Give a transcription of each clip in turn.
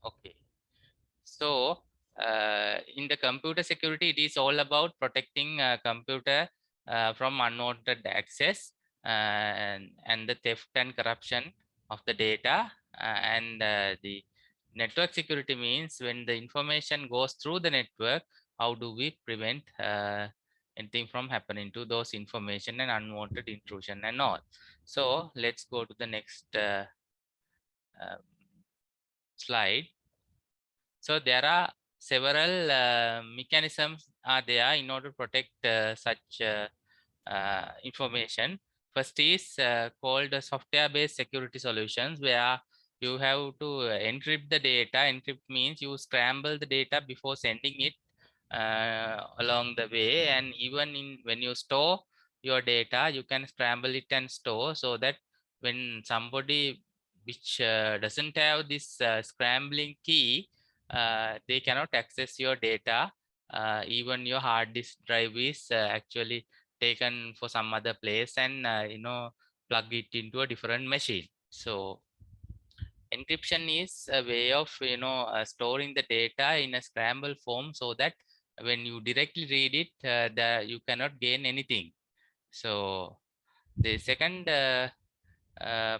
Okay. So, in the computer security, it is all about protecting computer from unwanted access and the theft and corruption of the data. And the network security means when the information goes through the network, how do we prevent anything from happening to those information and unwanted intrusion and all. So let's go to the next uh, slide. So there are several mechanisms are there in order to protect such information. First is called software-based security solutions, where you have to encrypt the data. Encrypt means you scramble the data before sending it along the way, and even in when you store your data, you can scramble it and store, so that when somebody which doesn't have this scrambling key, they cannot access your data. Even your hard disk drive is actually taken for some other place and plug it into a different machine. So encryption is a way of storing the data in a scramble form, so that when you directly read it, you cannot gain anything. So the second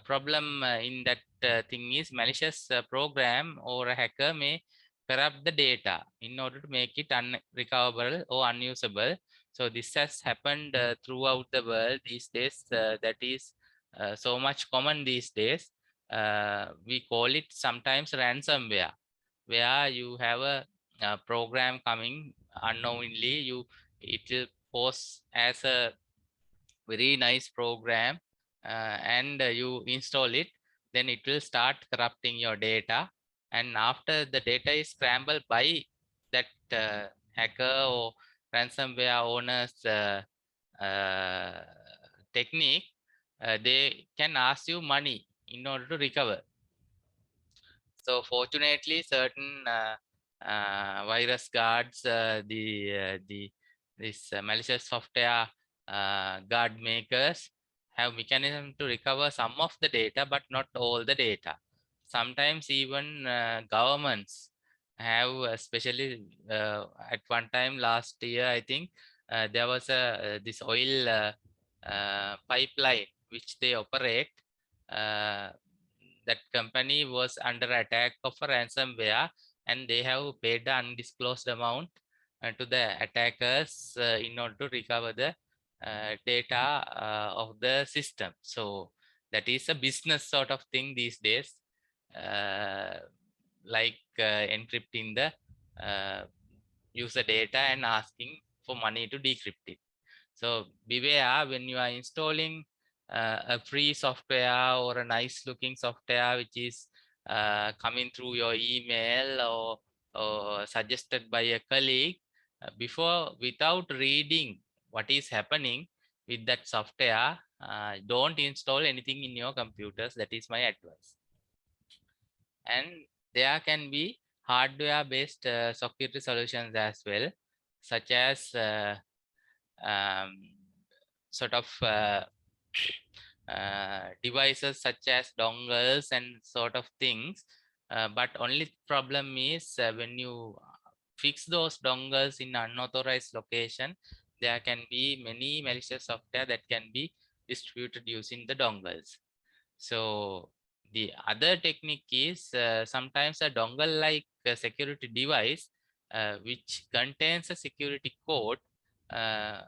problem in that thing is malicious program or a hacker may corrupt the data in order to make it unrecoverable or unusable. So this has happened throughout the world these days. That is so much common these days. We call it sometimes ransomware, where you have a program coming unknowingly. It will pose as a very nice program, and you install it, then it will start corrupting your data. And after the data is scrambled by that hacker or ransomware owner's uh, technique, they can ask you money in order to recover. So fortunately, certain virus guards, the this malicious software guard makers have mechanism to recover some of the data, but not all the data. Sometimes even governments have, especially at one time last year, I think there was a this oil pipeline which they operate. Uh, that company was under attack of a ransomware, and they have paid the undisclosed amount to the attackers in order to recover the data of the system. So that is a business sort of thing these days, uh, like encrypting the uh, user data and asking for money to decrypt it. So beware when you are installing a free software or a nice looking software which is coming through your email or suggested by a colleague. Before, without reading what is happening with that software, don't install anything in your computers. That is my advice. And there can be hardware based security solutions as well, such as um, sort of devices such as dongles and sort of things. But only problem is when you fix those dongles in unauthorized location, there can be many malicious software that can be distributed using the dongles. So the other technique is sometimes a dongle like security device which contains a security code, uh,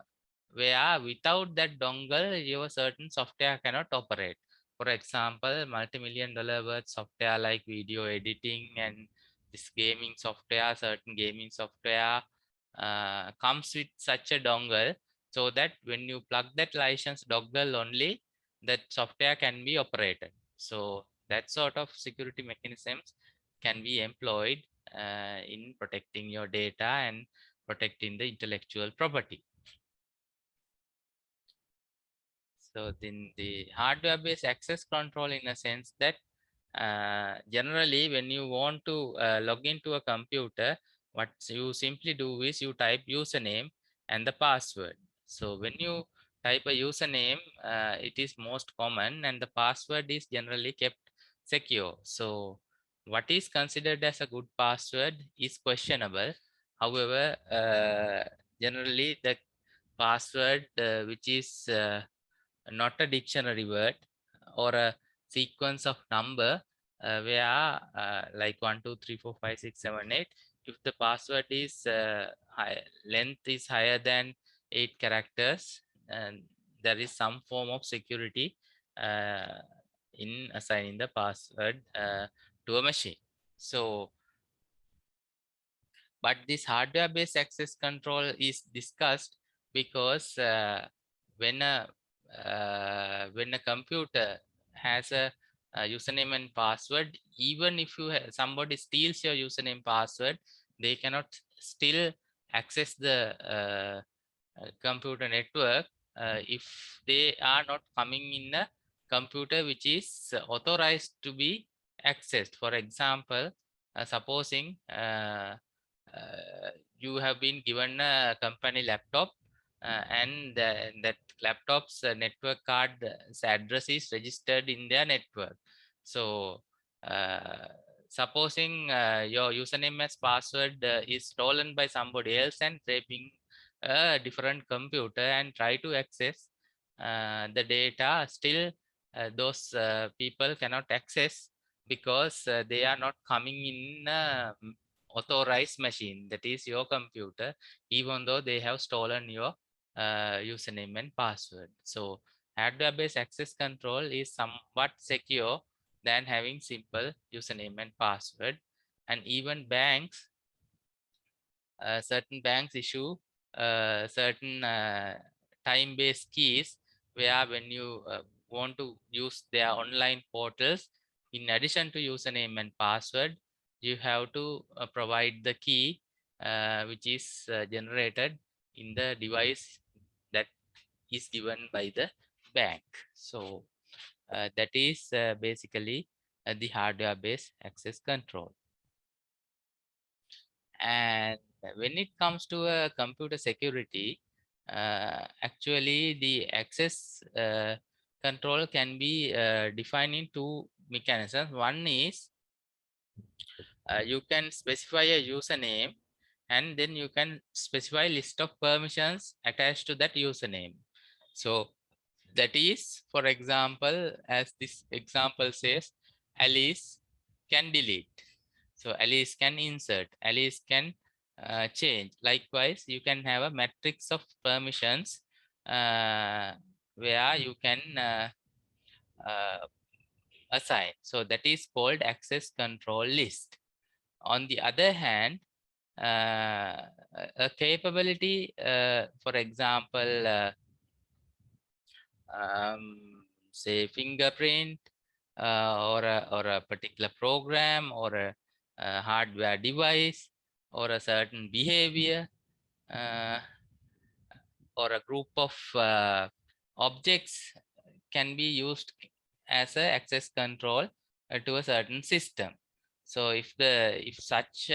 where without that dongle your certain software cannot operate. For example, multi-million dollar worth software like video editing and this gaming software, certain gaming software comes with such a dongle, so that when you plug that license dongle only, that software can be operated. So that sort of security mechanisms can be employed in protecting your data and protecting the intellectual property. So then the hardware-based access control, in a sense that generally when you want to log into a computer, what you simply do is you type username and the password. So when you type a username, it is most common, and the password is generally kept secure. So what is considered as a good password is questionable. However, generally the password which is not a dictionary word or a sequence of number where like 1 2 3 4 5 6 7 8, if the password is length is higher than 8 characters, and there is some form of security uh, in assigning the password to a machine. So but this hardware based access control is discussed because when a computer has a username and password, even if somebody steals your username password, they cannot still access the computer network if they are not coming in a computer which is authorized to be accessed. For example, supposing you have been given a company laptop and that laptop's network card's address is registered in their network. So uh, supposing your username as password is stolen by somebody else and raping a different computer and try to access the data, still those people cannot access because they are not coming in authorized machine, that is your computer, even though they have stolen your username and password. So hardware based access control is somewhat secure than having simple username and password. And even banks, certain banks issue certain time based keys where when you want to use their online portals, in addition to username and password, you have to provide the key which is generated in the device that is given by the bank. So that is basically the hardware based access control. And when it comes to computer security, actually the access control can be defined in two mechanisms. One is you can specify a username, and then you can specify list of permissions attached to that username. So that is, for example, as this example says, Alice can delete. So Alice can insert, Alice can change. Likewise, you can have a matrix of permissions where you can uh, assign. So that is called access control list. On the other hand, a capability, for example, say fingerprint, or a particular program, or a hardware device, or a certain behavior, uh, or a group of objects can be used as a access control to a certain system. So if such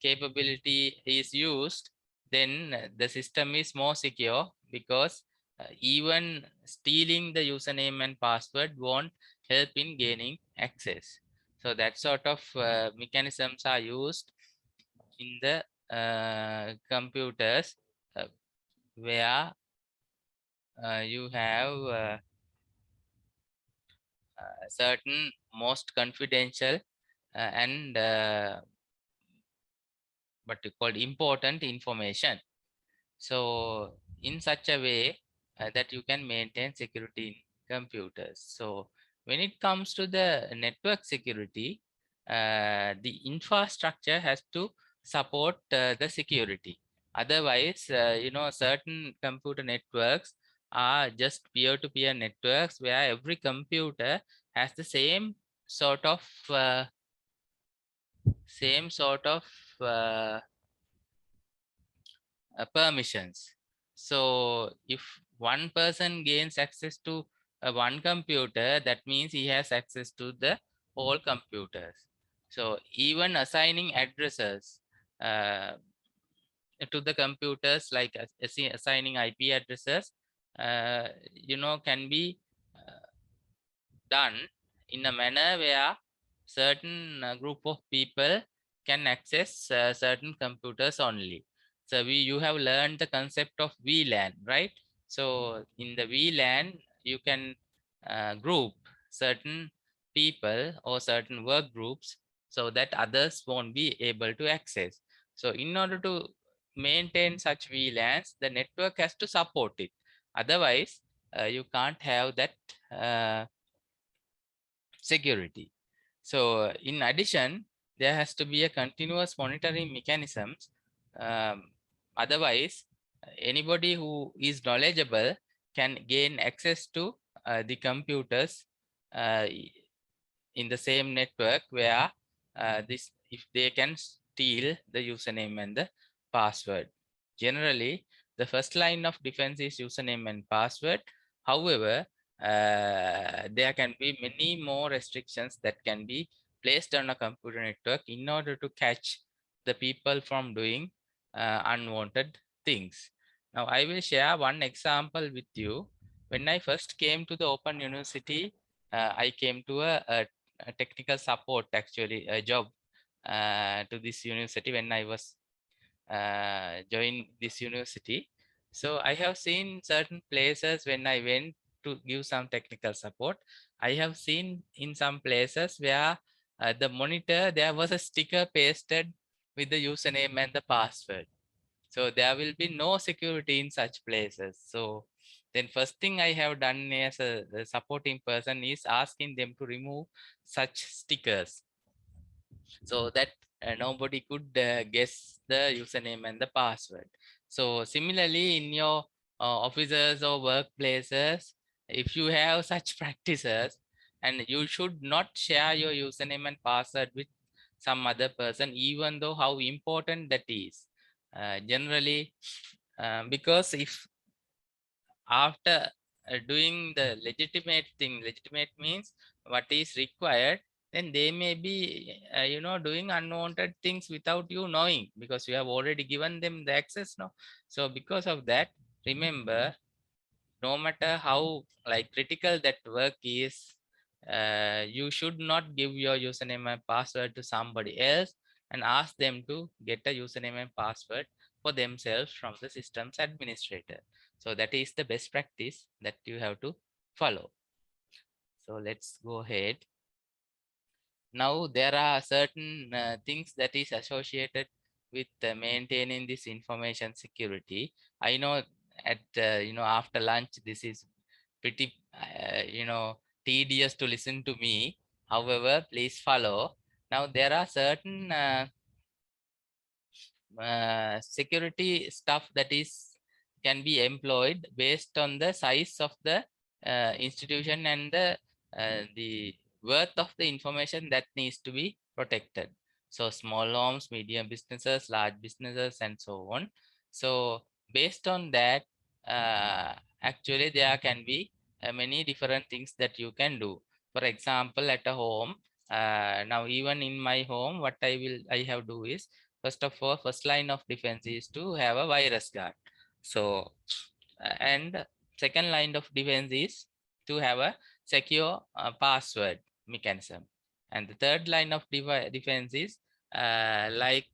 capability is used, then the system is more secure, because even stealing the username and password won't help in gaining access. So that sort of mechanisms are used in the computers where you have certain most confidential and what you call important information. So in such a way that you can maintain security in computers. So when it comes to the network security, the infrastructure has to support the security. Otherwise, certain computer networks are just peer-to-peer networks where every computer has the uh, same sort of uh, permissions. So if one person gains access to one computer, that means he has access to the whole computers. So even assigning addresses uh, to the computers, like assigning IP addresses, can be done in a manner where certain group of people can access certain computers only. So you have learned the concept of VLAN, right? So in the VLAN, you can group certain people or certain work groups so that others won't be able to access. So in order to maintain such VLANs, the network has to support it. Otherwise, you can't have that security. So in addition, there has to be a continuous monitoring mechanisms. Otherwise, anybody who is knowledgeable can gain access to the computers uh, in the same network where this if they can steal the username and the password. Generally, the first line of defense is username and password. However, there can be many more restrictions that can be placed on a computer network in order to catch the people from doing unwanted things. Now, I will share one example with you. When I first came to the Open University, I came to a technical support, actually a job to this university when I was joined this university. So I have seen certain places when I went to give some technical support. I have seen in some places where the monitor, there was a sticker pasted with the username and the password. So there will be no security in such places. So then first thing I have done as a supporting person is asking them to remove such stickers so that nobody could guess the username and the password. So similarly, in your offices or workplaces, if you have such practices, and you should not share your username and password with some other person, even though how important that is. Generally, because if after doing the legitimate thing, legitimate means what is required, then they may be doing unwanted things without you knowing, because you have already given them the access now. So because of that, remember, no matter how like critical that work is, you should not give your username and password to somebody else and ask them to get a username and password for themselves from the system's administrator. So that is the best practice that you have to follow. So let's go ahead. Now there are certain things that is associated with maintaining this information security. I know at after lunch this is pretty tedious to listen to me. However, please follow. Now there are certain security stuff that is can be employed based on the size of the institution and the worth of the information that needs to be protected. So small homes, medium businesses, large businesses, and so on. So based on that, actually there can be many different things that you can do. For example, at a home, now even in my home, what I have do is, first of all, first line of defense is to have a virus guard. So, and second line of defense is to have a secure password mechanism. And the third line of defense is having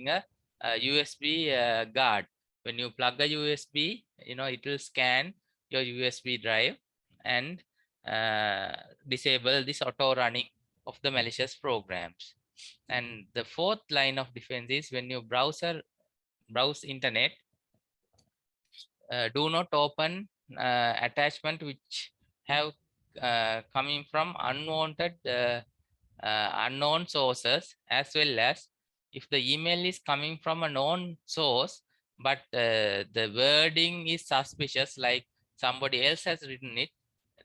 a USB guard. When you plug a USB, it will scan your USB drive and uh, disable this auto running of the malicious programs. And the fourth line of defense is when you browse internet, do not open attachment which have coming from unknown sources, as well as if the email is coming from a known source but the wording is suspicious, like somebody else has written it,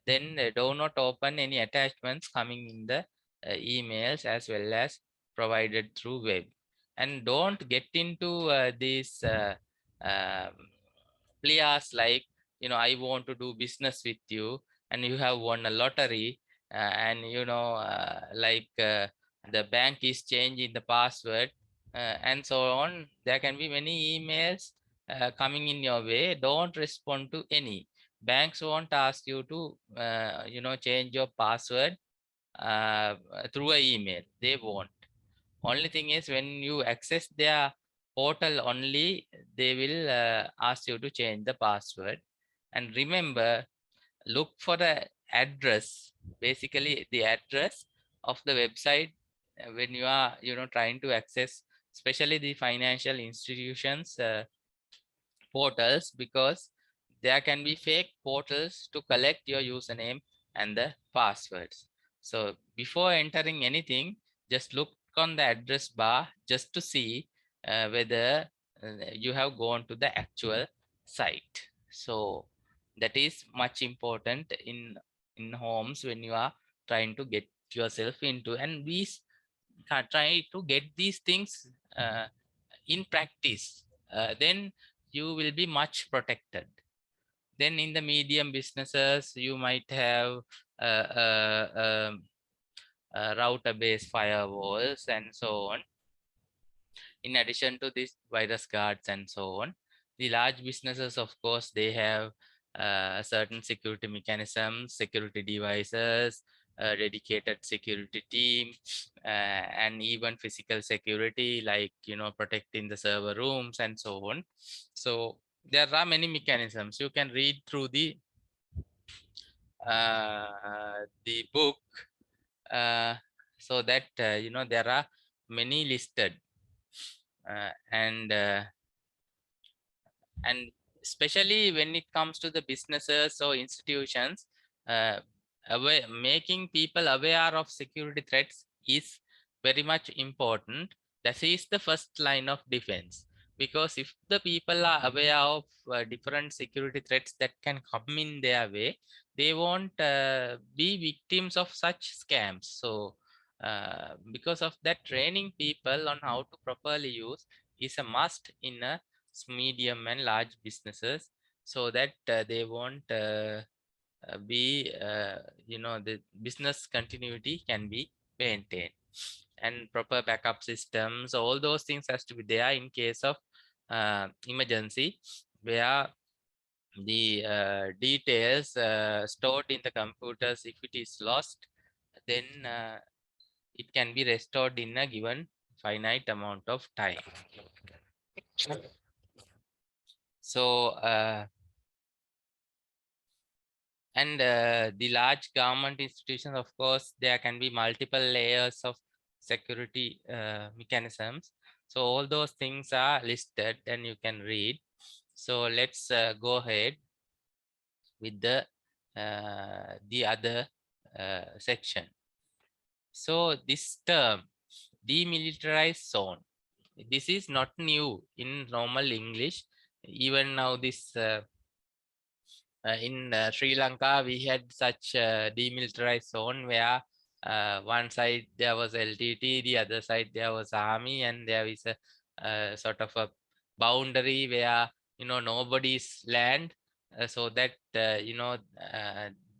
then do not open any attachments coming in the emails as well as provided through web. And don't get into these um, players like, I want to do business with you and you have won a lottery, and the bank is changing the password, and so on. There can be many emails coming in your way. Don't respond to any. Banks won't ask you to change your password through a email. They won't. Only thing is when you access their portal only, they will ask you to change the password. And remember, look for the address, basically the address of the website when you are trying to access, especially the financial institutions portals, because there can be fake portals to collect your username and the passwords. So before entering anything, just look on the address bar just to see whether you have gone to the actual site. So that is much important in homes when you are trying to get yourself into, and we try to get these things in practice, then you will be much protected. Then in the medium businesses, you might have uh, uh, um, router based firewalls and so on. In addition to these virus guards and so on, the large businesses, of course, they have certain security mechanisms, security devices, a dedicated security team, and even physical security, like protecting the server rooms and so on. So there are many mechanisms. You can read through the book, uh, so that there are many listed, and especially when it comes to the businesses or institutions, uh, making people aware of security threats is very much important. That is the first line of defense, because if the people are aware of different security threats that can come in their way, they won't be victims of such scams. So because of that, training people on how to properly use is a must in a medium and large businesses, so that they won't be the business continuity can be maintained. And proper backup systems, all those things has to be there in case of emergency, where the details stored in the computers, if it is lost, then it can be restored in a given finite amount of time. So and the large government institutions, of course, there can be multiple layers of security mechanisms. So all those things are listed and you can read. So let's go ahead with the other section. So this term, demilitarized zone, this is not new in normal English. Even now, this in Sri Lanka, we had such a demilitarized zone where one side there was LTT, the other side there was army, and there is a sort of a boundary where nobody's land, so that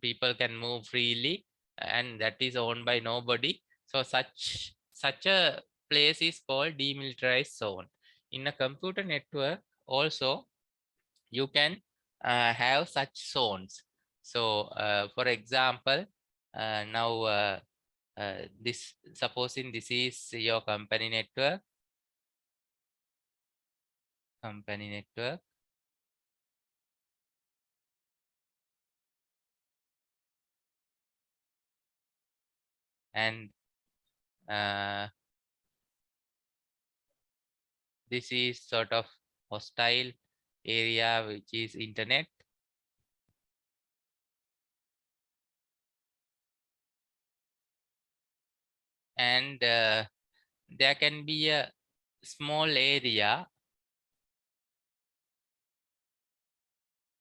people can move freely, and that is owned by nobody. So such a place is called demilitarized zone. In a computer network, also you can have such zones. So for example, now this, supposing this is your company network, and uh, this is sort of hostile area, which is internet. And there can be a small area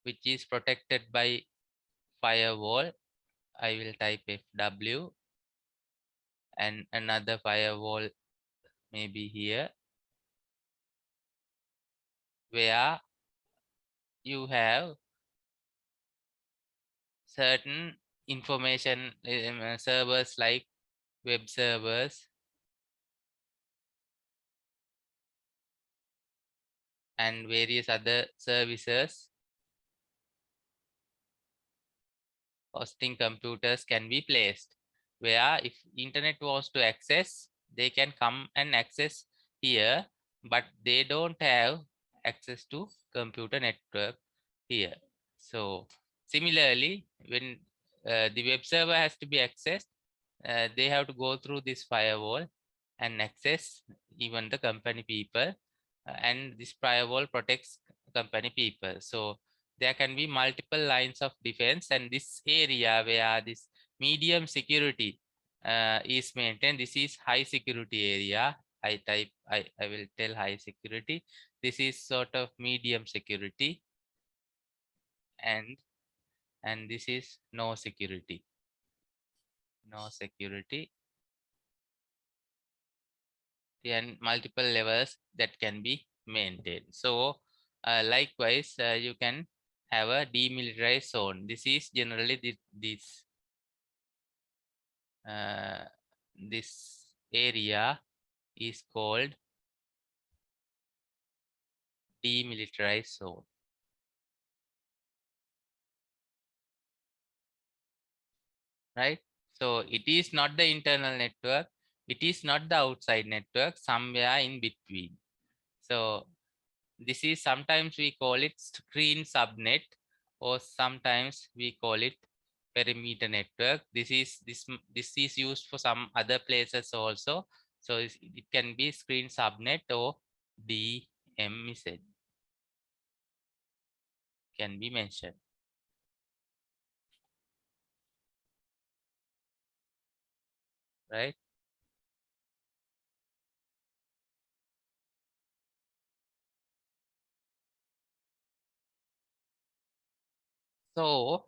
which is protected by firewall. I will type FW, and another firewall maybe here, where you have certain information servers, like web servers and various other services hosting computers can be placed. where if internet was to access, they can come and access here, but they don't have access to computer network here. So similarly, when the web server has to be accessed, they have to go through this firewall and access even the company people, and this firewall protects company people. So there can be multiple lines of defense, and this area where this medium security is maintained, this is high security area. I will tell high security. This is sort of medium security, and this is no security. No security, and multiple levels that can be maintained. So likewise, you can have a demilitarized zone. This is generally uh, this area is called demilitarized zone, right? So it is not the internal network, it is not the outside network, somewhere in between. So this is, sometimes we call it screen subnet, or sometimes we call it perimeter network. This is used for some other places also. So it can be screen subnet or DMZ can be mentioned, right? So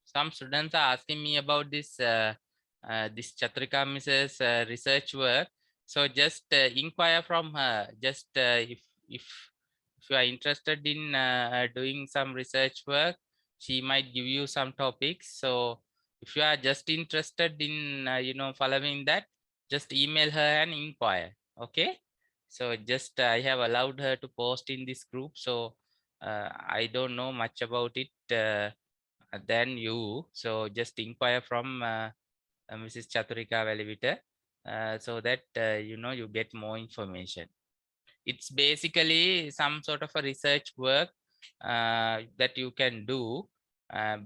some students are asking me about this Chatrika Mrs. Research work. So just inquire from her. Just if you are interested in doing some research work, she might give you some topics. So if you are just interested in following that, just email her and inquire. Okay. So just I have allowed her to post in this group. So I don't know much about it. Than you. So just inquire from Mrs. Chaturika Valivita, so that you get more information. It's basically some sort of a research work that you can do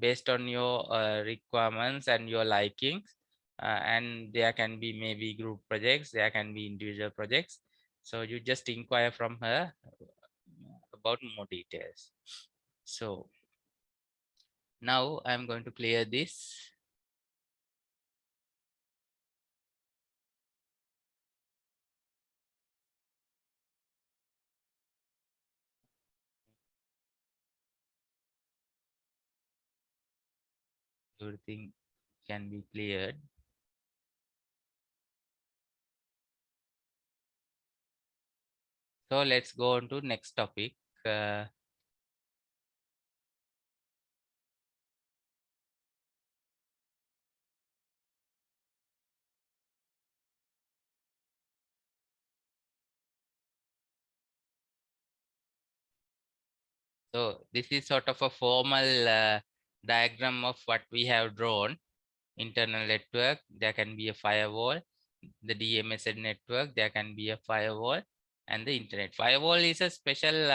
based on your requirements and your likings, and there can be maybe group projects, there can be individual projects. So you just inquire from her about more details. So now I'm going to clear this. Everything can be cleared. So let's go on to next topic. Uh, so this is sort of a formal diagram of what we have drawn. Internal network, there can be a firewall. The DMZ network, there can be a firewall, and the internet. Firewall is a special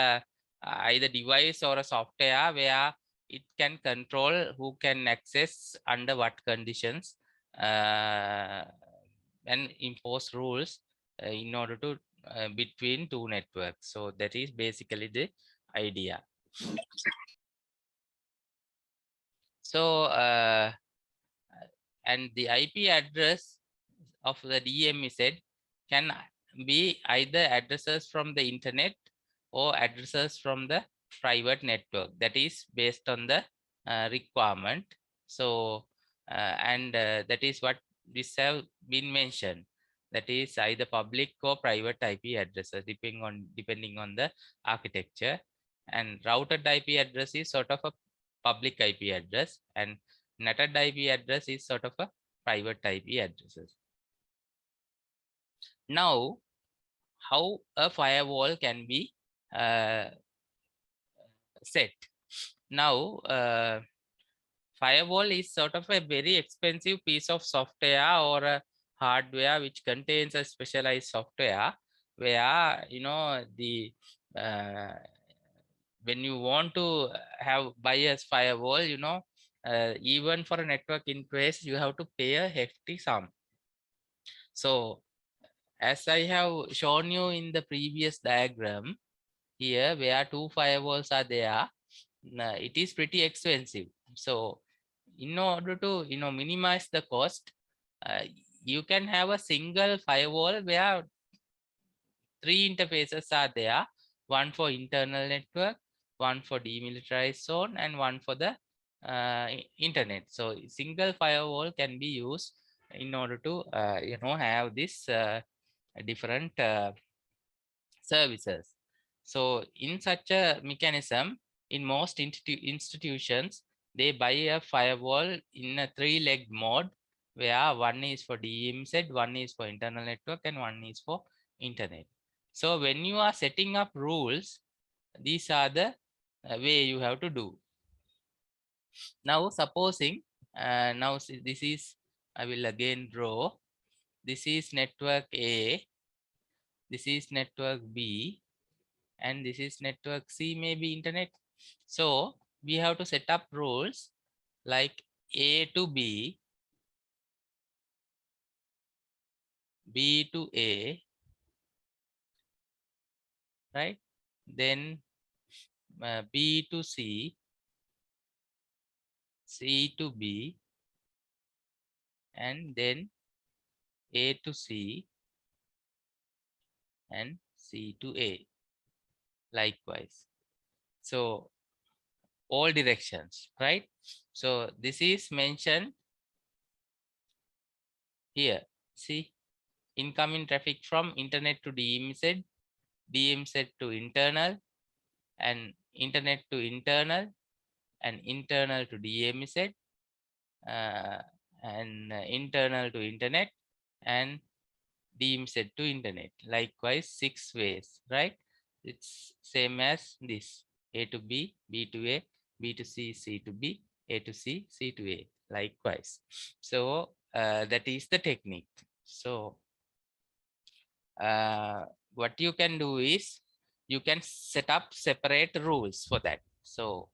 either device or a software where it can control who can access under what conditions, uh, and impose rules in order to between two networks. So that is basically the idea. So and the IP address of the DMZ can be either addresses from the internet or addresses from the private network. That is based on the requirement. So and that is what this have been mentioned. That is either public or private IP addresses depending on the architecture. And routed IP address is sort of a public IP address, and netted IP address is sort of a private IP addresses. Now, how a firewall can be set? Now, firewall is sort of a very expensive piece of software or a hardware which contains a specialized software where the uh, when you want to have buy a firewall, even for a network interface, you have to pay a hefty sum. So as I have shown you in the previous diagram, here where two firewalls are there, it is pretty expensive. So in order to minimize the cost, uh, you can have a single firewall where three interfaces are there, one for internal network, one for demilitarized zone, and one for the internet. So single firewall can be used in order to have this different services. So in such a mechanism, in most institutions, they buy a firewall in a three-legged mode, where one is for DMZ, one is for internal network, and one is for internet. So when you are setting up rules, these are the way you have to do. Now supposing, this is, I will again draw, this is network A, this is network B, and this is network C, maybe internet. So we have to set up rules like A to B, B to A, right? Then B to C, C to B, and then A to C, and C to A, likewise. So all directions, right? So this is mentioned here. See, incoming traffic from internet to DMZ, DMZ to internal, and internet to internal, and internal to DMZ, uh, and internal to internet, and DMZ to internet. Likewise, 6 ways, right? It's same as this: A to B, B to A, B to C, C to B, A to C, C to A. Likewise. So that is the technique. So what you can do is you can set up separate rules for that. So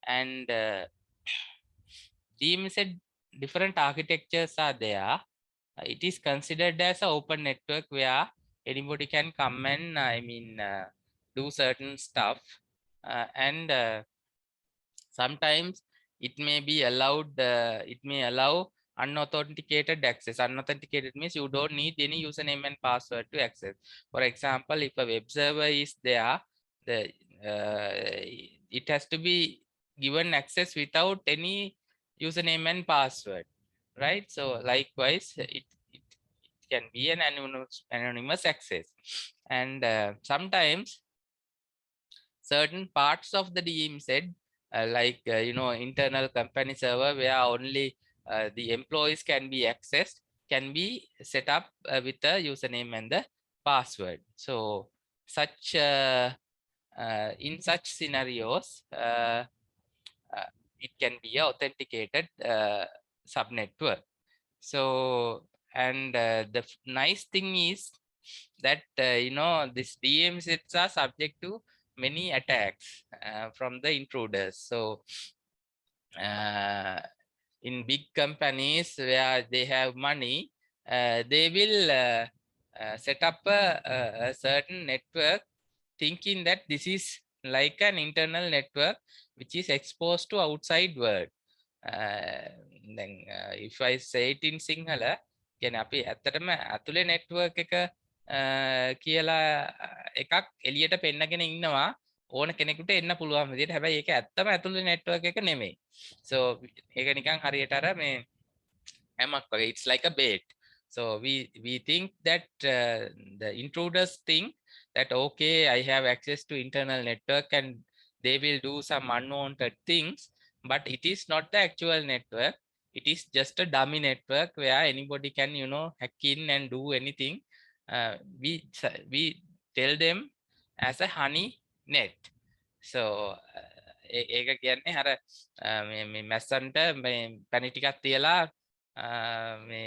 and DMZ different architectures are there. It is considered as an open network where anybody can come and do certain stuff, and sometimes it may be allowed, it may allow unauthenticated access. Unauthenticated means you don't need any username and password to access. For example, if a web server is there, the it has to be given access without any username and password, right? So likewise, it can be an anonymous access. And sometimes certain parts of the DMZ, internal company server where only the employees can be accessed, can be set up with the username and the password. So such in such scenarios, it can be a authenticated subnetwork. So and the nice thing is that this DMZs are subject to many attacks from the intruders. So in big companies where they have money, they will set up a certain network, thinking that this is like an internal network which is exposed to outside world. If I say it in Sinhala, කියන්නේ අපි ඇත්තටම ඇතුලේ network එක කියලා එකක් එළියට පෙන්නගෙන ඉන්නවා ඕන කෙනෙකුට එන්න පුළුවන් විදිහට. හැබැයි ඒක ඇත්තම ඇතුලේ network එක නෙමෙයි. So ඒක නිකන් හරියට අර මේ හැමක් වගේ, it's like a bait. So we think that the intruders think that okay, I have access to internal network and they will do some unwanted things, but it is not the actual network. It is just a dummy network where anybody can hack in and do anything. We tell them as a honey net. So ඒක කියන්නේ අර මේ මැස්සන්ට මේ පැණි ටිකක් තියලා මේ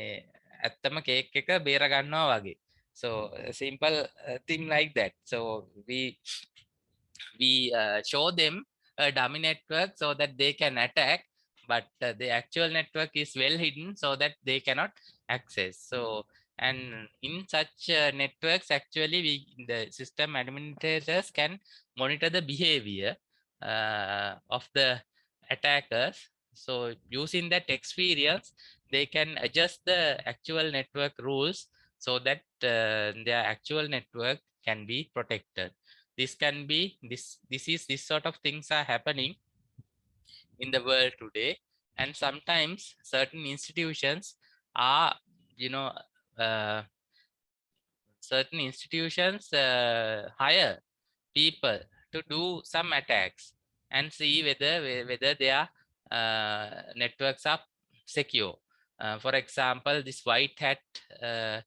ඇත්තම කේක් එක බේර ගන්නවා වගේ. So simple thing like that. So we show them a dummy network so that they can attack, but the actual network is well hidden so that they cannot access. So and in such networks, actually the system administrators can monitor the behavior of the attackers. So using that experience, they can adjust the actual network rules so that their actual network can be protected. This can be this sort of things are happening in the world today, and sometimes certain institutions are, you know, uh, certain institutions hire people to do some attacks and see whether their networks are secure. For example, this white hat uh,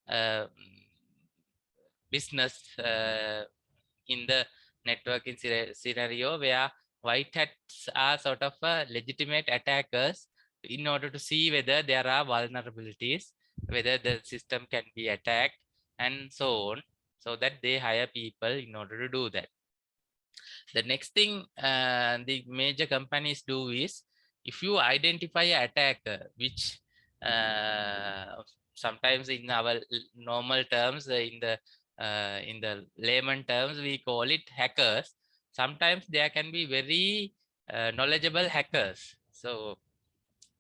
uh, business in the networking scenario, where white hats are sort of legitimate attackers in order to see whether there are vulnerabilities, whether the system can be attacked, and so on, so that they hire people in order to do that. The next thing the major companies do is, if you identify an attacker, which sometimes in our normal terms, in the layman terms, we call it hackers. Sometimes there can be very knowledgeable hackers. So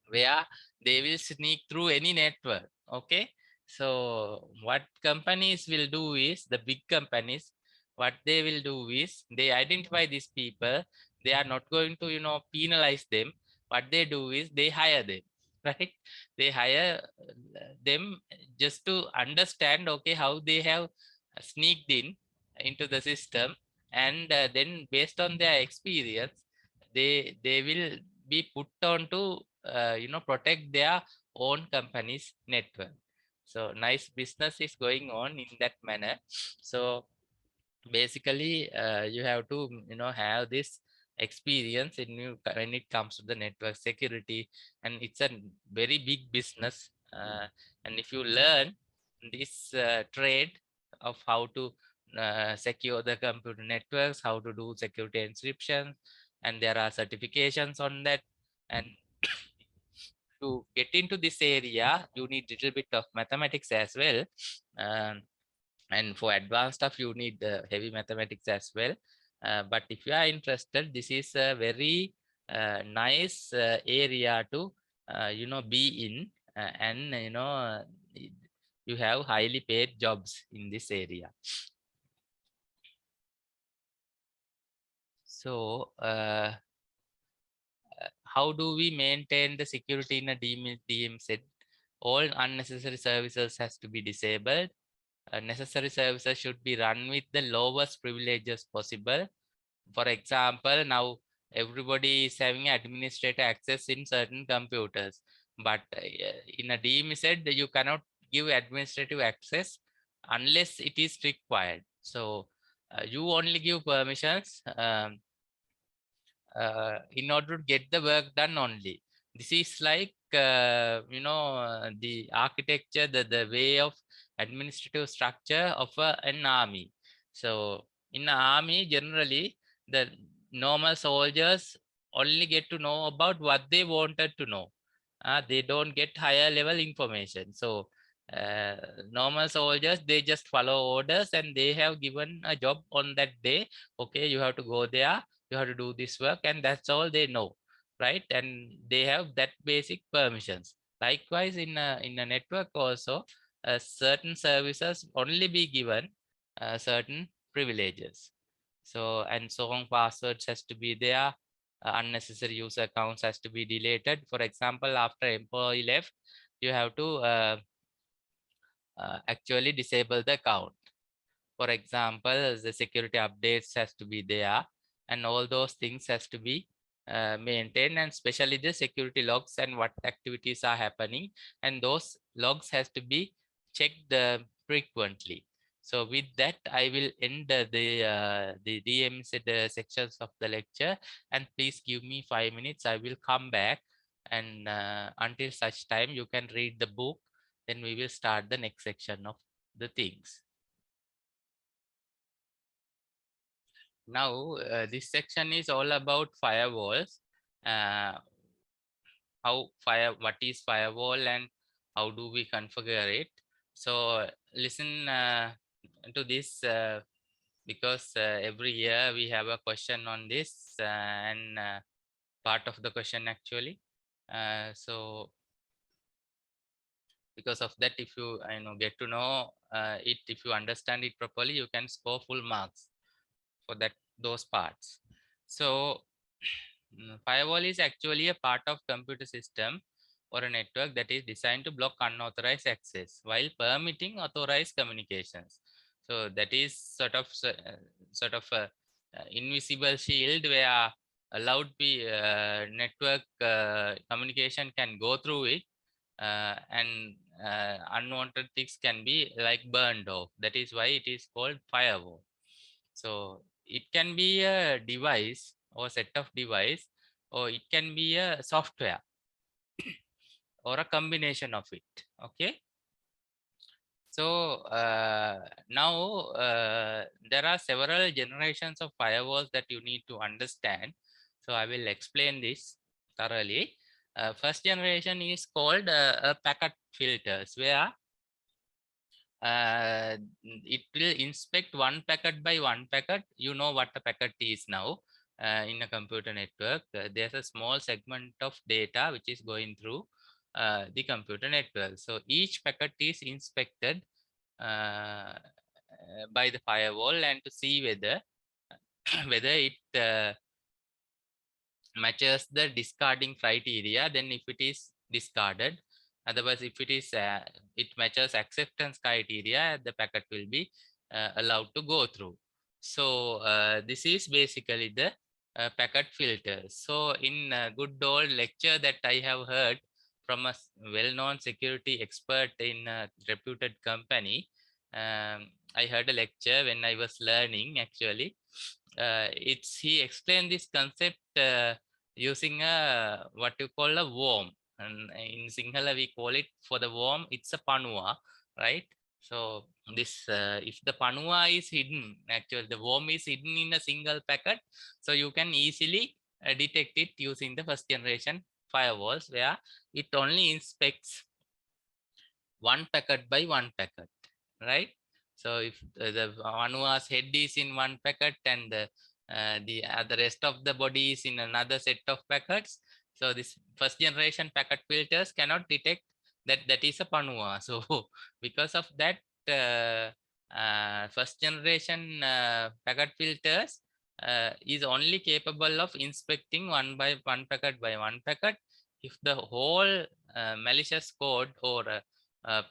where they will sneak through any network. Okay. So what companies will do is, the big companies, what they will do is, they identify these people. They are not going to, penalize them. What they do is they hire them, right? They hire them just to understand, okay, how they have sneaked in into the system, and then based on their experience, they will be put on to protect their own company's network. So nice business is going on in that manner. So basically you have to have this experience when it comes to the network security, and it's a very big business, and if you learn this trade of how to secure the computer networks, how to do security encryption, and there are certifications on that, and to get into this area you need little bit of mathematics as well, um, and for advanced stuff you need heavy mathematics as well, but if you are interested, this is a very nice area to be in, and you have highly paid jobs in this area. So how do we maintain the security in a DMZ? All unnecessary services has to be disabled. Necessary services should be run with the lowest privileges possible. For example, now everybody is having administrator access in certain computers, but in a DMZ you cannot give administrative access unless it is required. So you only give permissions in order to get the work done only. This is like the architecture, the way of administrative structure of an army. So in an army, generally the normal soldiers only get to know about what they wanted to know. They don't get higher level information. So uh, normal soldiers, they just follow orders, and they have given a job on that day. Okay, you have to go there, you have to do this work, and that's all they know, right? And they have that basic permissions. Likewise, in a network also, certain services only be given certain privileges. So, and so on, passwords has to be there, unnecessary user accounts has to be deleted. For example, after employee left, you have to actually disable the account. For example, the security updates has to be there, and all those things has to be maintained, and especially the security logs and what activities are happening, and those logs has to be checked frequently. So with that, I will end the DMZ sections of the lecture, and please give me 5 minutes. I will come back, and until such time you can read the book, then we will start the next section of the things. Now this section is all about firewalls. What is firewall and how do we configure it? So listen to this because every year we have a question on this and part of the question actually. So because of that, if you get to know it, if you understand it properly, you can score full marks for those parts. So firewall is actually a part of computer system or a network that is designed to block unauthorized access while permitting authorized communications. So that is sort of a invisible shield where allowed network communication can go through it, and unwanted things can be like burned off. That is why it is called firewall. So it can be a device or set of device, or it can be a software or a combination of it. Okay. So now there are several generations of firewalls that you need to understand. So I will explain this thoroughly. First generation is called packet filters, where it will inspect one packet by one packet. You know what a packet is now. In a computer network, there's a small segment of data which is going through the computer network. So each packet is inspected by the firewall, and to see whether whether it matches the discarding criteria. Then if it is discarded, otherwise if it matches acceptance criteria, the packet will be allowed to go through. So this is basically the packet filters. So in a good old lecture that I have heard from a well-known security expert in a reputed company, I heard a lecture when I was learning actually. He explained this concept using a what you call a worm, and in Sinhala we call it, for the worm it's a panua, right? So this if the panua is hidden, actually the worm is hidden in a single packet, so you can easily detect it using the first generation firewalls, where it only inspects one packet by one packet, right? So if the Anua's head is in one packet and the rest of the body is in another set of packets, so this first generation packet filters cannot detect that is a Panua. So because of that, first generation packet filters is only capable of inspecting one by one packet. If the whole malicious code or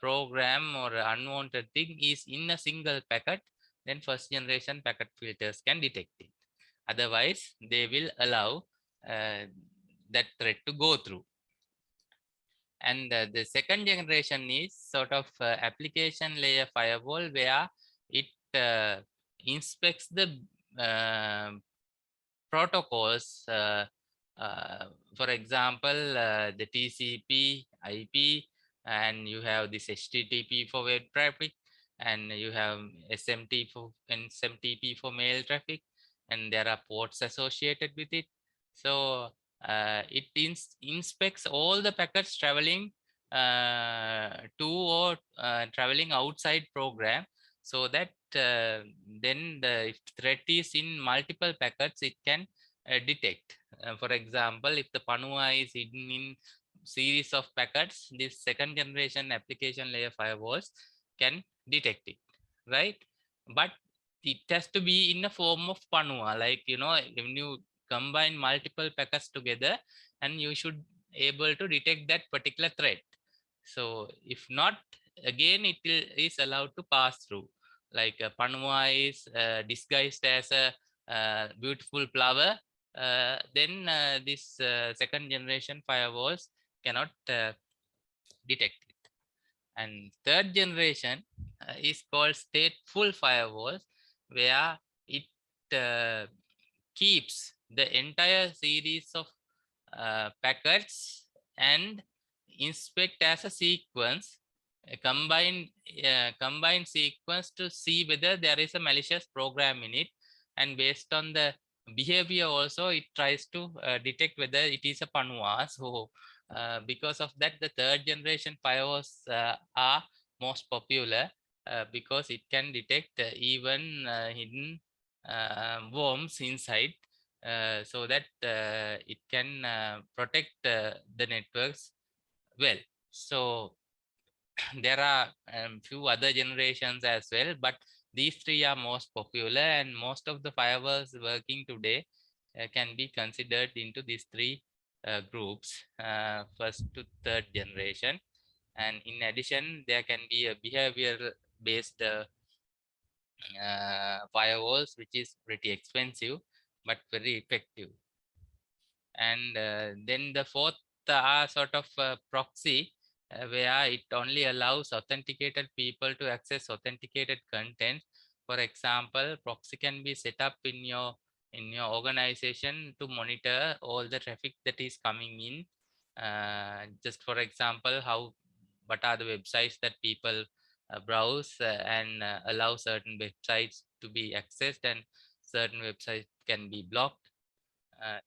program or unwanted thing is in a single packet, then first generation packet filters can detect it. Otherwise, they will allow that thread to go through. And the second generation is sort of application layer firewall, where it inspects the protocols. For example, the TCP, IP, and you have this HTTP for web traffic, and you have SMTP for mail traffic, and there are ports associated with it. So it inspects all the packets traveling to or traveling outside program, so that then if threat is in multiple packets, it can detect. For example, if the Panua is hidden in series of packets, this second generation application layer firewalls can detect it, right? But it has to be in a form of Panua, like when you combine multiple packets together, and you should able to detect that particular threat. So if not, again it is allowed to pass through. Like Panua is disguised as a beautiful flower, then this second generation firewalls cannot detect it. And third generation is called stateful firewalls, where it keeps the entire series of packets and inspect as a sequence, a combined sequence to see whether there is a malicious program in it, and based on the behavior also it tries to detect whether it is a panua. So because of that, the third generation firewalls are most popular because it can detect even hidden worms inside, so that it can protect the networks well. So there are few other generations as well, but these three are most popular, and most of the firewalls working today can be considered into these three groups, first to third generation. And in addition, there can be a behavior based firewalls, which is pretty expensive but very effective. And then the fourth are sort of proxy, where it only allows authenticated people to access authenticated content. For example, proxy can be set up in your organization to monitor all the traffic that is coming in. Just for example, what are the websites that people browse, and allow certain websites to be accessed, and certain websites can be blocked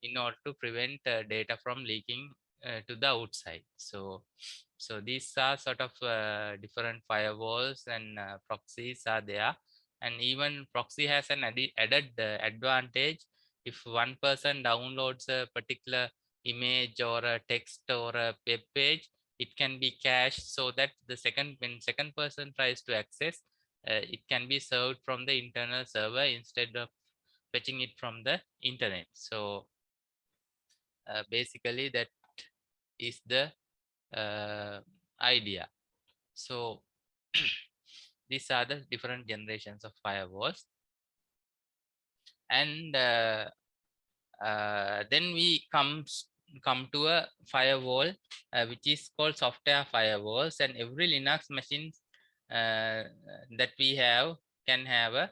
in order to prevent data from leaking to the outside. So these are sort of different firewalls, and proxies are there. And even proxy has an added advantage. If one person downloads a particular image or a text or a web page, it can be cached, so that when second person tries to access, it can be served from the internal server instead of fetching it from the internet. So basically that is the idea. So these are the different generations of firewalls. And then we come to a firewall which is called software firewalls, and every Linux machine uh, that we have can have a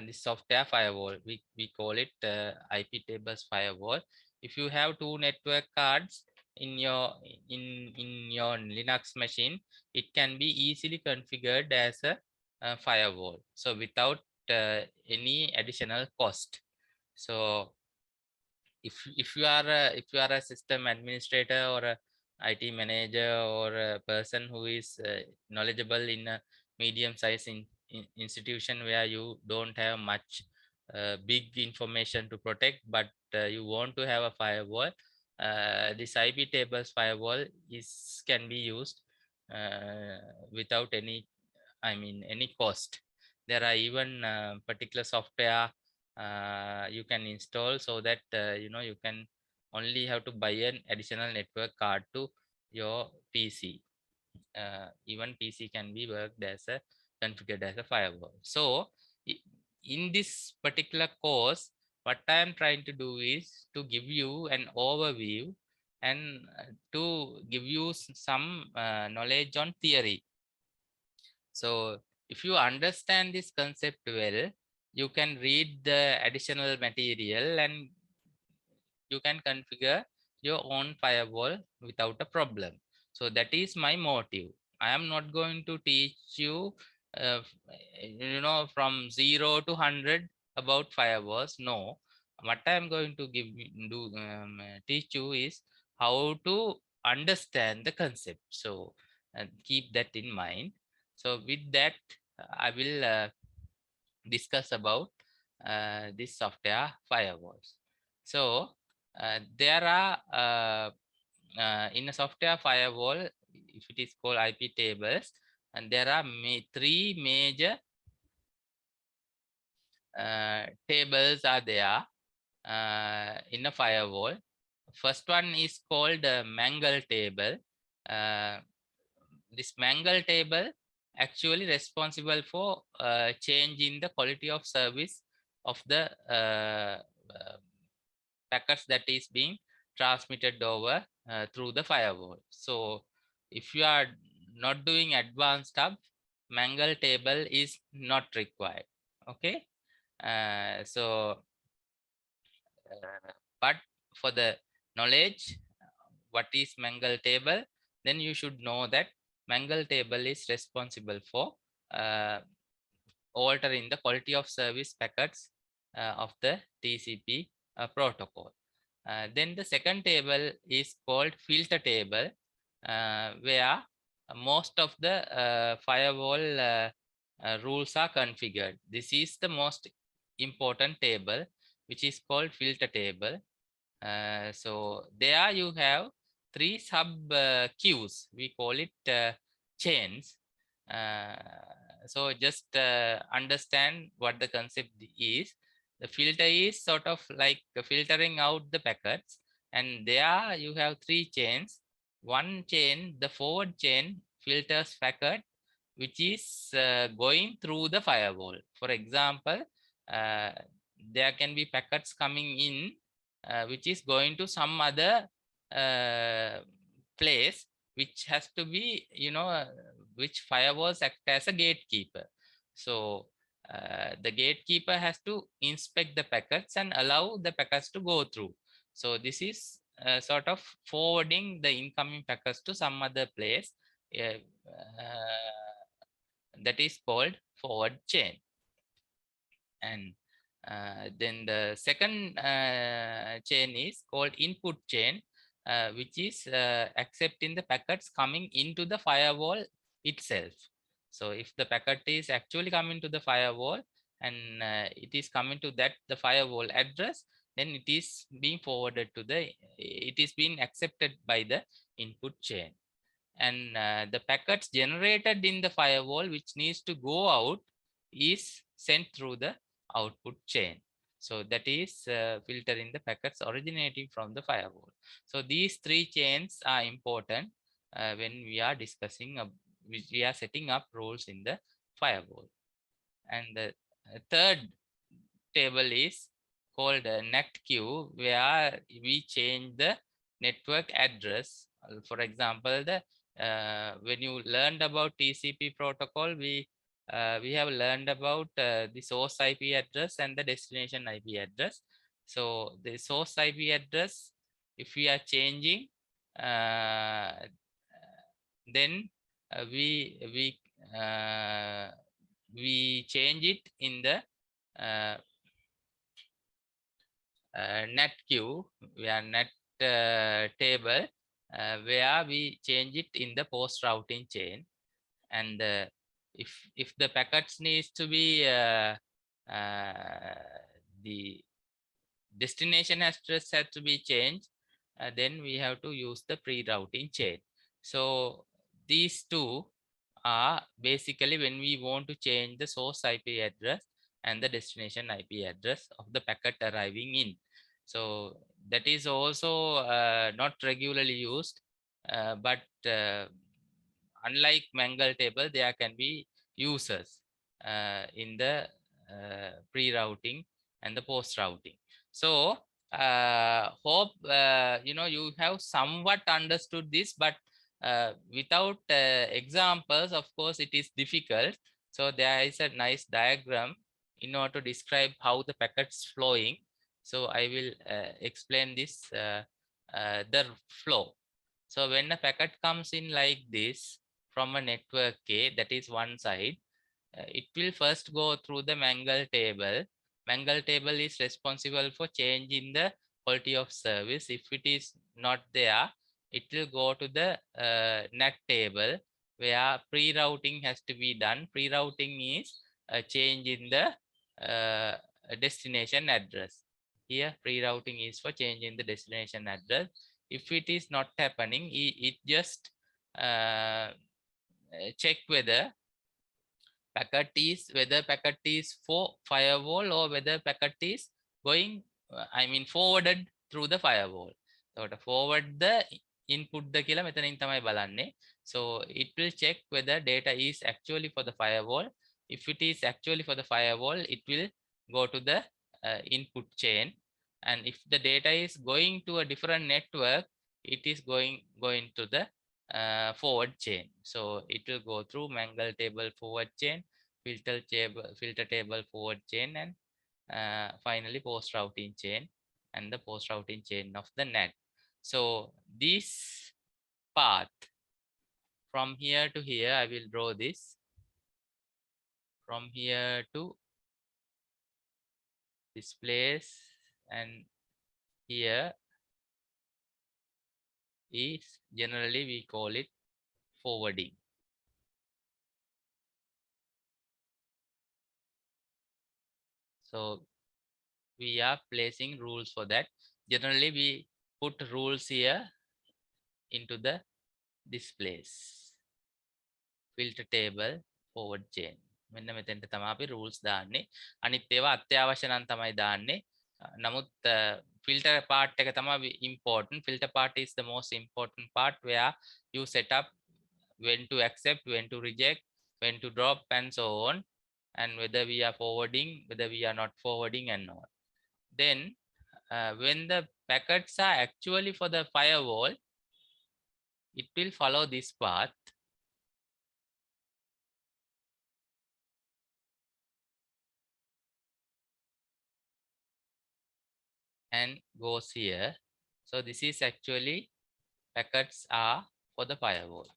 this software firewall. We call it IP tables firewall. If you have two network cards in your Linux machine, it can be easily configured as a firewall, so without any additional cost. So if you are a system administrator or a IT manager or a person who is knowledgeable in a medium sized institution where you don't have much big information to protect, but you want to have a firewall, this IP tables firewall can be used without any cost. There are even particular software you can install, so that you can only have to buy an additional network card to your PC. Even PC can be worked as a configured as a firewall. So in this particular course, what I am trying to do is to give you an overview, and to give you some knowledge on theory. So if you understand this concept well, you can read the additional material, and you can configure your own firewall without a problem. So that is my motive. I am not going to teach you from 0 to 100 about firewalls. No, what I am going to teach you is how to understand the concept. So keep that in mind. So with that, I will discuss about this software firewalls. So there are in a software firewall, if it is called IP tables, and there are three major tables are there in a firewall. First one is called Mangle table. Uh, this Mangle table actually responsible for changing the quality of service of the packets that is being transmitted over through the firewall. So if you are not doing advanced stuff, Mangle table is not required. Okay. But for the knowledge, what is Mangle table, then you should know that Mangle table is responsible for altering the quality of service packets of the TCP protocol. Then the second table is called filter table, where most of the firewall rules are configured. This is the most important table, which is called filter table. So there you have three sub queues. We call it chains. Uh, so just understand what the concept is. The filter is sort of like filtering out the packets, and there you have three chains. One chain, the forward chain, filters packet which is going through the firewall. For example, uh, there can be packets coming in which is going to some other uh, place, which has to be, which firewalls act as a gatekeeper. So the gatekeeper has to inspect the packets and allow the packets to go through. So this is sort of forwarding the incoming packets to some other place. That is called forward chain. And then the second chain is called input chain, which is accepting the packets coming into the firewall itself. So if the packet is actually coming to the firewall and it is coming to the firewall address, then it is being forwarded to it is being accepted by the input chain. And the packets generated in the firewall which needs to go out is sent through the output chain. So that is filtering the packets originating from the firewall. So these three chains are important when we are discussing, we are setting up rules in the firewall. And the third table is called a NAT queue, where we change the network address. For example, when you learned about TCP protocol, we have learned about the source IP address and the destination IP address. So the source IP address, if we are changing, then we change it in the NAT queue, where NAT table, where we change it in the post routing chain. And if the packets needs to be the destination address has to be changed, then we have to use the pre-routing chain. So these two are basically when we want to change the source IP address and the destination IP address of the packet arriving in. So that is also not regularly used, but unlike Mangle table, there can be users in the pre-routing and the post-routing. So hope you have somewhat understood this, but without examples, of course, it is difficult. So there is a nice diagram in order to describe how the packets flowing. So I will explain this, the flow. So when a packet comes in like this from a network A, that is one side, it will first go through the Mangle table. Mangle table is responsible for changing the quality of service. If it is not there, it will go to the NAT table, where pre-routing has to be done. Pre-routing is a change in the destination address. Here pre-routing is for changing the destination address. If it is not happening, it just check whether packet is for firewall or whether packet is going forwarded through the firewall. So to forward the input the කියලා මෙතනින් තමයි බලන්නේ. So it will check whether data is actually for the firewall. If it is actually for the firewall, it will go to the input chain. And if the data is going to a different network, it is going to the forward chain. So it will go through Mangle table forward chain, filter table forward chain, and finally post routing chain and the post routing chain of the NAT. So this path from here to here, I will draw this from here to this place, and here is generally we call it forwarding. So we are placing rules for that. Generally we put rules here into this place, filter table forward chain. මෙන්න මෙතෙන්ට තමයි අපි rules දාන්නේ. අනිත් ඒවා අත්‍යවශ්‍ය නම් තමයි දාන්නේ. නමුත් filter part එක තමයි important. Filter part is the most important part where you set up when to accept, when to reject, when to drop, and so on, and whether we are forwarding, whether we are not forwarding, and all. Then when the packets are actually for the firewall, it will follow this path and goes here. So this is actually packets are for the firewall.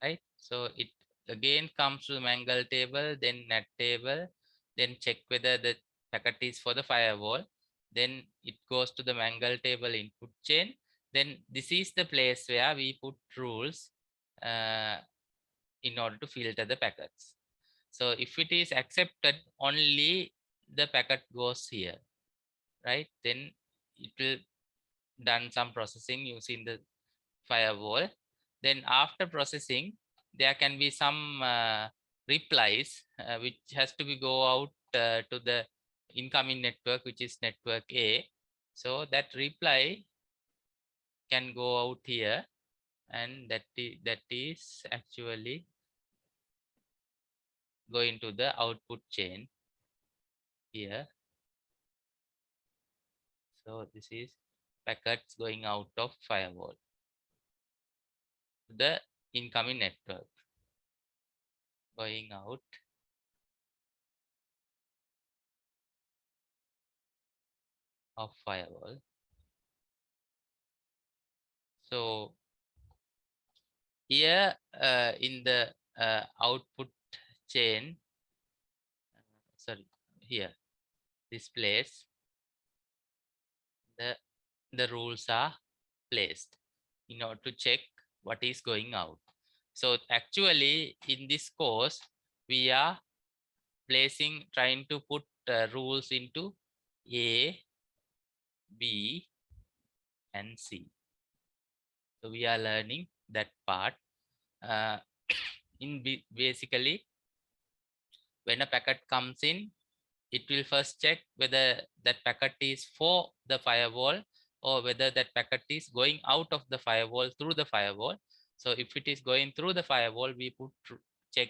Right? So it again comes to Mangle table, then NAT table, then check whether the packet is for the firewall. Then it goes to the Mangle table input chain. Then this is the place where we put rules in order to filter the packets. So if it is accepted, only the packet goes here, right? Then it will done some processing using the firewall. Then after processing, there can be some replies which has to be go out to the incoming network, which is network A. So that reply can go out here, and that is actually going to the output chain here. So this is packets going out of firewall to the incoming network, going out of firewall. So here in the output chain, sorry, here this place, the rules are placed in order to check what is going out. So actually in this course we are trying to put rules into A, B, and C. So we are learning that part. Basically, when a packet comes in, it will first check whether that packet is for the firewall or whether that packet is going out of the firewall through the firewall. So if it is going through the firewall, we check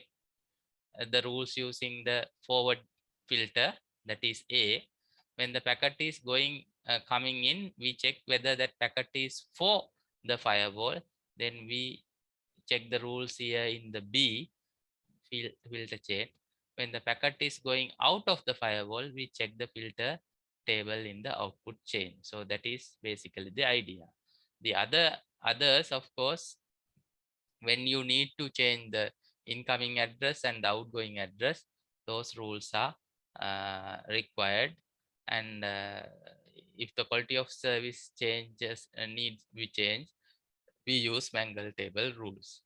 the rules using the forward filter, that is A. When the packet is coming in, we check whether that packet is for the firewall. Then we check the rules here in the B filter chain. When the packet is going out of the firewall, we check the filter table in the output chain. So that is basically the idea. The others, of course, when you need to change the incoming address and the outgoing address, those rules are required. And if the quality of service changes needs be changed, we use Mangle table rules.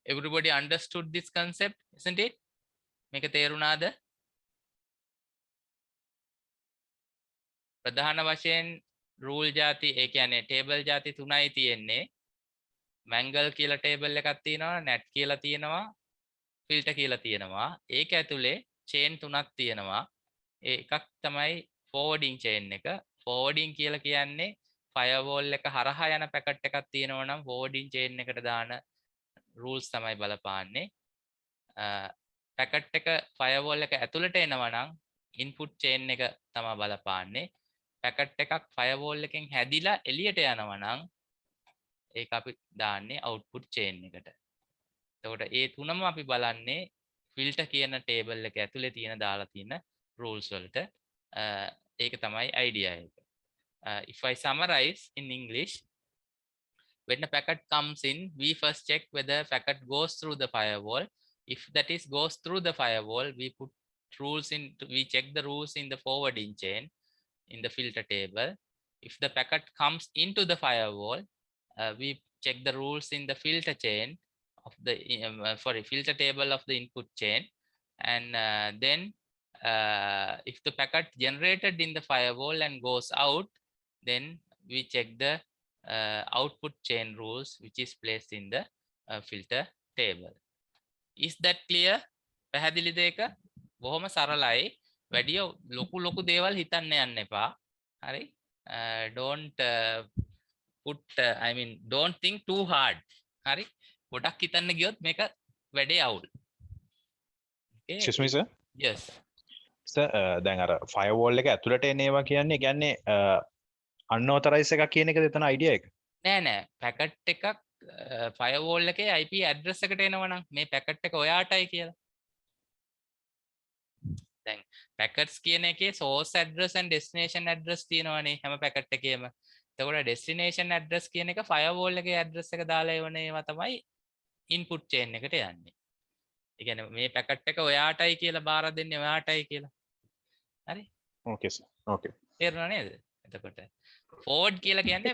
Everybody understood this concept, isn't it? මේක තේරුණාද? ප්‍රධාන වශයෙන් rule ಜಾති, ඒ කියන්නේ table ಜಾති තුනයි තියෙන්නේ. Mangle කියලා ටේබල් එකක් තියෙනවා, NAT කියලා තියෙනවා, filter කියලා තියෙනවා. ඒක ඇතුලේ chain තුනක් තියෙනවා. එකක් තමයි forwarding chain එක. Forwarding කියලා කියන්නේ firewall එක හරහා යන packet එකක් තියෙනවා නම් forwarding chain එකට දාන rules තමයි බලපාන්නේ. packet එක firewall එක ඇතුළට එනවා නම් input chain එක තමයි බලපාන්නේ. packet එකක් firewall එකෙන් හැදිලා එළියට යනවා නම් ඒක අපි දාන්නේ output chain එකට. එතකොට ඒ තුනම අපි බලන්නේ filter කියන table එක ඇතුලේ තියෙන දාලා තියෙන rules වලට. ඒක තමයි idea එක. If I summarize in English, when a packet comes in, we first check whether packet goes through the firewall. If that is goes through the firewall, we put rules in, we check the rules in the forwarding chain in the filter table. If the packet comes into the firewall, we check the rules in the filter chain of the filter table of the input chain. And then if the packet generated in the firewall and goes out, then we check the output chain rules which is placed in the filter table. Is that clear? පැහැදිලිද ඒක? බොහොම සරලයි. වැඩිය ලොකු දේවල් හිතන්න යන්න එපා. හරි? Don't put I mean don't think too hard. හරි? ගොඩක් හිතන්න ගියොත් මේක වැඩේ අවුල්. Okay? Excuse me sir. Yes. Sir, දැන් අර firewall එක ඇතුළට එනවා කියන්නේ unauthorized එකක් කියන එකද එතන idea එක? නෑ packet එකක් firewall එකේ IP address එකට එනවා නම් මේ packet එක ඔයාටයි කියලා. දැන් packets කියන එකේ source address and destination address තියෙනවානේ හැම packet එකේම. එතකොට destination address කියන එක firewall එකේ address එක දාලා එවන ඒවා තමයි input chain එකට යන්නේ. ඒ කියන්නේ මේ packet එක ඔයාටයි කියලා බාර දෙන්නේ ඔයාටයි කියලා. හරි? Okay sir. Okay. තේරුණා නේද? එතකොට forward කියලා කියන්නේ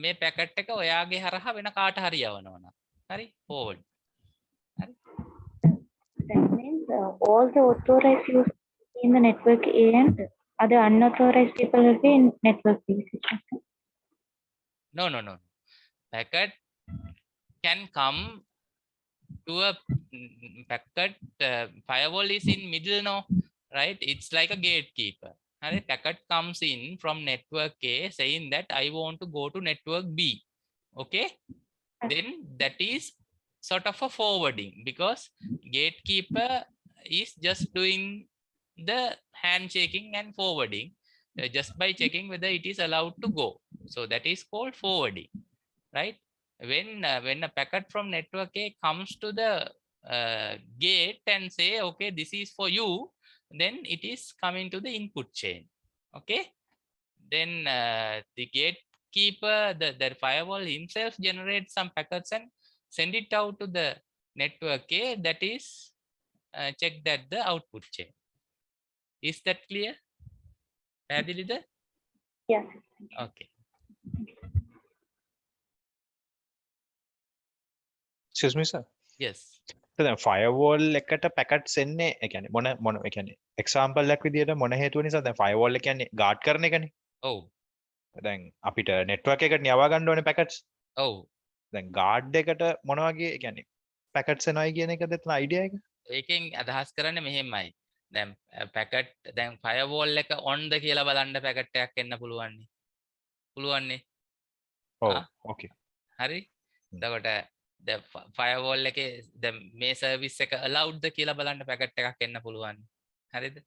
මේ packet එක ඔයාගේ හරහා වෙන කාට හරි යවනවා නම්. හරි? forward. හරි? That means all the authorized users in the network A and other unauthorized people will be in network B. No. Packet can come to a packet. Firewall is in middle, no, right? It's like a gatekeeper. And a packet comes in from network A saying that I want to go to network B. Okay, then that is sort of a forwarding because gatekeeper is just doing the handshaking and forwarding just by checking whether it is allowed to go. So that is called forwarding, right? When a packet from network A comes to the gate and say, okay, this is for you, then it is coming to the input chain. Okay, then the gatekeeper, the firewall himself generates some packets and send it out to the network A, that is checked at the output chain. Is that clear? පැහැදිලිද? Yes. Okay. Excuse me sir. Yes. So දැන් firewall එකට packets එන්නේ ඒ කියන්නේ මොන ඒ කියන්නේ example එකක් විදියට මොන හේතුව නිසා දැන් firewall එක කියන්නේ guard කරන එකනේ. ඔව්. දැන් අපිට network එකට යවා ගන්න ඕනේ packets. ඔව්. දැන් guard එකට මොන වගේ ඒ කියන්නේ packets එනවයි කියන එකද එතන idea එක? ඒකෙන් අදහස් කරන්නේ මෙහෙමයි. දැන් packet දැන් firewall එක on ද කියලා බලන්න packet එකක් එන්න පුළුවන් නේ. පුළුවන් නේ. ඔව්. Okay. හරි. එතකොට දැන් firewall එකේ දැන් මේ service එක allowed ද කියලා බලන්න packet එකක් එන්න පුළුවන්. හරිද?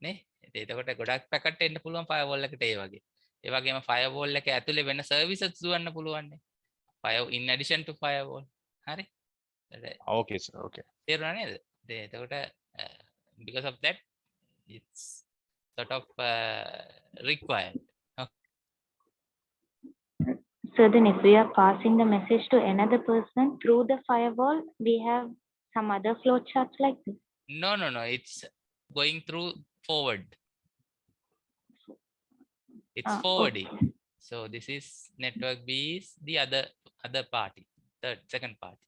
නේ? එතකොට ගොඩක් packet එන්න පුළුවන් firewall එකට ඒ වගේ. ඒ වගේම firewall එක ඇතුලේ වෙන services දුවන්න පුළුවන් නේ. in addition to firewall. හරි? Okay sir. Okay. තේරුණා නේද? එතකොට because of that it's sort of required. So then if we are passing the message to another person through the firewall, we have some other flow charts like this? No. It's going through forward. It's forwarding. Okay. So this is network B is the other party, second party.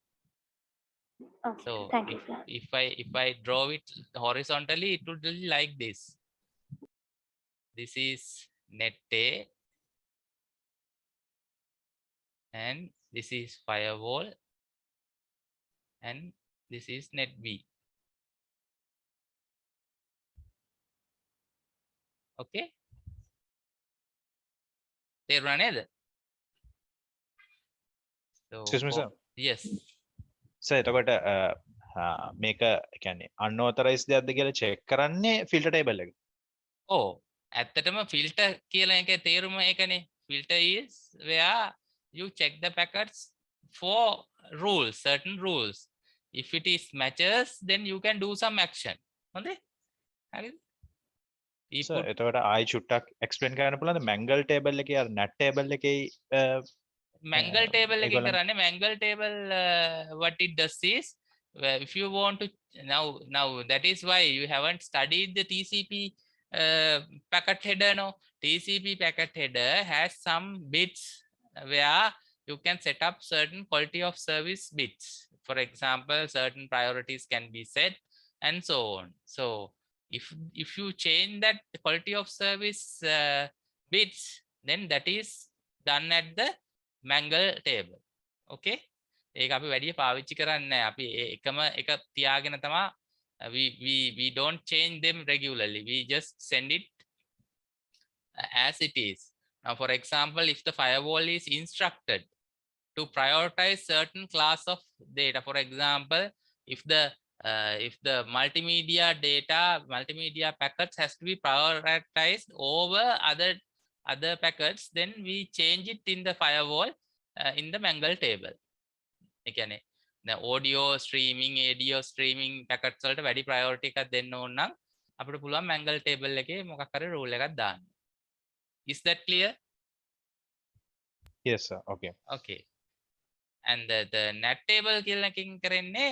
Okay. So Thank you, sir. if I draw it horizontally, it would be like this. This is net A and this is firewall and this is net B. Okay. තේරුණා නේද? So Excuse me sir. yes. එතකොට මේක කියන්නේ unauthorized දෙයක්ද කියලා check කරන්නේ filter table එක. ඕ ඇත්තටම filter කියලා එකේ තේරුම ඒකනේ. Filter is where you check the packets for rules, certain rules. If it is matches, then you can do some action. හොඳේ? හරිද? එතකොට ආයි චුට්ටක් explain කරන්න පුළුවන්ද mangle table එකේ අර nat table එකේ mangle table එකෙන් ඒගොල්ලන් කරන්නේ mangle table what it does is if you want to now that is why you haven't studied the TCP packet header. No, TCP packet header has some bits where you can set up certain quality of service bits. For example, certain priorities can be set and so on. So if you change that quality of service bits, then that is done at the mangle table. Okay, ඒක අපි වැඩි පාවිච්චි කරන්නේ නැහැ. අපි එකම එක තියාගෙන තමයි we don't change them regularly. We just send it as it is. Now, for example, if the firewall is instructed to prioritize certain class of data, for example, if the multimedia packets has to be prioritized over other packets, then we change it in the firewall in the mangle table. එකනේ දැන් audio streaming packets වලට වැඩි priority එකක් දෙන්න ඕන නම් අපිට පුළුවන් mangle table එකේ මොකක් හරි rule එකක් දාන්න. Is that clear? yes sir. Okay. And the NAT table කියලා එකකින් කරන්නේ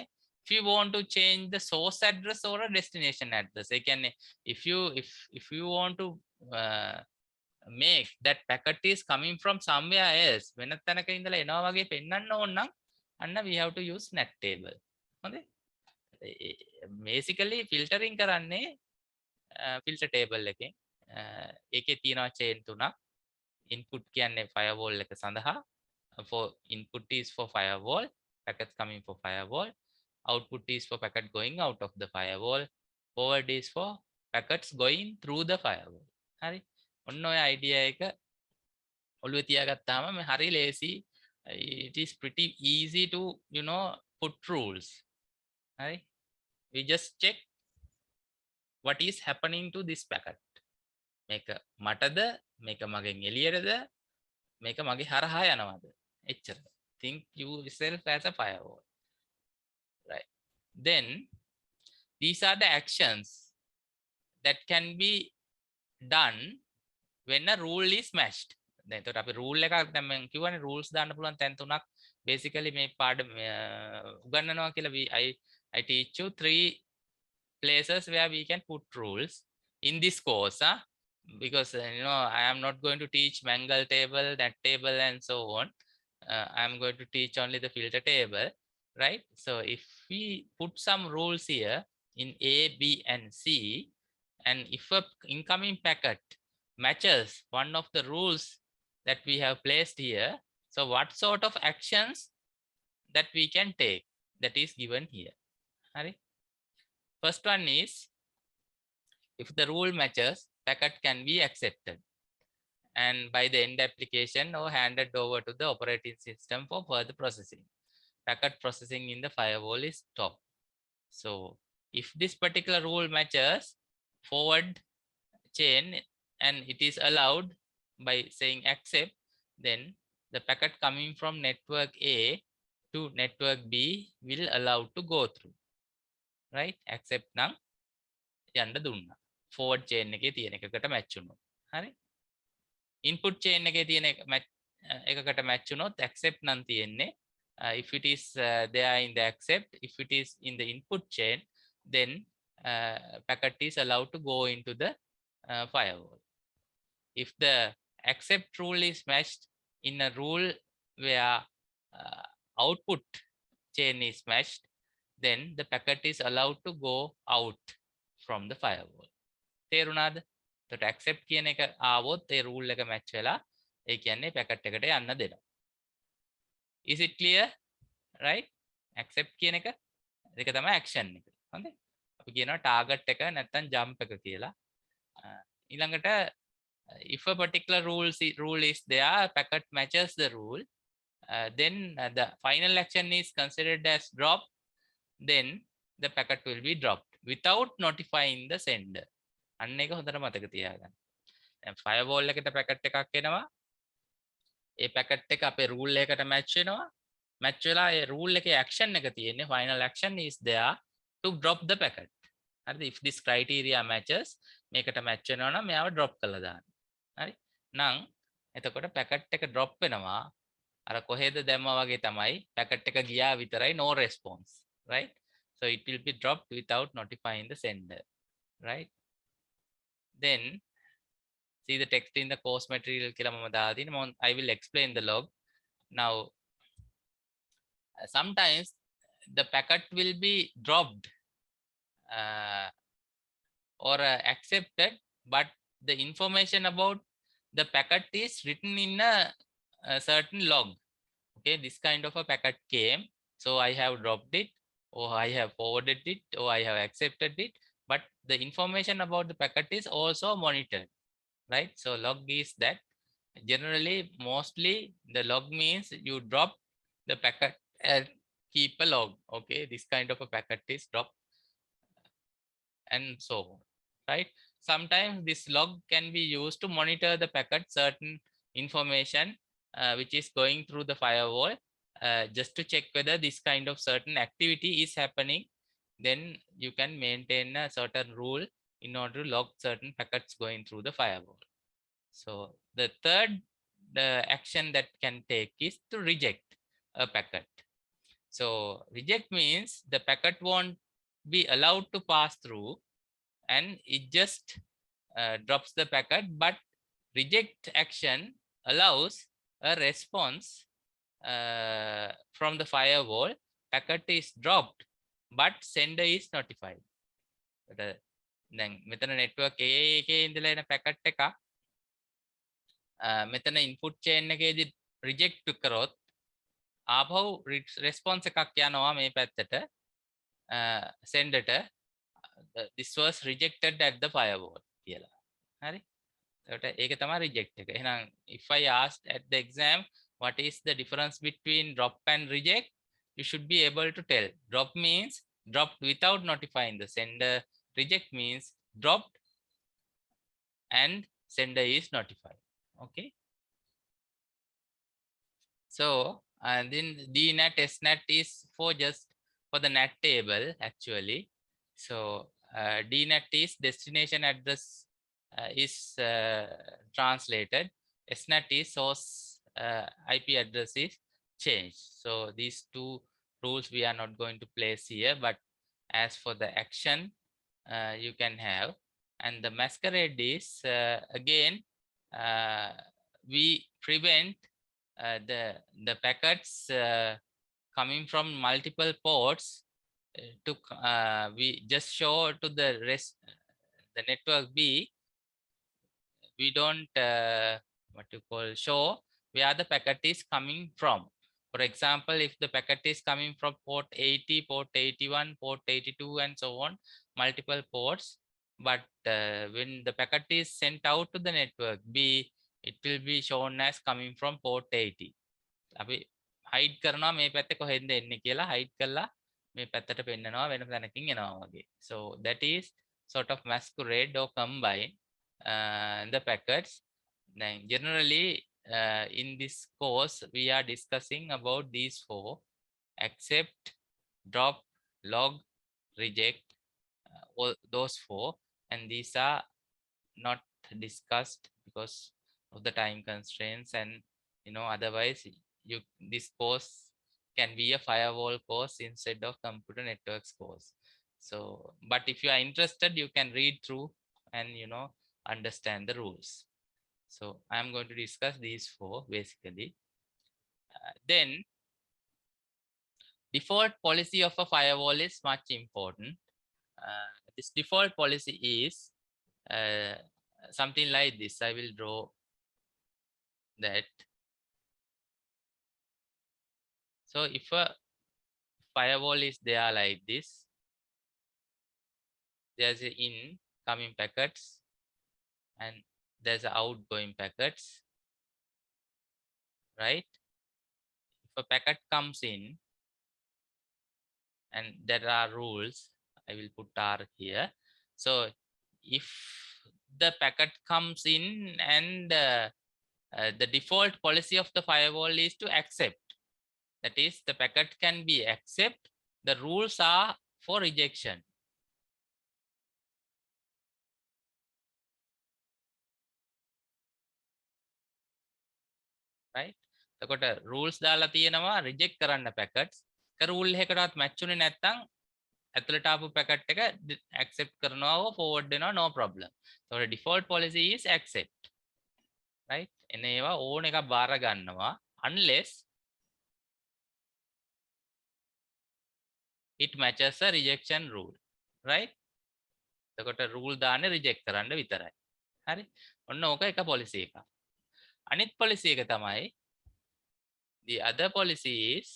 if you want to change the source address or a destination address. ඒ කියන්නේ if you want to make that packet is coming from somewhere else, වෙනත් තැනක ඉඳලා එනවා වගේ පෙන්වන්න ඕන නම් අන්න we have to use NAT table. හොඳේ? basically filtering කරන්නේ filter table එකෙන්. ඒකේ තියෙනවා chain තුනක්. input කියන්නේ firewall එක සඳහා. For input is for firewall, packets coming for firewall. Output is for packet going out of the firewall. Forward is for packets going through the firewall. හරි? ඔන්න ඔය idea එක ඔළුවේ තියාගත්තාම මේ හරි ලේසි. It is pretty easy to put rules. Right? We just check what is happening to this packet. මේක මටද මේක මගෙන් එළියටද මේක මගේ හරහා යනවාද එච්චර. Think yourself as a firewall. Right? Then these are the actions that can be done when a rule is matched. දැන් එතකොට අපි rule එකක් දැන් මම කියවනේ rules දාන්න පුළුවන් තැන් තුනක් basically මේ පාඩම උගන්වනවා කියලා I teach you 3 places where we can put rules in this course, because I am not going to teach mangle table, NAT table and so on. I am going to teach only the filter table, right? So if we put some rules here in A, B and C, and if a incoming packet matches one of the rules that we have placed here, so what sort of actions that we can take, that is given here. Right? First one is, if the rule matches, packet can be accepted and by the end application or handed over to the operating system for further processing. Packet processing in the firewall is stopped. So if this particular rule matches forward chain and it is allowed by saying accept, then the packet coming from network A to network B will allow to go through. Right? Accept නම් යන්න දුන්නා. forward chain එකේ තියෙන එකකට match වුණොත්. හරි? input chain එකේ තියෙන එකකට match වුණොත් accept නම් තියෙන්නේ. If it is there in the accept, if it is in the input chain, then packet is allowed to go into the firewall. If the accept rule is matched in a rule where output chain is matched, then the packet is allowed to go out from the firewall. තේරුණාද? එතකොට accept කියන එක ආවොත් ඒ rule එක match වෙලා ඒ කියන්නේ packet එකට යන්න දෙනවා. Is it clear? Right? Accept කියන එක ඒක තමයි action එක. හරිද? අපි කියනවා target එක නැත්නම් jump එක කියලා. ඊළඟට if a particular rule is there, packet matches the rule, then the final action is considered as drop, then the packet will be dropped without notifying the sender. අන්න එක හොඳට මතක තියාගන්න. දැන් firewall එකට packet එකක් එනවා. ඒ packet එක අපේ rule එකකට match වෙනවා. match වෙලා ඒ rule එකේ action එක තියෙන්නේ final action is there to drop the packet. හරිද? if this criteria matches මේකට match වෙනවා නම් මෙයාව drop කරලා දාන්න. හරි? නම් එතකොට packet එක drop වෙනවා. අර කොහෙද දැම්මා වගේ තමයි packet එක ගියා විතරයි no response, right? So it will be dropped without notifying the sender, right? Then see the text in the course material කියලා මම දාලා තියෙනවා. I will explain the log. Now sometimes the packet will be dropped or accepted, but the information about the packet is written in a certain log. Okay, this kind of a packet came, so I have dropped it, or I have forwarded it, or I have accepted it, but the information about the packet is also monitored, right? So log is that. Generally, mostly the log means you drop the packet and keep a log. Okay, this kind of a packet is dropped and so on, right? Sometimes this log can be used to monitor the packet certain information which is going through the firewall, just to check whether this kind of certain activity is happening. Then you can maintain a certain rule in order to log certain packets going through the firewall. So the third action that can take is to reject a packet. So reject means the packet won't be allowed to pass through and it just drops the packet, but reject action allows a response from the firewall. Packet is dropped but sender is notified. දැන් මෙතන network A එකේ ඉඳලා එන packet එක මෙතන input chain එකේදී reject කරොත් ආපහු response එකක් යනවා මේ පැත්තට senderට this was rejected at the firewall කියලා. හරි? එතකොට ඒක තමයි reject එක. එහෙනම් if I asked at the exam what is the difference between drop and reject, you should be able to tell. Drop means dropped without notifying the sender. Reject means dropped and sender is notified. Okay. So and then DNAT, SNAT is for just for the NAT table actually. So DNAT is destination address is translated. SNAT is source IP address is changed. So these two rules we are not going to place here, but as for the action you can have. And the masquerade is again we prevent the packets coming from multiple ports to we just show to the rest the network B. We don't what you call show where the packet is coming from. For example, if the packet is coming from port 80, port 81, port 82 and so on, multiple ports, but when the packet is sent out to the network B, it will be shown as coming from port 80. අපි hide කරනවා මේ පැත්තේ කොහෙන්ද එන්නේ කියලා hide කරලා මේ පැත්තට පෙන්නනවා වෙන තැනකින් එනවා වගේ. So that is sort of masquerade or combine the packets. Then generally in this course we are discussing about these four: accept, drop, log, reject, all those four, and these are not discussed because of the time constraints, and otherwise this course can be a firewall course instead of computer networks course. So but if you are interested, you can read through and understand the rules. So I am going to discuss these four basically. Then default policy of a firewall is much important. This default policy is something like this. I will draw that. So if a firewall is there like this, there's a incoming packets and there's a outgoing packets, right? a packet comes in and there are rules, I will put R here. So if the packet comes in and the default policy of the firewall is to accept, that is the packet can be accept, the rules are for rejection. right? එතකොට rules දාලා තියෙනවා reject කරන්න packets. එක rule එකකටවත් match උනේ නැත්නම් ඇතුළට ආපු packet එක accept කරනවා හෝ forward වෙනවා no problem. So the default policy is accept. right? එන ඒවා ඕන එකක් බාර ගන්නවා unless it matches a rejection rule. right? එතකොට rule දාන්නේ reject කරන්න විතරයි. හරි? ඔන්න ඕක එක policy එකක්. අනිත් policy එක තමයි the other policy is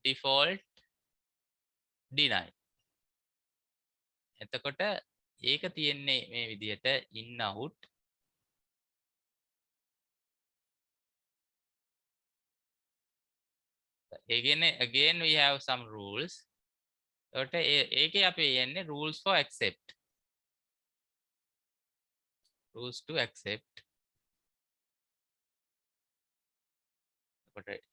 default deny. එතකොට ඒක තියෙන්නේ මේ විදිහට in out again we have some rules. එතකොට ඒකේ අපි යන්නේ rules for accept. rules to accept.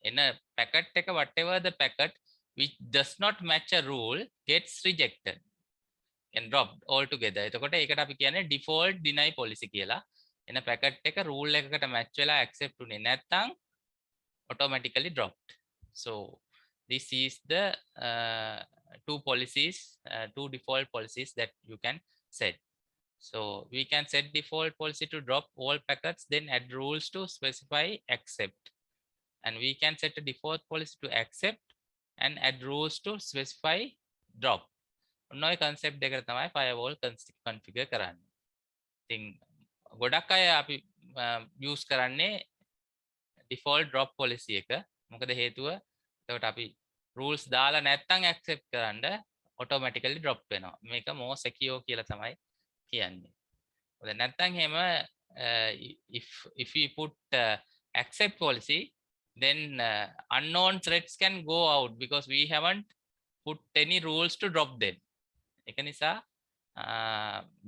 in a packet එක whatever the packet which does not match a rule gets rejected and dropped altogether. එතකොට ඒකට අපි කියන්නේ default deny policy කියලා. එන packet එක rule එකකට match වෙලා accept උනේ නැත්නම් automatically dropped. So this is the two policies, two default policies that you can set. So we can set default policy to drop all packets, then add rules to specify accept. And we can set a default policy to accept and add rules to specify drop. ඔන්න ඔය concept දෙක තමයි firewall configure කරන්නේ. ඉතින් ගොඩක් අය අපි use කරන්නේ default drop policy එක. මොකද හේතුව එතකොට අපි rules දාලා නැත්නම් accept කරන්න automatically drop වෙනවා. මේක more secure කියලා තමයි කියන්නේ. මොකද නැත්නම් එහෙම if we put accept policy, then unknown threats can go out because we haven't put any rules to drop them. එක නිසා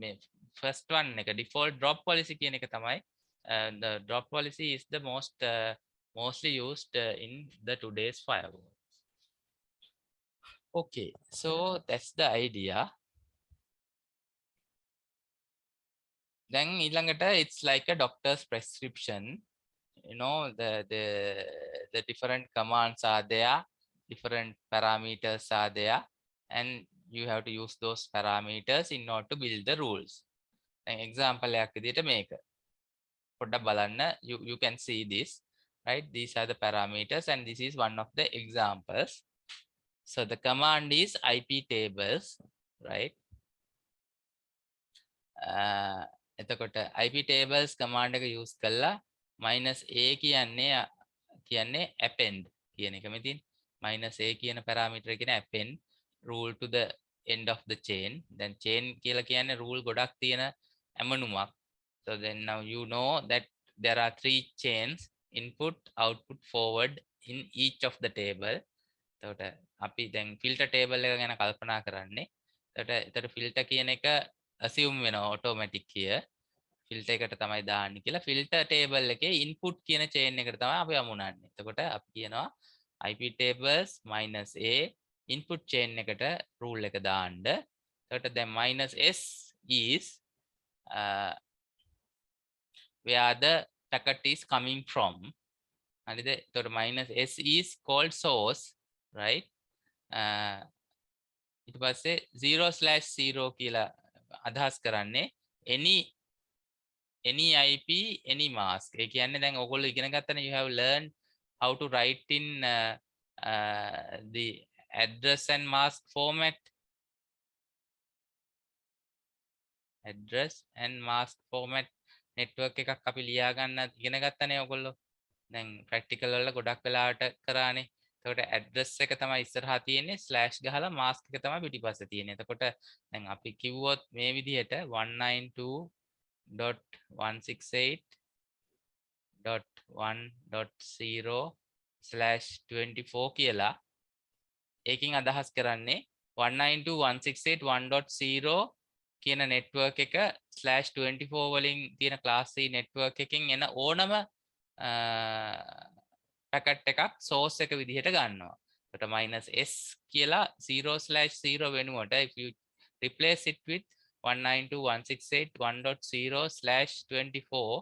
මේ first one එක default drop policy කියන එක තමයි the drop policy is the mostly used in the today's firewall. Okay, so that's the idea. Then ඊළඟට it's like a doctor's prescription. You know, the different commands are there, different parameters are there, and you have to use those parameters in order to build the rules. An example එකක් විදිහට මේක පොඩ්ඩක් බලන්න, you can see this, right? These are the parameters and this is one of the examples. So the command is IP tables, right? එතකොට IP tables command එක use කළා -a කියන්නේ append කියන එක. මෙතින් -a කියන parameter කියන append rule to the end of the chain. Then chain කියලා කියන්නේ rule ගොඩක් තියෙන ඇමනුමක්. So then now you know that there are 3 chains, input, output, forward in each of the table. එතකොට අපි දැන් filter table එක ගැන කල්පනා කරන්නේ. එතකොට filter කියන එක assume වෙනවා automatic here. filter එකට තමයි දාන්නේ කියලා. filter table එකේ input කියන chain එකට තමයි අපි අමුණන්නේ. එතකොට අපි කියනවා IP tables -a input chain එකට rule එක දාන්න. එතකොට දැන් -s is where the packet is coming from. හරිද? එතකොට -s is called source, right? ඊට පස්සේ 0/0 කියලා අදහස් කරන්නේ any IP any mask. ඒ කියන්නේ දැන් ඔයගොල්ලෝ ඉගෙන ගත්තනේ, you have learned how to write in the address and mask format. address and mask format network එකක් අපි ලියා ගන්න ඉගෙන ගත්තනේ ඔයගොල්ලෝ. දැන් practical වල ගොඩක් වෙලාවට කරානේ. එතකොට address එක තමයි ඉස්සරහා තියෙන්නේ, slash ගහලා mask එක තමයි පිටිපස්සේ තියෙන්නේ. එතකොට දැන් අපි කිව්වොත් මේ විදිහට 192.168.1.0 192.168.1.1/24 කියලා ඒකින් අදහස් කරන්නේ 192.168.1.0 කියන network එක /24 වලින් තියෙන class C network එකකින් එන ඕනම packet එකක් source එක විදිහට ගන්නවා. එතකොට -s කියලා 0/0 වෙනුවට if you replace it with 192.168.1.0/24,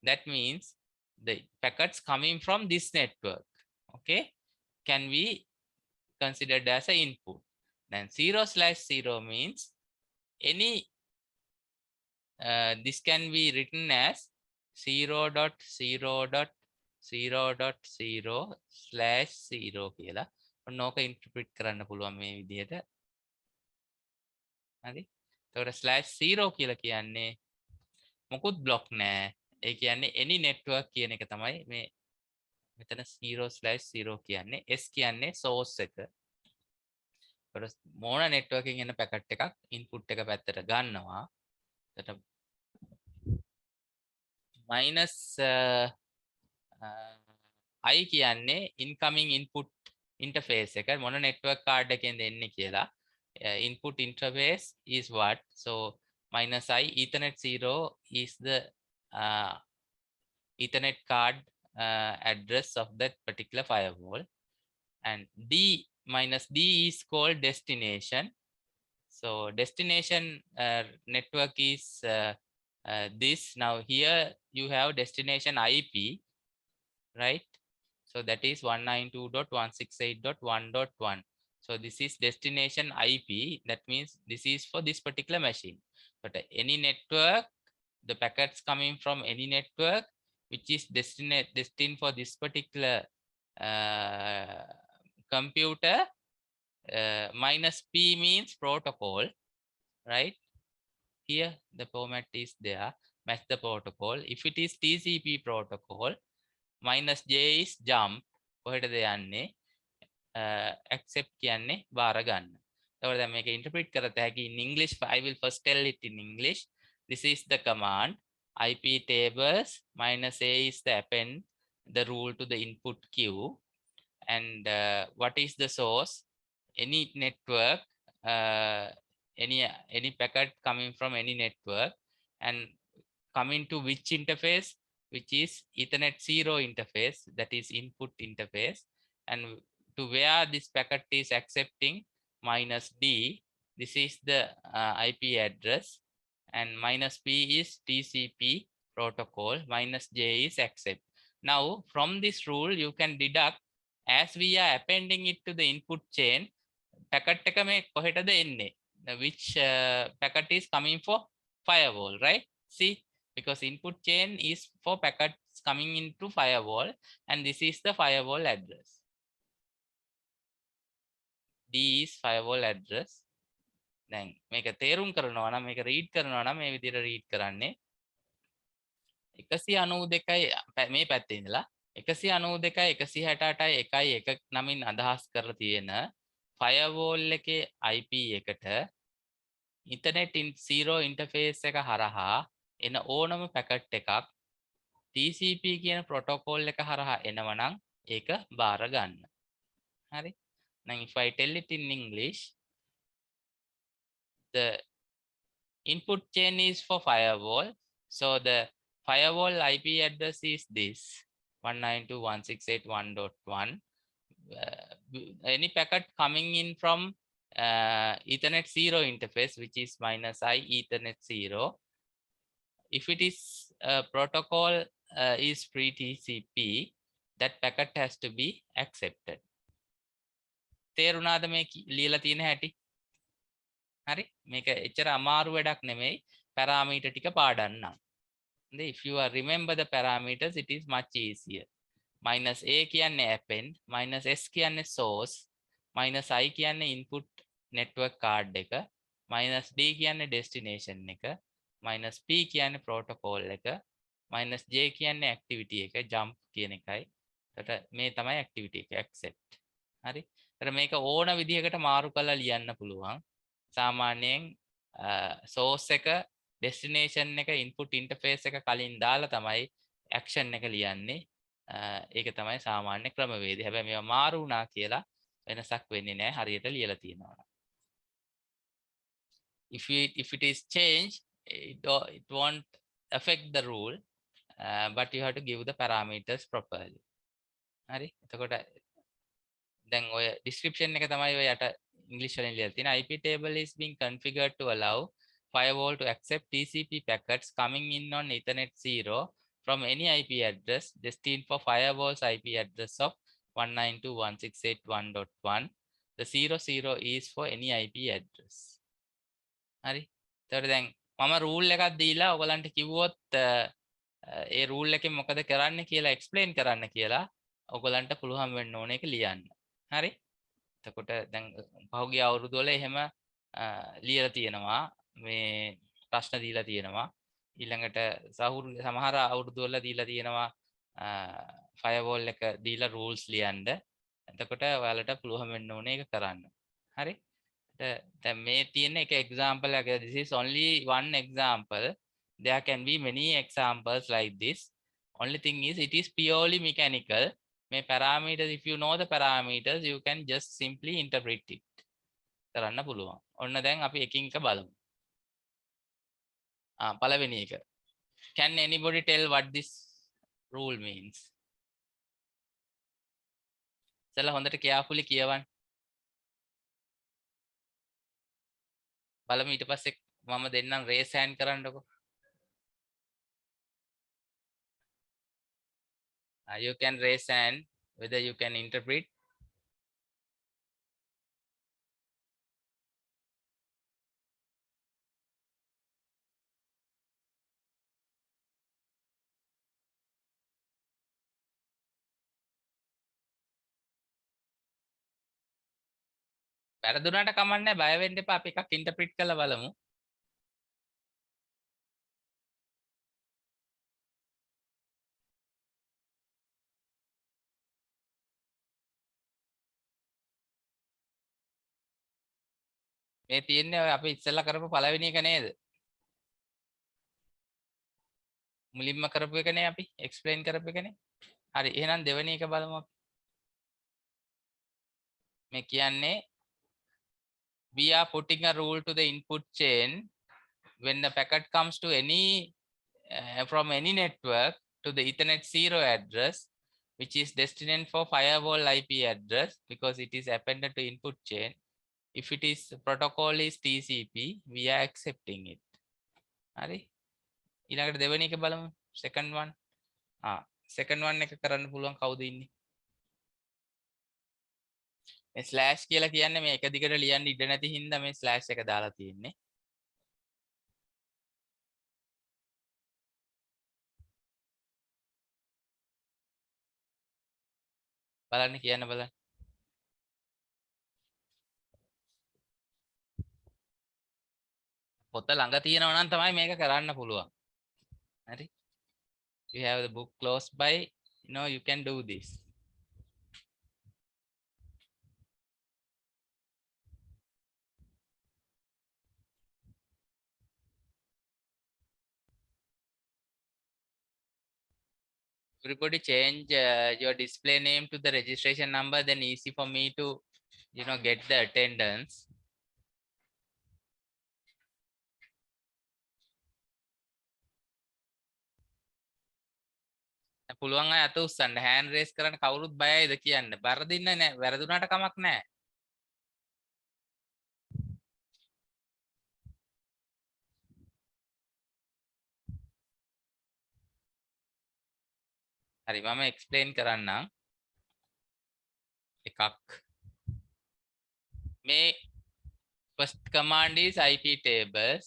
that means the packets coming from this network, okay, can be considered as an input. Then 0/0 means any this can be written as 0.0.0.0/0 කියලා ඔන්න ඕක ඉන්ටර්ප්‍රිට් කරන්න පුළුවන් මේ විදිහට. හරි. එතකොට /0 කියලා කියන්නේ මොකුත් බ්ලොක් නෑ. ඒ කියන්නේ any network කියන එක තමයි මේ මෙතන 0/0 කියන්නේ. S කියන්නේ source එක. එතකොට මොන network එකකින් එන packet එකක් input එක පැත්තට ගන්නවා. එතකොට I කියන්නේ incoming input interface එක මොන network card එකෙන්ද එන්නේ කියලා. Input interface is what? So -I Ethernet 0 is the Ethernet card address of that particular firewall, and D is called destination. So destination network is this. Now here you have destination IP, right? So that is 192.168.1.1. So this is destination IP. That means this is for this particular machine. But any network, the packets coming from any network which is destined for this particular computer, -P means protocol, right? Here the format is there, match the protocol. If it is TCP protocol, -J is jump. කොහෙටද යන්නේ? accept කියන්නේ බාර ගන්න. එතකොට දැන් මේක interpret කරත හැකි in English. I will first tell it in English. This is the command IP tables -A is the append the rule to the input queue, and what is the source? Any network, any packet coming from any network and coming to which interface, which is Ethernet 0 interface, that is input interface, and to where this packet is accepting -D, this is the IP address, and -P is TCP protocol, -J is accept. Now from this rule you can deduct, as we are appending it to the input chain, packet එක මේ කොහෙටද එන්නේ, which packet is coming for firewall, right? See, because input chain is for packets coming into firewall, and this is the firewall address. D is firewall address. දැන් මේක තේරුම් කරනවා නම්, මේක read කරනවා නම් මේ විදිහට රීඩ් කරන්නේ 192යි මේ පැත්තේ ඉඳලා 192.168.1.1 නමින් අදහස් කරලා තියෙන firewall එකේ IP එකට Ethernet 0 interface එක හරහා එන ඕනම packet එකක් TCP කියන protocol එක හරහා එනවනම් ඒක බාර ගන්න. හරි. Now if I tell it in English, the input chain is for firewall. So the firewall IP address is this 192.168.1.1. Any packet coming in from Ethernet 0 interface, which is -I Ethernet 0. If it is protocol is pre-TCP, that packet has to be accepted. තේරුණාද මේ ලියලා තියෙන හැටි? හරි, මේක එච්චර අමාරු වැඩක් නෙමෙයි පැරාමීටර් ටික පාඩම් නම්. If you remember the parameters, it is much easier. -A කියන්නේ append, -S කියන්නේ source, -I කියන්නේ input network card එක, -D කියන්නේ destination එක, -P කියන්නේ protocol එක, -J කියන්නේ activity එක, jump කියන එකයි. එතකොට මේ තමයි activity එක, accept. හරි. එතකොට මේක ඕන විදිහකට මාරු කරලා ලියන්න පුළුවන්. සාමාන්‍යයෙන් source එක, destination එක, input interface එක කලින් දාලා තමයි action එක ලියන්නේ. ඒක තමයි සාමාන්‍ය ක්‍රමවේදය. හැබැයි මේවා මාරු වුණා කියලා වෙනසක් වෙන්නේ නැහැ හරියට ලියලා තියෙනවා. If it is changed, it won't affect the rule, but you have to give the parameters properly. හරි. එතකොට දැන් ඔය description එක තමයි ඔය යට English වලින් ලියලා තියෙන. IP table is being configured to allow firewall to accept TCP packets coming in on Ethernet 0 from any IP address destined for firewall's IP address of 192.168.1.1. The 00 is for any IP address. හරි. එතකොට දැන් මම rule එකක් දීලා ඔයගලන්ට කිව්වොත් ඒ rule එකෙන් මොකද කරන්න කියලා explain කරන්න කියලා ඔයගලන්ට පුළුවන් වෙන්න ඕන ඒක ලියන්න. හරි. එතකොට දැන් පහුගිය අවුරුදු වල එහෙම ලියලා තියෙනවා මේ ප්‍රශ්න දීලා තියෙනවා. ඊළඟට සමහර අවුරුදු වල දීලා තියෙනවා firewall එක දීලා rules ලියන්න. එතකොට ඔයාලට පුළුවන් වෙන්න ඕනේ ඒක කරන්න. හරි. දැන් මේ තියෙන එක example එක. This is only one example. There can be many examples like this. Only thing is it is purely mechanical. May parameters, if you know the parameters, you can just simply interpret it. කරන්න පුළුවන්. ඔන්න දැන් අපි එකින් එක බලමු. පළවෙනි එක. Can anybody tell what this rule means? ඉතල හොඳට carefully කියවන්න. බලමු ඊට පස්සේ මම දෙන්නම් raise hand කරන්නකො. You can raise hand whether you can interpret. වැරදුනට කමක් නැහැ බය වෙන්න එපා අපි එකක් ඉන්ටර්ප්‍රිට් කරලා බලමු. මේ තියෙන්නේ අපි ඉස්සෙල්ලා කරපු පළවෙනි එක නේද? මුලින්ම කරපු එකනේ අපි එක්ස්ප්ලেইন කරපු එකනේ. හරි එහෙනම් දෙවෙනි එක බලමු අපි. මේ කියන්නේ we are putting a rule to the input chain when the packet comes to any from any network to the Ethernet 0 address, which is destined for firewall IP address because it is appended to input chain. If it is protocol is TCP, we are accepting it. හරි ඊළඟට දෙවෙනි එක බලමු. second one. second one එක කරන්න පුළුවන් කවුද ඉන්නේ? මේ ස්ලෑෂ් කියලා කියන්නේ මේ එක දිගට ලියන්න ඉඩ නැති හින්දා මේ ස්ලෑෂ් එක දාලා තියෙන්නේ. බලන්න කියන්න බලන්න. පොත ළඟ තියෙනවා නම් තමයි මේක කරන්න පුළුවන්. හරි. You have the book close by, you can do this. Everybody change your display name to the registration number, then easy for me to get the attendance. පුළුවන් අය අත උස්සන්න hand raise කරන්න කවුරුත් බයයිද කියන්න. බරදින්න නෑ. වැරදුනට කමක් නෑ. හරි මම explain කරන්නම්. එකක් මේ first command is IP tables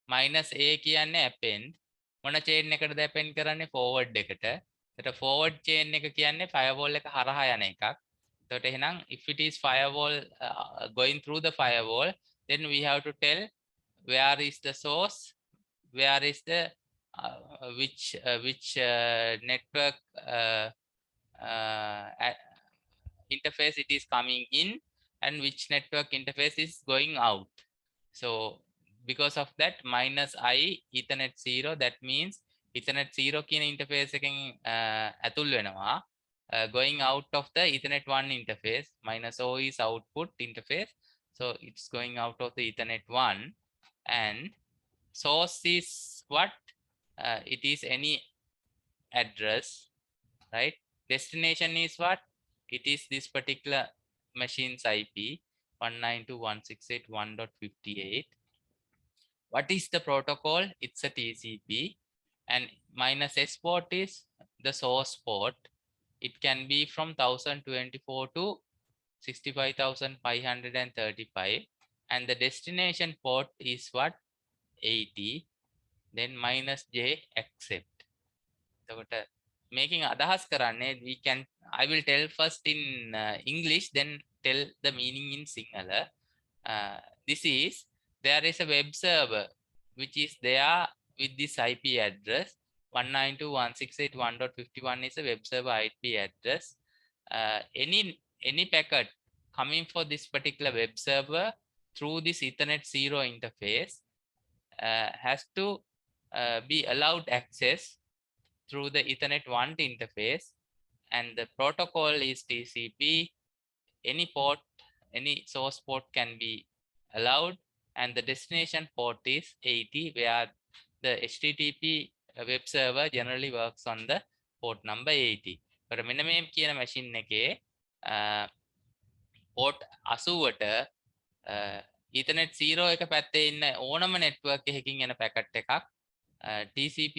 -a කියන්නේ append මොන chain එකටද append කරන්නේ forward එකට. එතකොට forward chain එක කියන්නේ firewall එක හරහා යන එකක්. එතකොට එහෙනම් if it is firewall going through the firewall, then we have to tell where is the source, where is the which network interface it is coming in and which network interface is going out. So because of that -i Ethernet 0, that means Ethernet 0 කියන interface එකෙන් ඇතුල් වෙනවා. Going out of the Ethernet 1 interface, minus O is output interface, so it's going out of the Ethernet 1, and source is what? It is any address, right? Destination is what? It is this particular machine's IP 192.168.1.58. What is the protocol? It's a TCP, and minus S port is the source port. It can be from 1024 to 65,535, and the destination port is what? 80. Then minus J accept. So making adahas karanne, we can, I will tell first in English, then tell the meaning in Sinhala. This is, there is a web server which is there with this IP address 192.168.1.51 is a web server IP address. Any packet coming for this particular web server through this Ethernet 0 interface has to be allowed access through the Ethernet 1 interface, and the protocol is TCP. Any port, any source port can be allowed, and the destination port is 80, where the HTTP web server generally works on the port number 80. But මෙන්න මේ කියන machine එකේ port 80ට Ethernet 0 එක පැත්තේ ඉන්න ඕනම network එකකින් එන packet එකක් TCP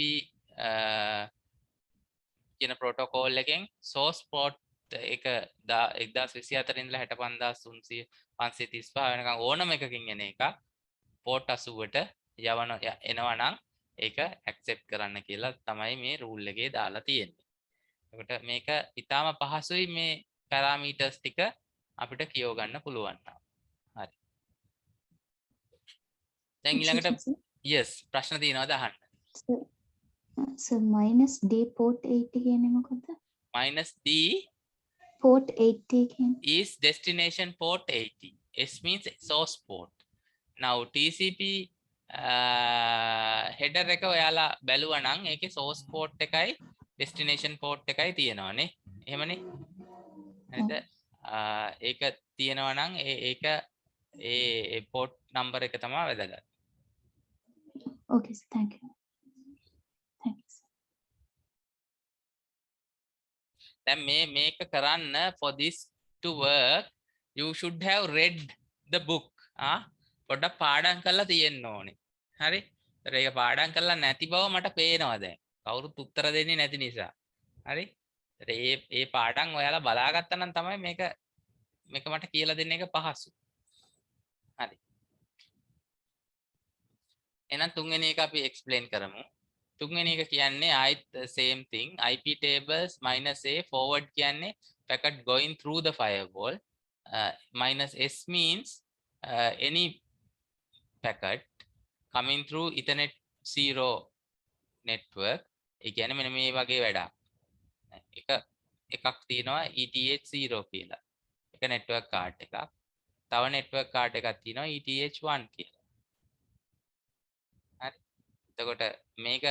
කියන protocol එකෙන් source port එක 1024 ඉඳලා 65535 වෙනකන් ඕනම එකකින් එන එක port 80ට එනවා නම් ඒක accept කරන්න කියලා තමයි මේ rule එකේ දාලා තියෙන්නේ. එතකොට මේක ඊටාම පහසුයි මේ parameters ටික අපිට කියව ගන්න පුළුවන්. හරි. දැන් ඊළඟට yes ප්‍රශ්න තියෙනවද අහන්න? So minus D port 80 කියන්නේ මොකද? Minus D port 80 කියන්නේ is destination port 80. S means source port. Now TCP header එක ඔයාලා බැලුවා නම් ඒකේ source port එකයි destination port එකයි තියෙනවානේ. එහෙමනේ. හරිද? ඒක තියෙනවා නම් ඒක ඒ port number එක තමයි වැදගත්. Okay, so thank you. Thanks. Then මේක කරන්න, for this to work you should have read the book. පොඩ්ඩක් පාඩම් කරලා තියෙන්න ඕනේ. හරි? ඒතර ඒක පාඩම් කරලා නැති බව මට පේනවා දැන්. කවුරුත් උත්තර දෙන්නේ නැති නිසා. හරි? ඒතර ඒ පාඩම් ඔයාලා බලාගත්තා නම් තමයි මේක මට කියලා දෙන්න එක පහසු. හරි. එහෙනම් තුන්වෙනි එක අපි explain කරමු. තුන්වෙනි එක කියන්නේ ආයිත් same thing, IP tables minus A forward කියන්නේ packet going through the firewall. Minus S means any packet coming through Ethernet 0 network. ඒ කියන්නේ මෙන්න මේ වගේ වැඩක්. එකක් තියෙනවා ETH 0 කියලා. එක network card එකක්. තව network card එකක් තියෙනවා ETH 1 කියලා. හරි. එතකොට මේක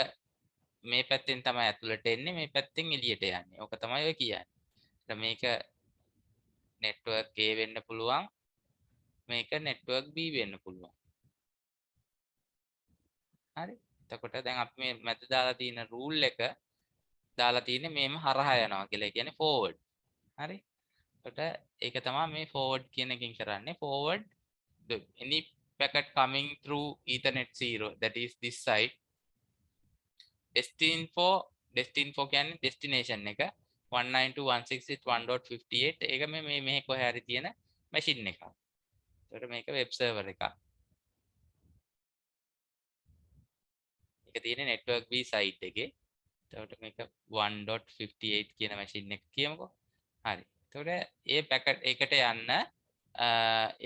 මේ පැත්තෙන් තමයි ඇතුළට එන්නේ, මේ පැත්තෙන් එළියට යන්නේ. ඕක තමයි ඔය කියන්නේ. මේක network A වෙන්න පුළුවන්. මේක network B වෙන්න පුළුවන්. හරි. එතකොට දැන් අපි මේ මැද දාලා තියෙන rule එක දාලා තියෙන්නේ මේම හරහා යනවා කියලා. ඒ කියන්නේ forward. හරි. එතකොට ඒක තමයි මේ forward කියන එකෙන් කරන්නේ. Forward any packet coming through Ethernet 0, that is this side. Destinfo කියන්නේ destination එක 192.168.1.58 ඒක මේ කොහේ හරි තියෙන machine එකක්. ඒකට මේක web server එකක්. ඒක තියෙන්නේ network B site එකේ. ඒකට මේක 1.58 කියන machine එක කියමුකෝ. හරි. ඒකට ඒ packet එකට යන්න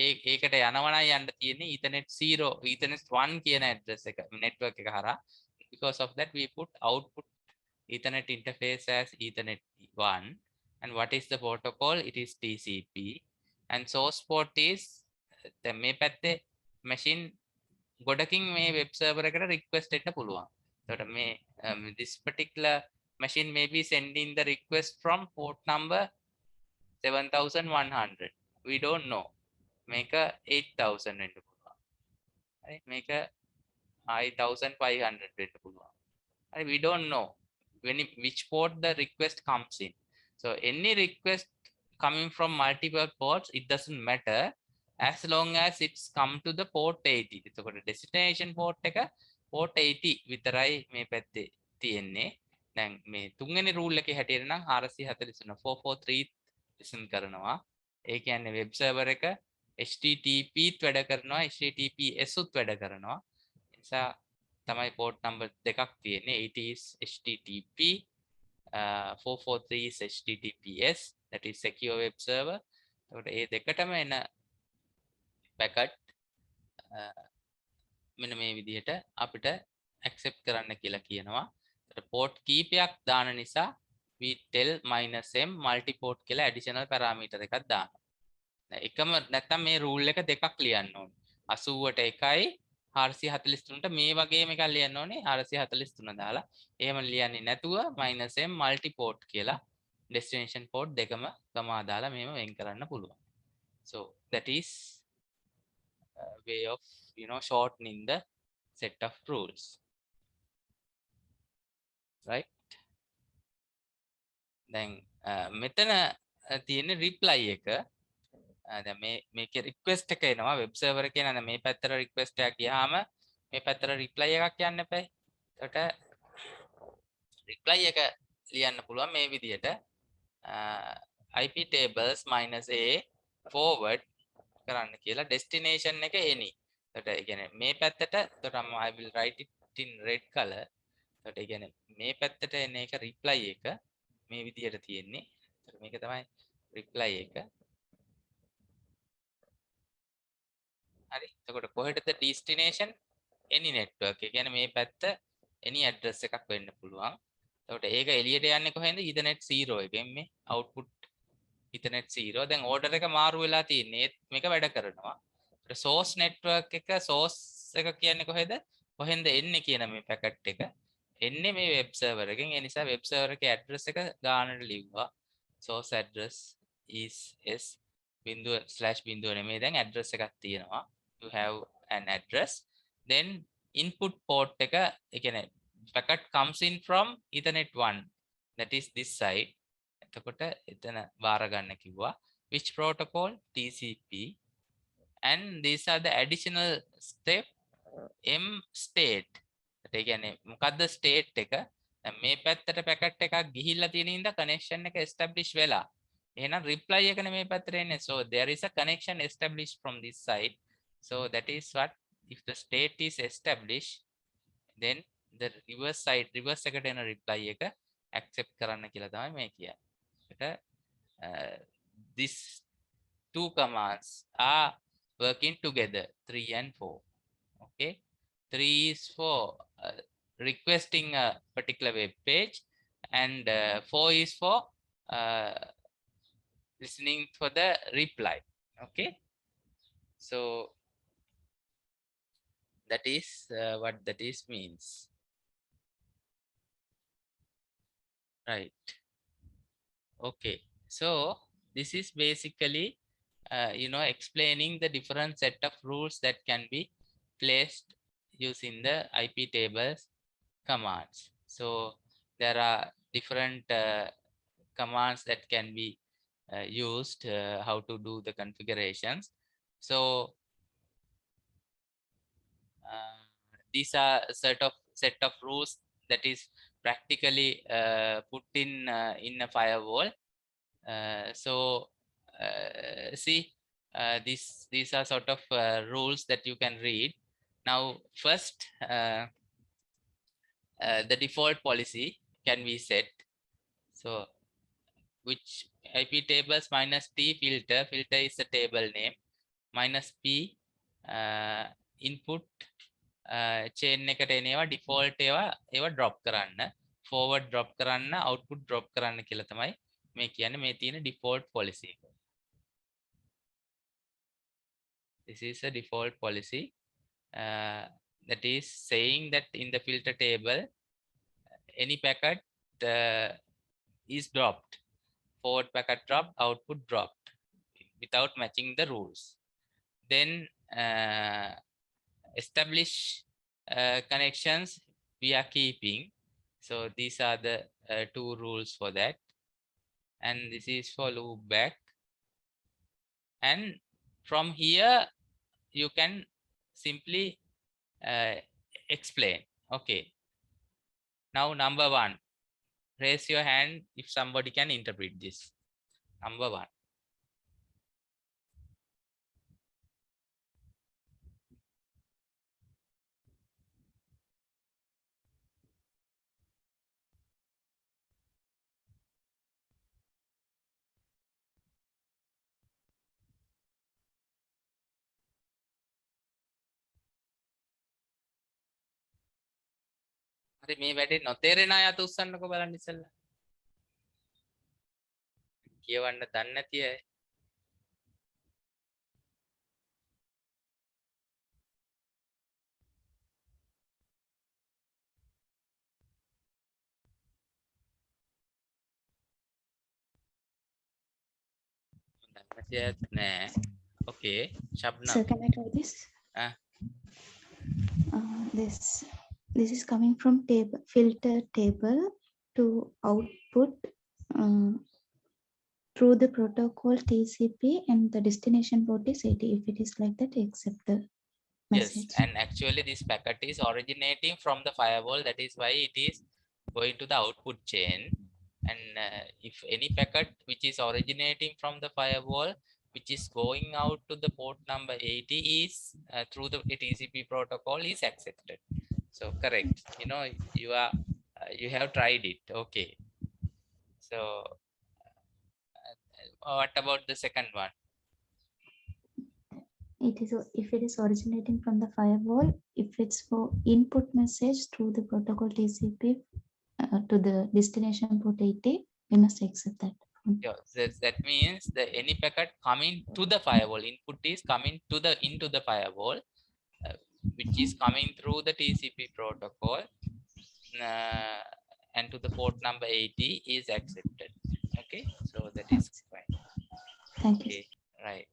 ඒකට යනවා නම් යන්න තියෙන්නේ Ethernet 0 Ethernet 1 කියන address එක network එක හරහා. Because of that we put output Ethernet interface as Ethernet 1, and what is the protocol? It is TCP, and source port is මේ පැත්තේ machine ගොඩකින් මේ web server එකට request එන්න පුළුවන්. එතකොට මේ this particular machine may be sending the request from port number 7100. We don't know. Make a 8000 වෙන්න පුළුවන්. හරි මේක 5500 වෙන්න පුළුවන්. හරි we don't know which port the request comes in. So any request coming from multiple ports, it doesn't matter as long as it's come to the port 80. එතකොට destination port එක port 80 විතරයි මේ පැත්තේ තියෙන්නේ. දැන් මේ තුන්වෙනි rule එකේ හැටියට නම් 443 443 listen කරනවා. ඒ කියන්නේ web server එක HTTP ත් වැඩ කරනවා, HTTPS උත් වැඩ කරනවා. ඒ නිසා තමයි port number දෙකක් තියෙන්නේ. 80 is HTTP, 443 is HTTPS, that is secure web server. එතකොට මේ දෙකටම එන packet මෙන්න මේ විදිහට අපිට accept කරන්න කියලා කියනවා. එතකොට port කීපයක් දාන නිසා we tell -m multiport කියලා additional parameter එකක් දානවා. එකම නැත්තම් මේ rule එක දෙකක් ලියන්න ඕනේ. 80ට 1යි 443ට මේ වගේම එකක් ලියන්න ඕනේ 443 දාලා. එහෙම ලියන්නේ නැතුව -m multiport කියලා destination port දෙකම කමා දාලා මේව වෙන් කරන්න පුළුවන්. So that is a way of shortening the set of rules, right? Then මෙතන තියෙන reply එක දැන් මේකේ request එක එනවා web server එකේ නේද මේ පැත්තට request එකක් ගියාම මේ පැත්තට reply එකක් යන්න එපා. එතකොට reply එක ලියන්න පුළුවන් මේ විදිහට IP tables -a forward කරන්න කියලා destination එක any. එතකොට ඒ කියන්නේ මේ පැත්තට එතකොට I will write it in red color. එතකොට ඒ කියන්නේ මේ පැත්තට එන එක reply එක මේ විදිහට තියෙන්නේ. එතකොට මේක තමයි reply එක. හරි. එතකොට කොහෙටද destination? any network. ඒ කියන්නේ මේ පැත්ත any address එකක් වෙන්න පුළුවන්. එතකොට ඒක එළියට යන්නේ කොහෙන්ද? ethernet 0 එකෙන් මේ output ethernet 0. දැන් order එක මාරු වෙලා තියෙන්නේ. මේක වැඩ කරනවා. ඒත් source network එක source එක කියන්නේ කොහෙද? කොහෙන්ද එන්නේ කියන මේ packet එක. එන්නේ මේ web server එකෙන්. ඒ නිසා web server එකේ address එක ගානට ලිව්වා. source address is s // නෙමෙයි දැන් address එකක් තියෙනවා. You have an address. Then input port එක ඒ කියන්නේ packet comes in from ethernet 1, that is this side. එතකොට එතන බාර ගන්න කිව්වා which protocol? TCP. And these are the additional step m state. ඒ කියන්නේ මොකද්ද state එක? දැන් මේ පැත්තට packet එකක් ගිහිල්ලා තියෙන ඉඳ connection එක establish වෙලා. එහෙනම් reply එක නෙමේ පැත්තට එන්නේ. So there is a connection established from this side. So that is what if the state is established, then the reverse එකට එන reply එක accept කරන්න කියලා තමයි මේ කියන්නේ. These two commands are working together, 3 and 4. Okay, 3 is for requesting a particular web page, and 4 is for listening for the reply. Okay, so that is what that is means, right? Okay, so this is basically explaining the different set of rules that can be placed using the IP tables commands. So there are different commands that can be used, how to do the configurations. So these are set of rules that is practically put in a firewall. See, these are sort of rules that you can read. Now first, the default policy can be set. So which IP tables -t filter is the table name, -p input chain එකට එනවා default ඒවා drop කරන්න, forward drop කරන්න, output drop කරන්න කියලා තමයි මේ කියන්නේ. මේ තියෙන default policy එක. This is a default policy. that is saying that in the filter table, any packet is dropped. Forward packet dropped, output dropped without matching the rules. Then establish connections we are keeping. So these are the two rules for that. And this is for loop back. And from here, you can simply explain. Okay. Now, number one, raise your hand if somebody can interpret this. Number one. හරි මේ වැඩේ නොතේරෙන අය අත උස්සන්නකෝ බලන්න ඉස්සෙල්ලා. කියවන්න දන්නේ නැති අය. දන්නේ නැති අයත් නෑ. Okay. Shabnam. So can I try this? Ah. This is coming from table filter table to output through the protocol TCP, and the destination port is 80. If it is like that, accept the message. Yes, and actually this packet is originating from the firewall. That is why it is going to the output chain. And if any packet which is originating from the firewall, which is going out to the port number 80 is through the TCP protocol is accepted. So correct. You know, you are you have tried it. Okay. So what about the second one? It is if it is originating from the firewall, if it's for input message through the protocol TCP to the destination port 80, we must accept that. Yeah, that means that any packet coming to the firewall, input is coming to the into the firewall, which is coming through the TCP protocol, and to the port number 80 is accepted. Okay, so that is fine. Thank you. Okay, right.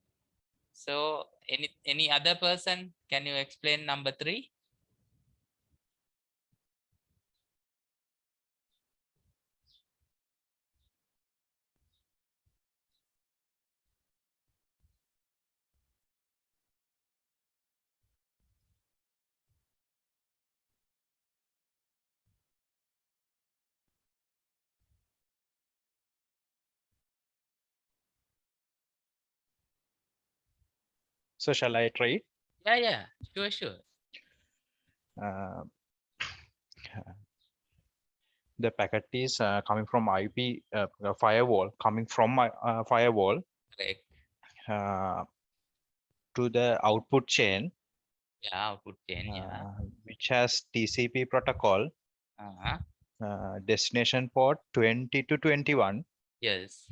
So any other person, can you explain number 3? So shall I try it? Yeah, sure. Uh, the packet is coming from IP firewall, coming from my firewall Correct. to the output chain, Yeah, output chain. Yeah. which has TCP protocol, destination port 20 to 21. Yes.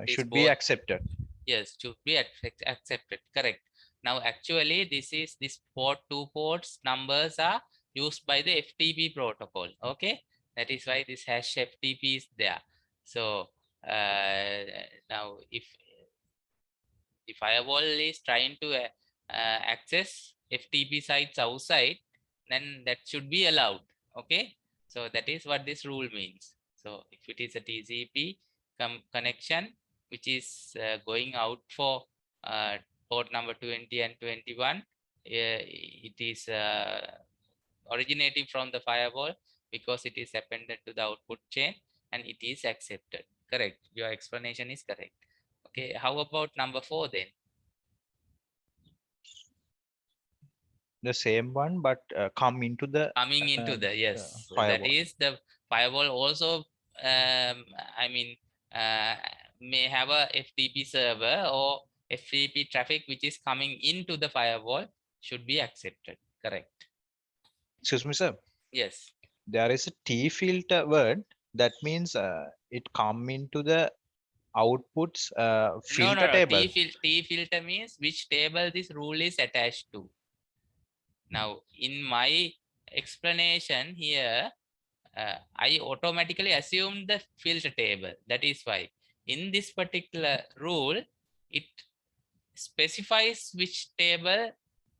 Should be accepted. Yes, should be accepted. Correct. Now, actually, this port 2 ports numbers are used by the FTP protocol. Okay, that is why this hash FTP is there. So now, if the firewall is trying to access FTP sites outside, then that should be allowed. Okay, so that is what this rule means. So if it is a TCP connection which is going out for port number 20 and 21, it is originating from the firewall because it is appended to the output chain and it is accepted. Correct. Your explanation is correct. Okay, how about number 4 then? The same one, but come into the yes, firewall. that is the firewall also I mean may have a FTP server or FTP traffic which is coming into the firewall should be accepted. Correct. Excuse me, sir. Yes. There is a T filter word that means it come into the outputs filter table. T filter means which table this rule is attached to. Now, in my explanation here, I automatically assumed the filter table. That is why in this particular rule, it specifies which table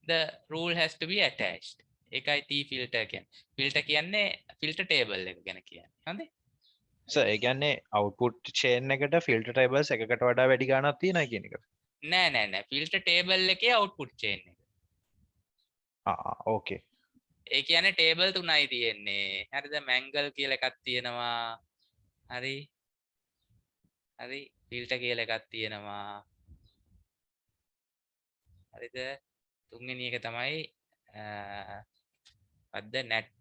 the rule has to be attached. එකයි T filter කියන්නේ. filter කියන්නේ filter table එක ගැන කියන්නේ. හරිද? Sir ඒ කියන්නේ output chain එකට filter tables එකකට වඩා වැඩි ගාණක් තියෙනවා කියන එක. නෑ. filter table එකේ output chain එක. ඕකේ. ඒ කියන්නේ table තුනයි තියෙන්නේ. හරිද? mangle කියලා එකක් තියෙනවා. හරි. filter කියලා එකක් තියෙනවා. හරිද? තුන්වෙනි එක තමයි net.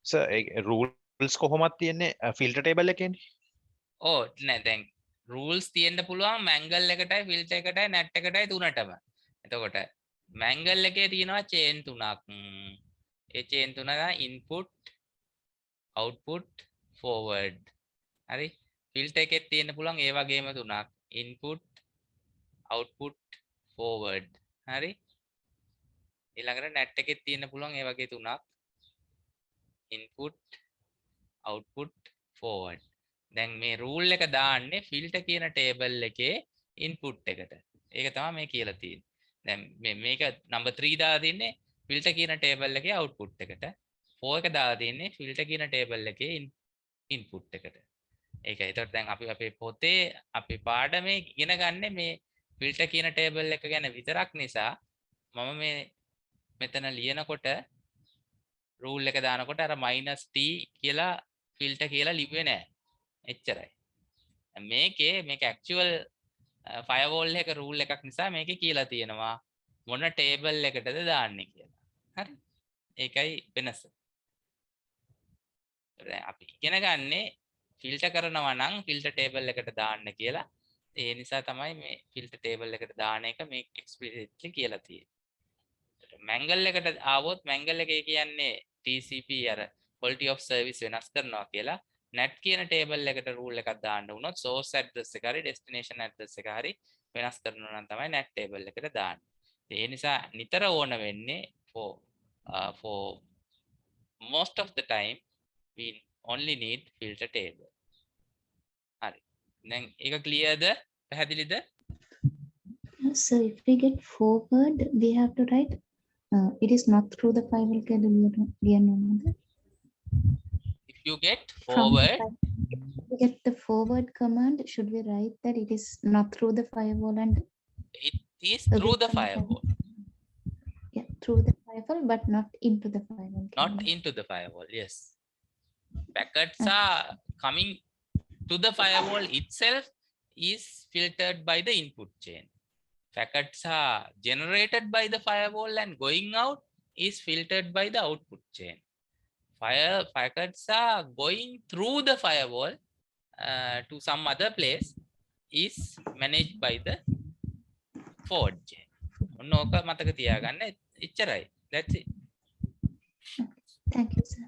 සර් ඒ rules කොහොමද තියෙන්නේ filter table එකේනේ? නෑ දැන් rules තියෙන්න පුළුවන් mangle එකටයි filter එකටයි net එකටයි තුනටම. එතකොට mangle එකේ තියෙනවා chain තුනක්. ඒ chain තුන input, output, forward. හරි? filter එකේ තියෙන්න පුළුවන් ඒ වගේම තුනක්. input, output, forward. හරි? ඊළඟට net එකේ තියෙන්න පුළුවන් ඒ වගේ තුනක්. input, output, forward. දැන් මේ rule එක දාන්නේ filter කියන table එකේ input එකට. ඒක තමයි මේ කියලා තියෙන්නේ. දැන් මේක number 3 දාලා තින්නේ filter කියන table එකේ output එකට. 4 එක දාලා තින්නේ filter කියන table එකේ input එකට. ඒකයි. ඒතකොට දැන් අපි අපේ පොතේ අපි පාඩමේ ඉගෙන ගන්න මේ filter කියන table එක ගැන විතරක් නිසා මම මේ මෙතන ලියනකොට rule එක දානකොට අර -t කියලා filter කියලා ලිව්වේ නෑ. එච්චරයි. මේක actual firewall එක rule එකක් නිසා මේකේ කියලා තියෙනවා මොන table එකටද දාන්නේ කියලා. හරි? ඒකයි වෙනස. දැන් අපි ඉගෙන ගන්නේ filter කරනවා නම් filter table එකට දාන්න කියලා. ඒ නිසා තමයි මේ filter table එකට දාන එක මේ explicitly කියලා තියෙන්නේ. mangle එකට ආවොත් mangle එකේ කියන්නේ TCP අර quality of service වෙනස් කරනවා කියලා. net කියන table එකට rule එකක් දාන්න වුණොත් source address එක හරි destination address එක හරි වෙනස් කරනවා නම් තමයි net table එකට දාන්නේ. ඒ නිසා නිතර ඕන වෙන්නේ for most of the time we only need filter table. හරි. දැන් ඒක clearද? පැහැදිලිද? So if we get forward, we have to write it is not through the firewall. If you get forward, we get the forward command, should we write that it is not through the firewall and it is through the firewall. Yeah, through the firewall, but not into the firewall. Not into the firewall, yes. Packets are coming to the firewall itself is filtered by the input chain. Packets are generated by the firewall and going out is filtered by the output chain. Packets are going through the firewall to some other place is managed by the forward chain. ඔන්නෝක මතක තියාගන්න එච්චරයි. That's it. Thank you, sir.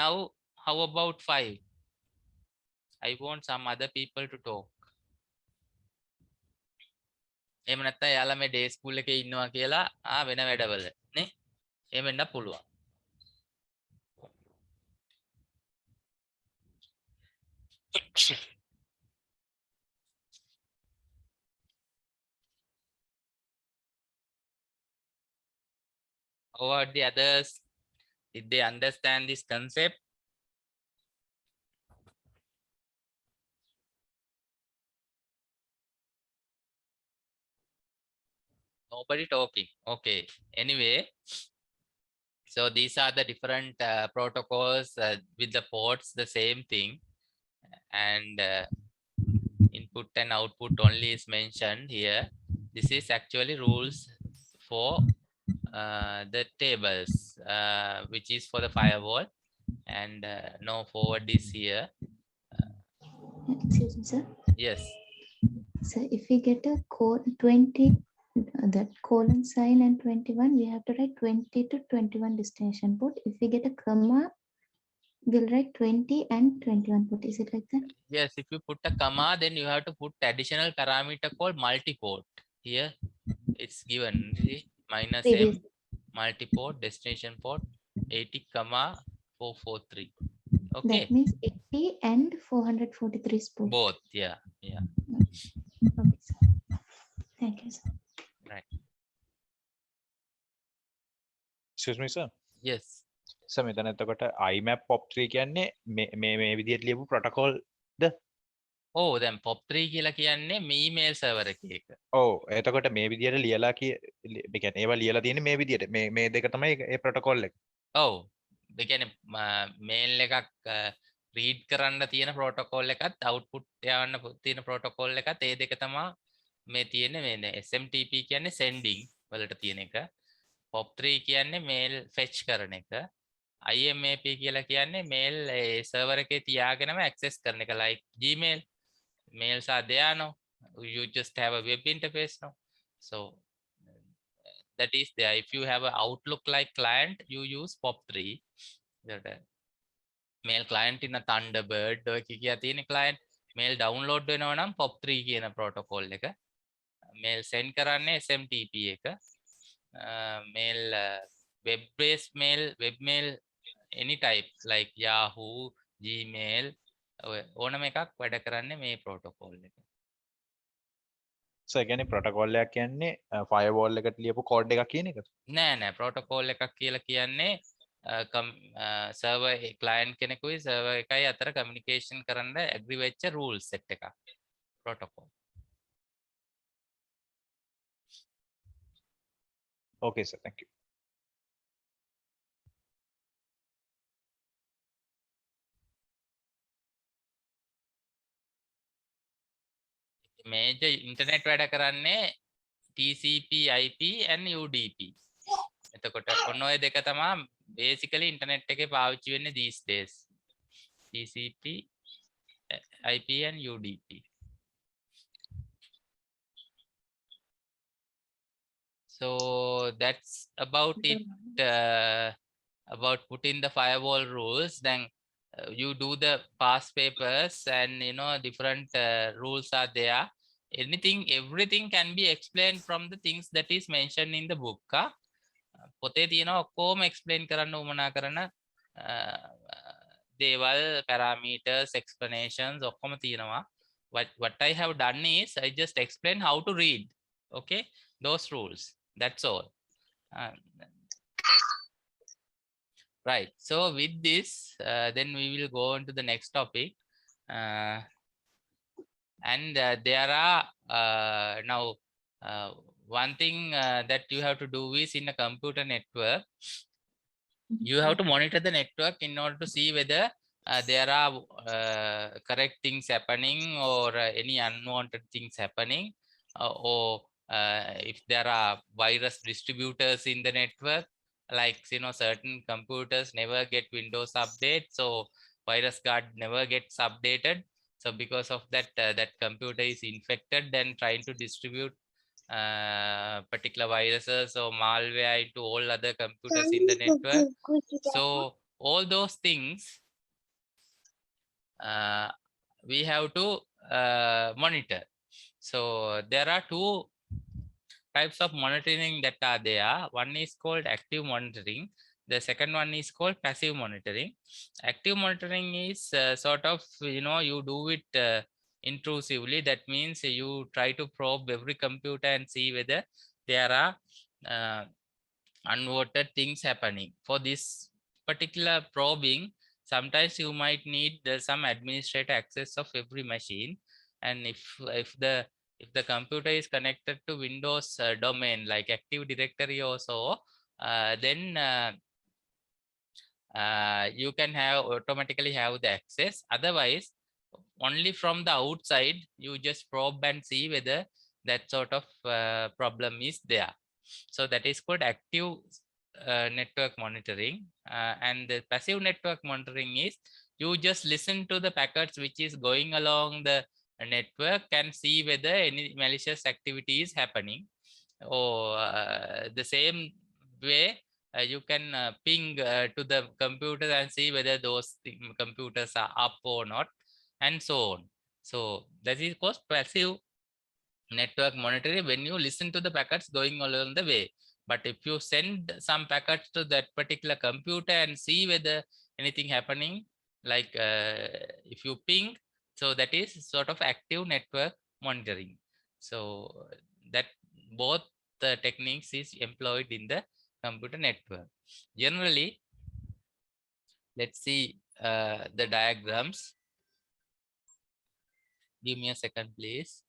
Now, how about 5? I want some other people to talk. එහෙම නැත්නම් යාළුවා මේ day school එකේ ඉන්නවා කියලා වෙන වැඩවල නේ? එහෙම වෙන්න පුළුවන්. How about the others? Did they understand this concept? Nobody talking. Okay. Anyway, so these are the different protocols with the ports, the same thing, and input and output only is mentioned here. This is actually rules for the tables, which is for the firewall, and no forward is here. Excuse me, sir. Yes. So if we get a code 20, that colon sign and 21, we have to write 20 to 21 destination port. If we get a comma, We'll write 20 and 21 port. Is it like that? Yes, if you put a comma, then you have to put additional parameter called multiport. Here it's given minus Previous. m multiport destination port 80 comma 443. Okay, That means 80 and 443 port. both. Yeah. Okay, sir. Thank you, sir. excuse me sir. Yes. Sir මෙතන එතකොට IMAP POP3 කියන්නේ මේ විදිහට ලියපු protocol ද? Oh, then POP3 කියලා කියන්නේ මේ email server එකක. ඔව් එතකොට මේ විදිහට ලියලා ඒ කියන්නේ ඒවා ලියලා තියෙන්නේ මේ විදිහට මේ දෙක තමයි ඒ protocol එක. ඔව්. ඒ කියන්නේ mail එකක් read කරන්න තියෙන protocol එකත් output යවන්න තියෙන protocol එකත් ඒ දෙක තමයි මේ තියෙන්නේ මේ SMTP කියන්නේ sending වලට තියෙන එක. POP3 කියන්නේ mail fetch කරන එක. IMAP කියලා කියන්නේ mail server එකේ තියාගෙනම access කරන එක, like Gmail. Mails are there now. You just have a web interface now. So that is there. If you have an Outlook like client, you use POP3. Mail client in a Thunderbird ඔය කිය තියෙන client mail download වෙනවා නම් POP3 කියන protocol එක. Mail send කරන්නේ SMTP එක. Mail web based mail, webmail any type like Yahoo, Gmail ඕනම එකක් වැඩ කරන්නේ මේ protocol එක. සර් කියන්නේ protocol එකක් කියන්නේ firewall එකට ලියපු code එකක් කියන එකද? නෑ protocol එකක් කියලා කියන්නේ server client කෙනෙකුයි server එකයි අතර communication කරන්න agree වෙච්ච rules set එකක් protocol. Okay sir, thank you. Major internet වැඩ කරන්නේ TCP, IP and UDP. එතකොට ඔන්න ඔය දෙක තමයි basically internet එකේ පාවිච්චි වෙන්නේ these days. TCP, IP and UDP. So that's about it, about putting the firewall rules. Then you do the past papers and different rules are there. Everything can be explained from the things that is mentioned in the book. පොතේ තියෙනවා ඔක්කොම explain කරන්න උවමනා කරන දේවල්, parameters, explanations ඔක්කොම තියෙනවා. What I have done is I just explain how to read, okay, those rules. That's all. Right. So with this, then we will go on to the next topic. And there are now one thing that you have to do is in a computer network, you have to monitor the network in order to see whether there are correct things happening or any unwanted things happening, or if there are virus distributors in the network, like certain computers never get Windows update, so virus guard never gets updated. So because of that, that computer is infected, then trying to distribute particular viruses or malware into all other computers in the network. So all those things we have to monitor. So there are two types of monitoring that are there. One is called active monitoring. The second one is called passive monitoring. Active monitoring is sort of, you do it intrusively. That means you try to probe every computer and see whether there are unwanted things happening. For this particular probing, sometimes you might need some administrator access of every machine. And if the computer is connected to Windows domain like Active Directory or so, then you can automatically have the access. Otherwise, only from the outside, you just probe and see whether that sort of problem is there. So that is called active network monitoring. And the passive network monitoring is you just listen to the packets which is going along the network and see whether any malicious activity is happening. Or the same way, you can ping to the computer and see whether those computers are up or not, and so on. So that is called passive network monitoring when you listen to the packets going along the way. But if you send some packets to that particular computer and see whether anything happening, like if you ping, so that is sort of active network monitoring. So that both the techniques is employed in the computer network. Generally, let's see the diagrams. Give me a second, please.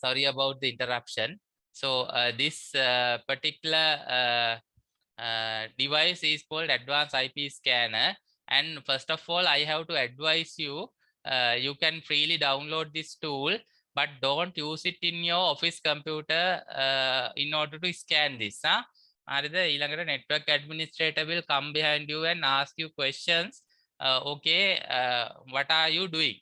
Sorry about the interruption. So this particular device is called advanced IP scanner. And first of all, I have to advise you, you can freely download this tool, but don't use it in your office computer in order to scan this. The network administrator will come behind you and ask you questions. Okay, what are you doing?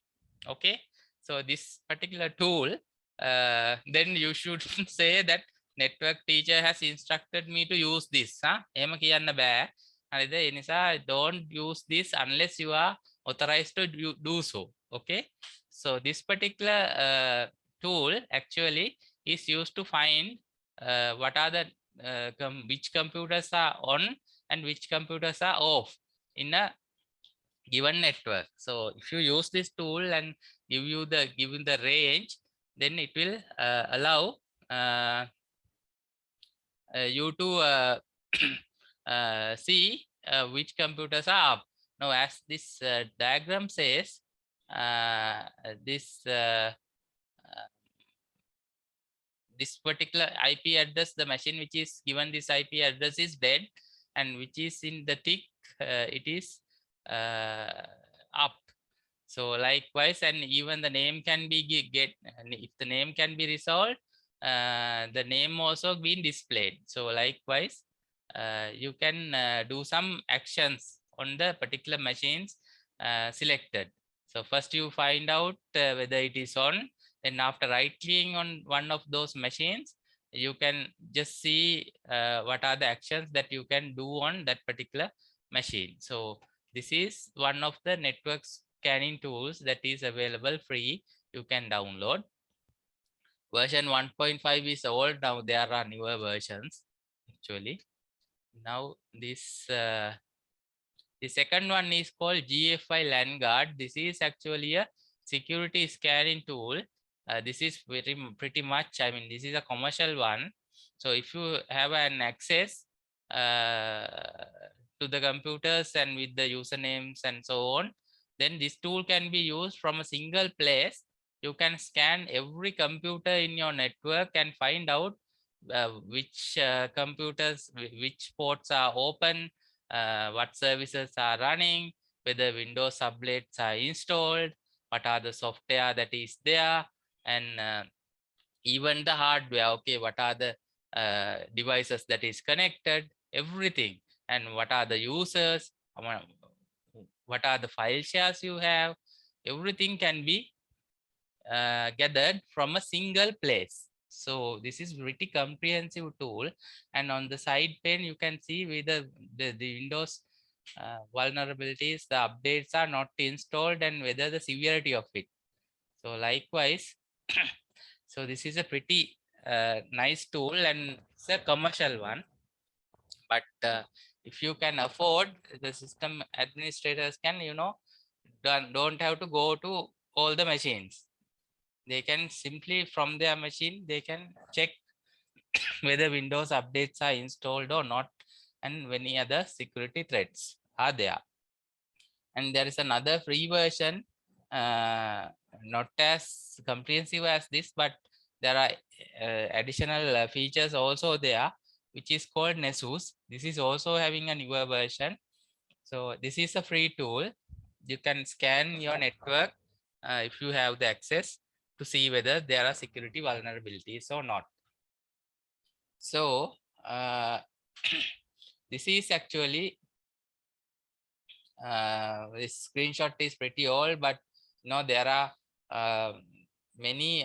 Okay, so this particular tool, then you should say that network teacher has instructed me to use this. එහෙම කියන්න බෑ. හරිද? ඒ නිසා don't use this unless you are authorized to do so. Okay, so this particular tool actually is used to find what are the which computers are on and which computers are off in a given network. So if you use this tool and given the range, then it will allow you to see which computers are up. Now, as this diagram says, this particular IP address, the machine which is given this IP address is dead, and which is in the tick, it is up. So likewise, and even the name can be if the name can be resolved, the name also being displayed. So likewise, you can do some actions on the particular machines selected. So first you find out whether it is on. Then after right-clicking on one of those machines, you can just see what are the actions that you can do on that particular machine. So this is one of the network scanning tools that is available free. You can download. Version 1.5 is old. Now there are newer versions actually. Now this the second one is called GFI LANguard. This is actually a security scanning tool. This is pretty much, I mean, this is a commercial one. So if you have an access to the computers and with the usernames and so on, then this tool can be used from a single place. You can scan every computer in your network and find out which computers, which ports are open, what services are running, whether Windows subnets are installed, what are the software that is there, and even the hardware. Okay, what are the devices that is connected, everything, and what are the users, what are the file shares you have. Everything can be gathered from a single place. So this is pretty comprehensive tool, and on the side pane you can see whether the Windows vulnerabilities, the updates are not installed, and whether the severity of it. So likewise, so this is a pretty nice tool, and it's a commercial one. But if you can afford, the system administrators can, don't have to go to all the machines. They can simply from their machine, they can check whether Windows updates are installed or not, and many other security threats are there. And there is another free version, not as comprehensive as this, but there are additional features also there, which is called Nessus. This is also having a newer version. So this is a free tool. You can scan your network if you have the access to see whether there are security vulnerabilities or not. So this is actually this screenshot is pretty old, but there are many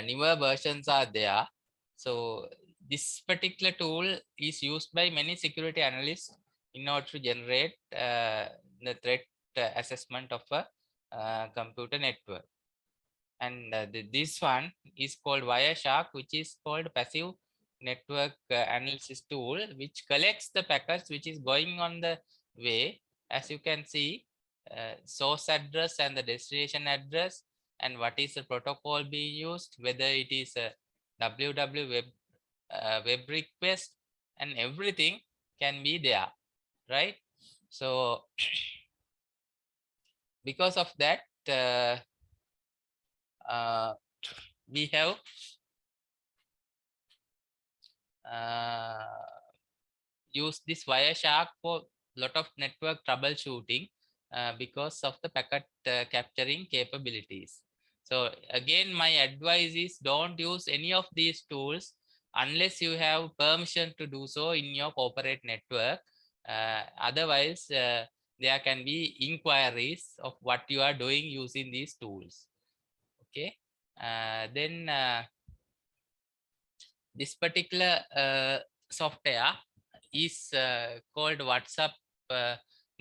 newer versions are there. So this particular tool is used by many security analysts in order to generate the threat assessment of a computer network. And this one is called Wireshark, which is called passive network analysis tool, which collects the packets which is going on the way. As you can see, source address and the destination address, and what is the protocol being used, whether it is a www web request, and everything can be there, right? So because of that, we have used this Wireshark for a lot of network troubleshooting because of the packet capturing capabilities. So again, my advice is don't use any of these tools unless you have permission to do so in your corporate network. Otherwise, there can be inquiries of what you are doing using these tools. Okay, then this particular software is called WhatsUp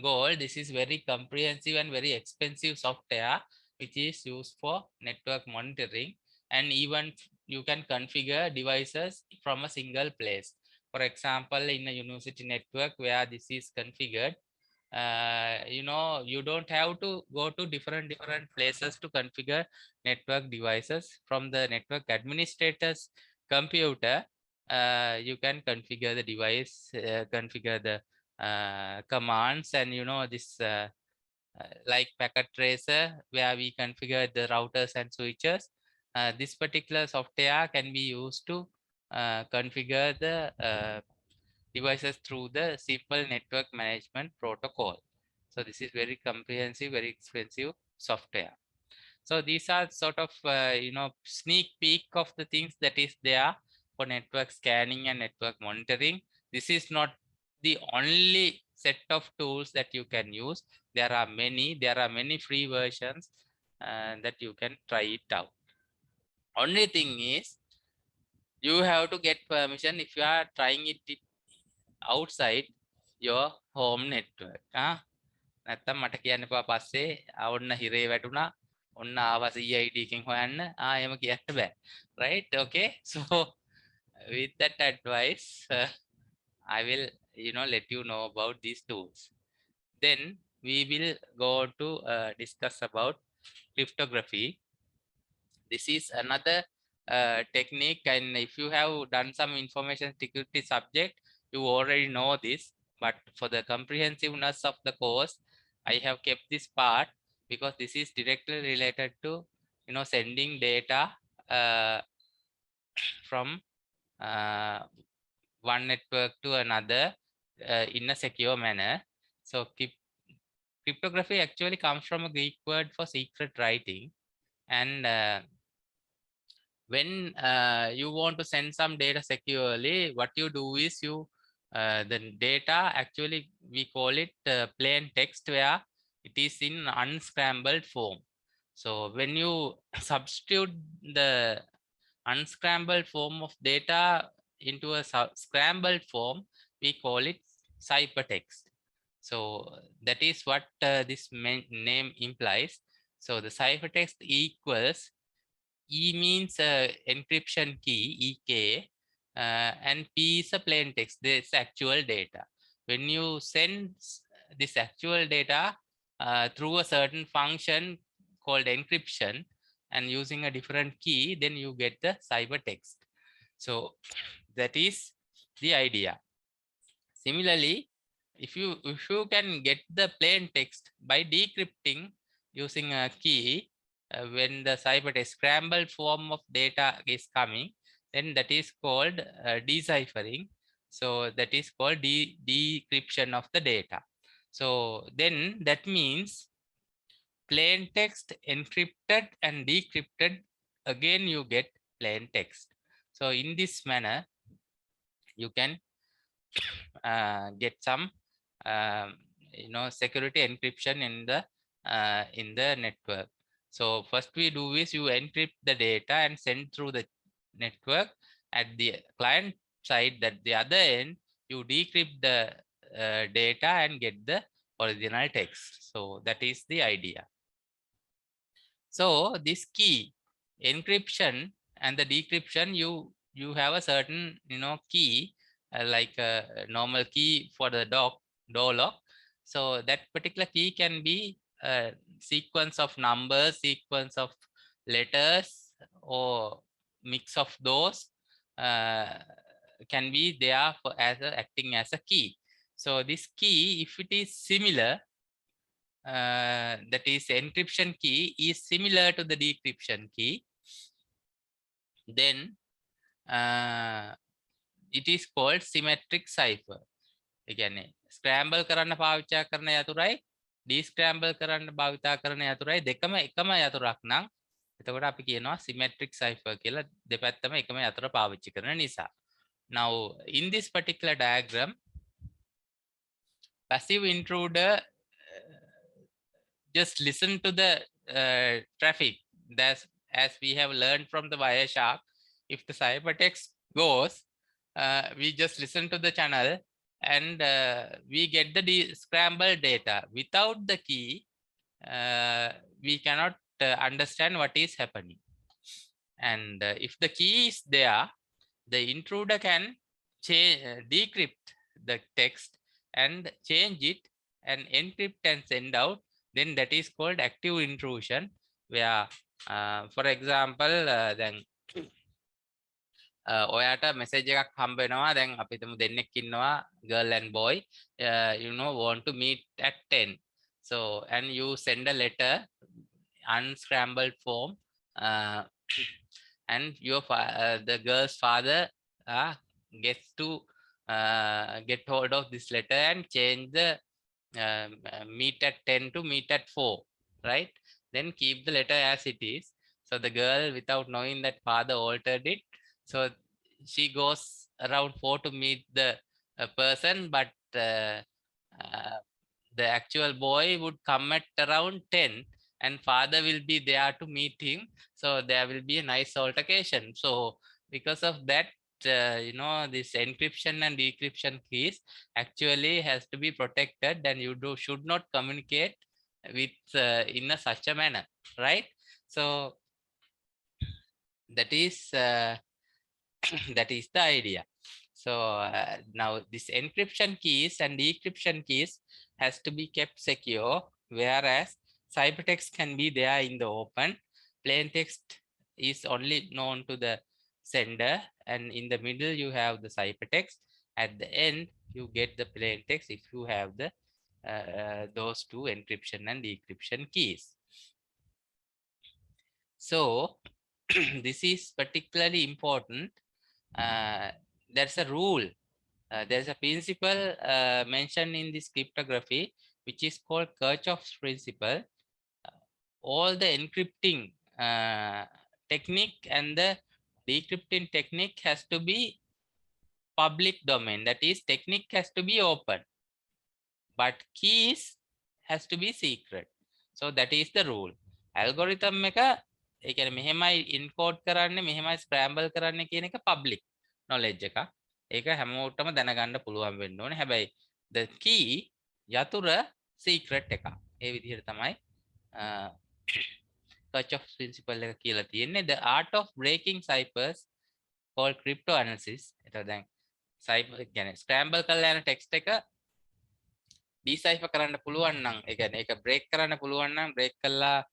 Gold. This is very comprehensive and very expensive software which is used for network monitoring, and even you can configure devices from a single place. For example, in a university network where this is configured, you don't have to go to different places to configure network devices. From the network administrator's computer, you can configure the device, configure the commands, and this like packet tracer, where we configure the routers and switches. This particular software can be used to configure the devices through the simple network management protocol. So this is very comprehensive, very expensive software. So these are sort of sneak peek of the things that is there for network scanning and network monitoring. This is not the only set of tools that you can use. There are many free versions that you can try it out. Only thing is, you have to get permission if you are trying it outside your home network. නැත්තම් මට කියන්න එපා පස්සේ ඔන්න හිරේ වැටුණා ඔන්න ආවා CID එකෙන් හොයන්න එහෙම කියන්න බෑ. Right? Okay. So with that advice, I will let you know about these tools. Then we will go to discuss about cryptography. This is another technique, and if you have done some information security subject, you already know this, but for the comprehensiveness of the course, I have kept this part because this is directly related to sending data from one network to another in a secure manner. So cryptography actually comes from a Greek word for secret writing, and when you want to send some data securely, what you do is the data actually we call it plain text, where it is in unscrambled form. So when you substitute the unscrambled form of data into a scrambled form, we call it ciphertext. So that is what this name implies. So the ciphertext equals, E means encryption key, EK, and P is a plain text, this actual data. When you send this actual data through a certain function called encryption and using a different key, then you get the ciphertext. So that is the idea. Similarly, if you can get the plain text by decrypting using a key, when the ciphertext scrambled form of data is coming, then that is called deciphering. So that is called decryption of the data. So then that means plain text encrypted and decrypted, again you get plain text. So in this manner you can get some security encryption in the network. So first we do is you encrypt the data and send through the network. At the client side, that the other end, you decrypt the data and get the original text. So that is the idea. So this key encryption and the decryption, you have a certain key, like a normal key for the door lock. So that particular key can be a sequence of numbers, sequence of letters, or mix of those can be there for acting as a key. So this key, if it is similar, that is encryption key is similar to the decryption key, then it is called symmetric cipher. Again, scramble කරන්න පාවිච්චි කරන යතුරයි descramble කරන්න භාවිතා කරන යතුරයි දෙකම එකම යතුරක් නම් එතකොට අපි කියනවා symmetric cipher කියලා, දෙපැත්තම එකම යතුර පාවිච්චි කරන නිසා. Now in this particular diagram, passive intruder just listen to the traffic. That's, as we have learned from the Wireshark, if the ciphertext goes, we just listen to the channel and we get the scrambled data. Without the key, we cannot understand what is happening. And if the key is there, the intruder can decrypt the text and change it and encrypt and send out. Then that is called active intrusion, where for example then ඔයාට message එකක් හම්බ වෙනවා. දැන් අපි හිතමු දෙන්නෙක් ඉන්නවා, girl and boy, want to meet at 10. So and you send a letter, unscrambled form, and your the girl's father gets to get hold of this letter and change the meet at 10 to meet at 4, right? Then keep the letter as it is. So the girl, without knowing that father altered it, so she goes around 4 to meet the person, but the actual boy would come at around 10 and father will be there to meet him. So there will be a nice altercation. So because of that, you know, this encryption and decryption keys actually has to be protected, and you should not communicate with in such a manner, right? So that is that is the idea. So now this encryption keys and decryption keys has to be kept secure, whereas ciphertext can be there in the open. Plain text is only known to the sender, and in the middle you have the ciphertext. At the end you get the plain text if you have the those two encryption and decryption keys. So this is particularly important. There's a rule, there's a principle mentioned in this cryptography, which is called Kirchhoff's principle. All the encrypting technique and the decrypting technique has to be public domain. That is, technique has to be open, but keys has to be secret. So that is the rule. Algorithm එක ඒ කියන්නේ මෙහෙමයි encode කරන්නේ මෙහෙමයි scramble කරන්නේ කියන එක public knowledge එකක්. ඒක හැමෝටම දැනගන්න පුළුවන් වෙන්න ඕනේ. හැබැයි the key යතුර secret එකක්. ඒ විදිහට තමයි Kirchhoff's principle එක කියලා තියෙන්නේ. The art of breaking ciphers called cryptanalysis. එතකොට දැන් cipher කියන්නේ scramble කරලා යන text එක decipher කරන්න පුළුවන් නම් ඒ කියන්නේ ඒක break කරන්න පුළුවන් නම් break කළා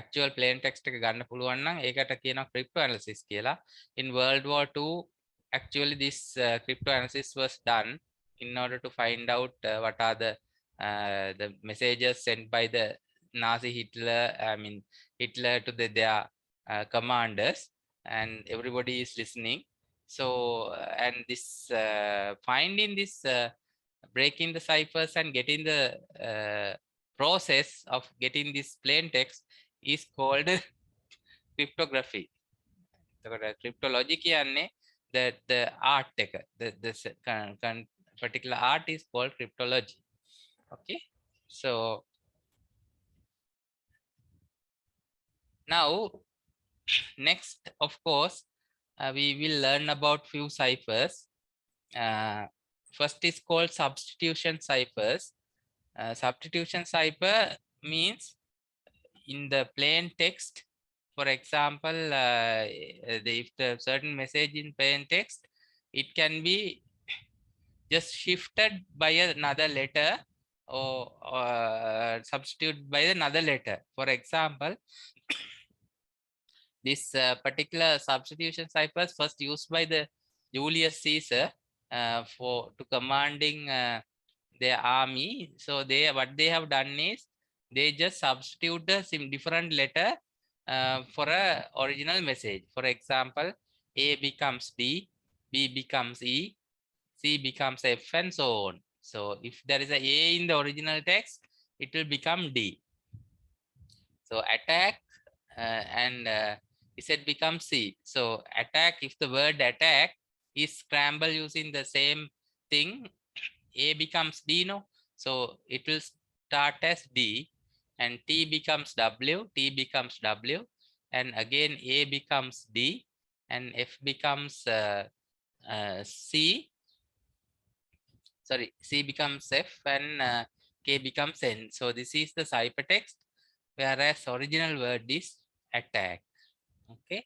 actual plain text එක ගන්න පුළුවන් නම් ඒකට කියනවා cryptanalysis කියලා. In World War II actually this cryptanalysis was done in order to find out what are the messages sent by the Nazi Hitler to their commanders, and everybody is listening. So and this finding this breaking the ciphers and getting the process of getting this plain text is called cryptography. Cryptology කියන්නේ the art එක, the particular art is called cryptology. Okay, so now next of course we will learn about few ciphers. First is called substitution ciphers. Substitution cipher means in the plain text, for example, if the certain message in plain text, it can be just shifted by another letter or substituted by another letter. For example, this particular substitution cipher is first used by the Julius Caesar to commanding their army. So what they have done is they just substitute some different letter for a original message. For example, A becomes D, B becomes E, C becomes F, and so on. So if there is a A in the original text, it will become D. So attack and Z becomes C. So attack, if the word attack is scrambled using the same thing, A becomes D, no? So it will start as D, and T becomes W, T becomes W, and again A becomes D, and F becomes C. Sorry, C becomes F, and K becomes N. So this is the ciphertext, whereas original word is attack. Okay,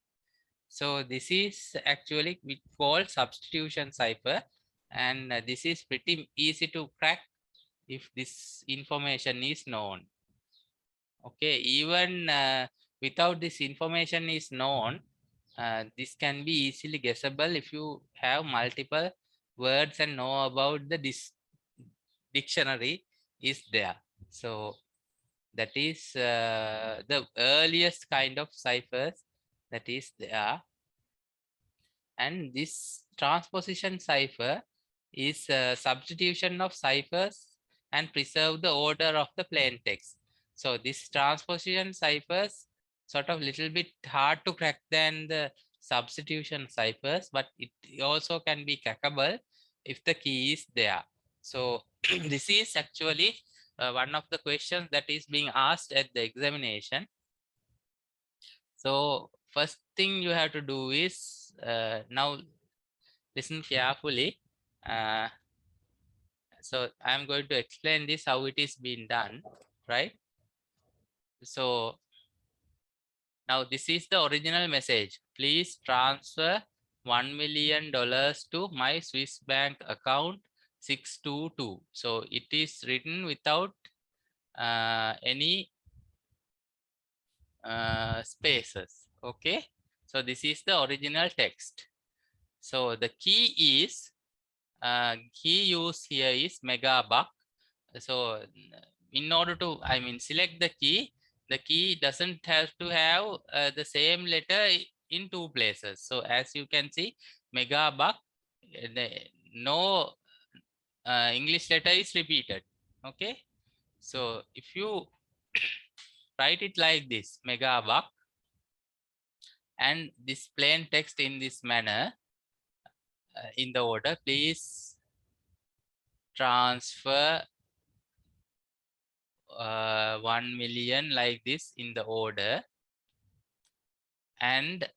so this is actually we call substitution cipher, and this is pretty easy to crack if this information is known. Okay, even without this information is known, this can be easily guessable if you have multiple words and know about the dictionary is there. So that is the earliest kind of ciphers that is there. And this transposition cipher is a substitution of ciphers and preserve the order of the plain text. So this transposition ciphers sort of little bit hard to crack than the substitution ciphers, but it also can be crackable if the key is there. So this is actually one of the questions that is being asked at the examination. So first thing you have to do is now listen carefully. So I'm going to explain this how it is being done, right? So now this is the original message. Please transfer $1 million to my Swiss bank account 622. So it is written without any spaces. Okay, so this is the original text. So the key is key use here is megabuck. So in order to select the key doesn't have to have the same letter in two places. So as you can see, megabuck, no English letter is repeated. Okay, so if you write it like this, megabuck, and this plain text in this manner, in the order, please transfer 1 million, like this in the order, and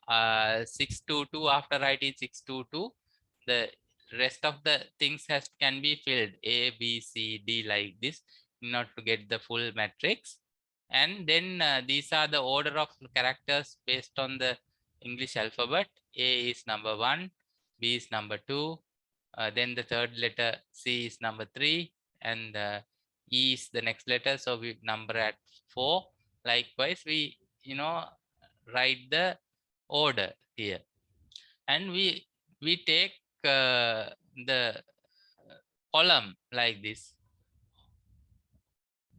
622, after writing 622, the rest of the things can be filled A, B, C, D, like this, in order to get the full matrix. And then these are the order of characters based on the English alphabet. A is number 1, B is number 2, then the third letter C is number 3, and E is the next letter, so we number at 4. Likewise, we write the order here, and we take the column like this.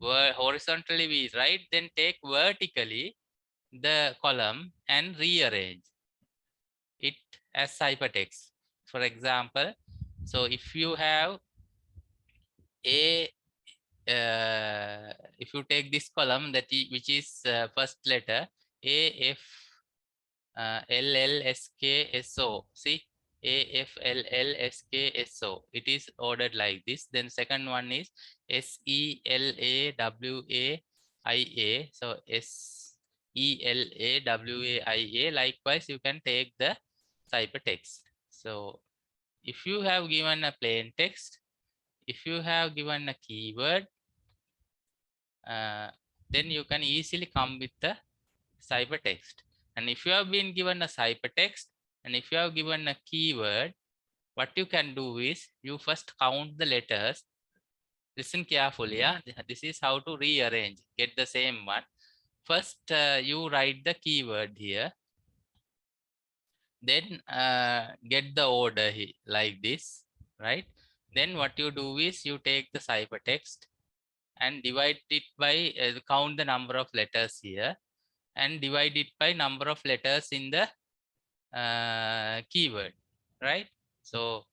Horizontally we write, then take vertically the column and rearrange it as ciphertext. For example, so if you have a if you take this column which is first letter A, F, L, L, S, K, S, O. See, A, F, L, L, S, K, S, O. It is ordered like this. Then second one is S, E, L, A, W, A, I, A. So S, E, L, A, W, A, I, A. Likewise, you can take the ciphertext. So if you have given a plain text, if you have given a keyword, then you can easily come with the ciphertext. And if you have been given a ciphertext, and if you have given a keyword, what you can do is you first count the letters. Listen carefully. Yeah, this is how to rearrange, get the same one. First you write the keyword here, then get the order here like this, right? Then what you do is you take the ciphertext and divide it by count the number of letters here, and divide it by number of letters in the keyword, right? So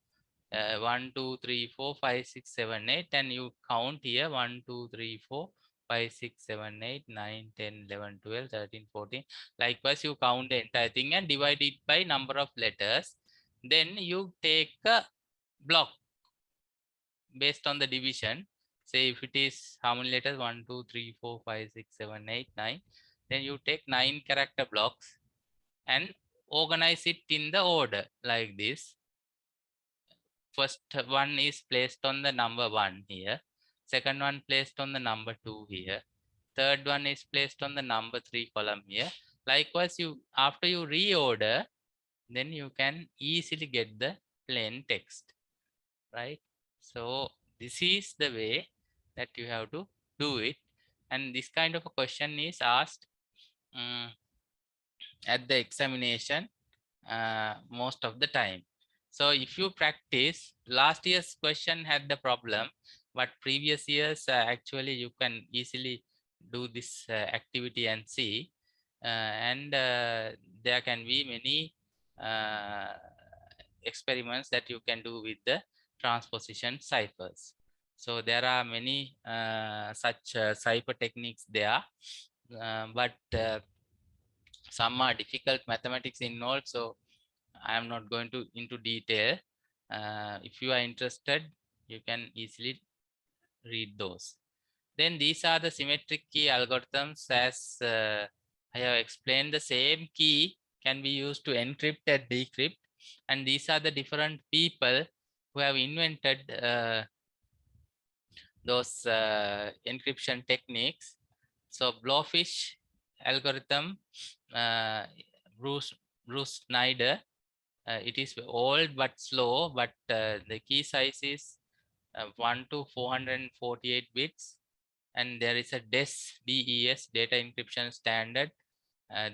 1, 2, 3, 4, 5, 6, 7, 8, and you count here 1, 2, 3, 4, 5, 6, 7, 8, 9, 10, 11, 12, 13, 14. Likewise, you count the entire thing and divide it by number of letters. Then you take a block based on the division. Say if it is how many letters, 1, 2, 3, 4, 5, 6, 7, 8, 9. Then you take 9 character blocks and organize it in the order like this. First one is placed on the number 1 here. Second one placed on the number 2 here. Third one is placed on the number 3 column here. Likewise, after you reorder, then you can easily get the plain text, right? So this is the way that you have to do it. And this kind of a question is asked at the examination most of the time. So if you practice, last year's question had the problem, but previous years actually you can easily do this activity and see, and there can be many experiments that you can do with the transposition ciphers. So there are many such cipher techniques there, but some are difficult mathematics involved, so I am not going to into detail. If you are interested, you can easily read those. Then these are the symmetric key algorithms. As I have explained, the same key can be used to encrypt and decrypt. And these are the different people who have invented those encryption techniques. So Blowfish algorithm, Bruce Snyder. It is old but slow, but the key size is 1 to 448 bits. And there is a DES data encryption standard.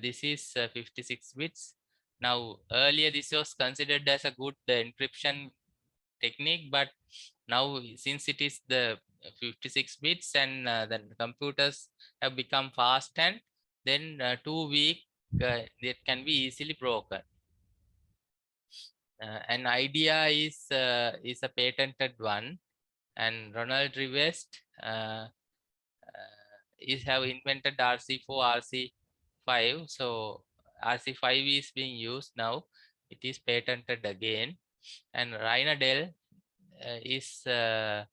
This is 56 bits. Now, earlier this was considered as a good encryption technique, but now since it is the 56 bits and the computers have become fast, and then too weak, it can be easily broken. An idea is a patented one, and Ronald Rivest is have invented RC4, RC5. So RC5 is being used now. It is patented again, and Rhinadel is the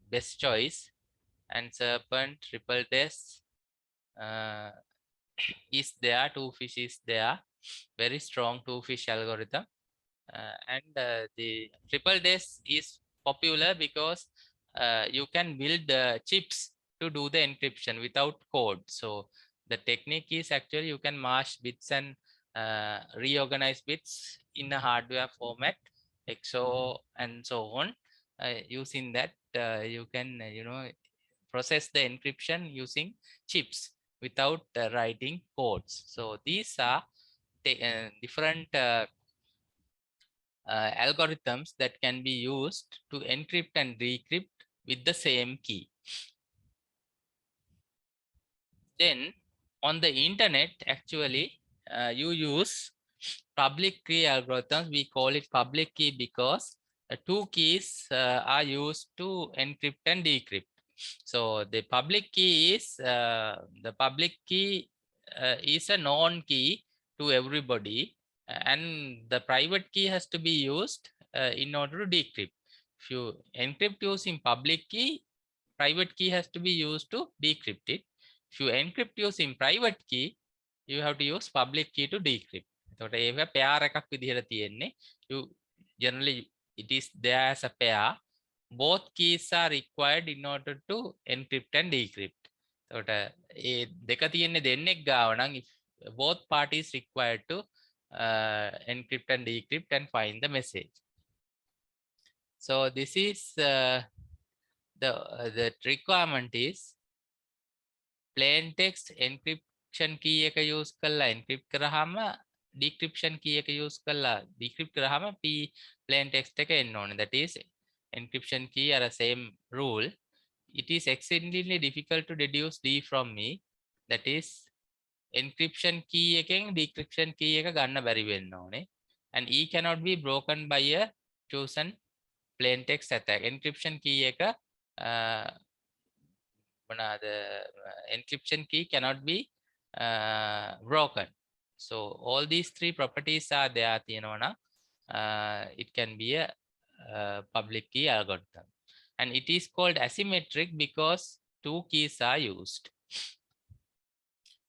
best choice, and Serpent, Triple Test is there. Twofish is there. Very strong Twofish algorithm. And the Triple Test is popular because you can build chips to do the encryption without code. So the technique is actually you can mash bits and reorganize bits in a hardware format, XOR and so on. Using that, you can process the encryption using chips without writing codes. So these are different algorithms that can be used to encrypt and decrypt with the same key. Then on the internet, actually, you use public key algorithms. We call it public key because two keys are used to encrypt and decrypt. So the public key is a known key to everybody, and the private key has to be used in order to decrypt. If you encrypt using public key, private key has to be used to decrypt it. If you encrypt using private key, you have to use public key to decrypt. එතකොට ඒක pair එකක් විදිහට තියෙන්නේ. You generally it is there as a pair. Both keys are required in order to encrypt and decrypt. එතකොට ඒ දෙක තියෙන්නේ දෙන්නෙක් ගාව නම් if both parties required to encrypt and decrypt and find the message. So this is the requirement is plain text encryption key එක use කරලා encrypt කරාම decryption key එක use කරලා decrypt කරාම plain text එක එන්න ඕනේ. That is encryption key are the same rule. It is exceedingly difficult to deduce D from E. That is encryption key එකෙන් decryption key එක ගන්න බැරි වෙන්න ඕනේ. And E cannot be broken by a chosen plain text attack. Encryption key එක the encryption key cannot be broken. So all these three properties are there. It can be a public key algorithm, and it is called asymmetric because two keys are used.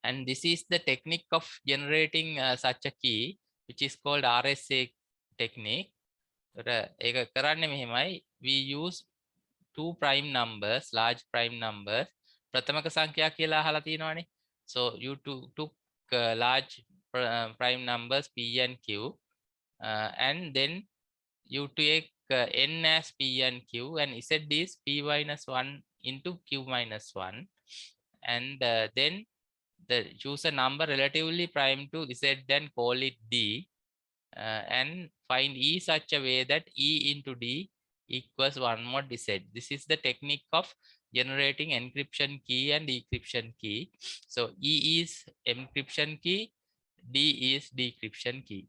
And this is the technique of generating such a key, which is called RSA technique. We use two prime numbers, large prime numbers. ප්‍රථමක සංඛ්‍යා කියලා අහලා තියෙනවානේ. So you took large prime numbers P and Q, and then you take n as P and Q, and Z is P minus 1 into Q minus 1, and then choose a number relatively prime to Z and call it D, and find E such a way that E into D equals 1 mod Z. This is the technique of generating encryption key and decryption key. So E is encryption key, D is decryption key.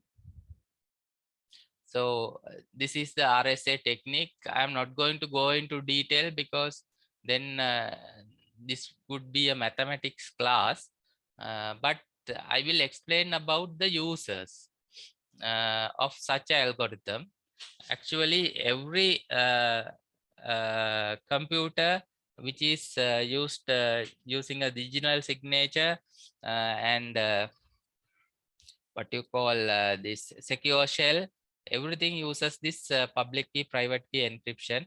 So this is the RSA technique. I am not going to go into detail because then this would be a mathematics class, but I will explain about the users of such an algorithm. Actually, every computer which is used using a digital signature and what you call this secure shell. Everything uses this public key, private key encryption,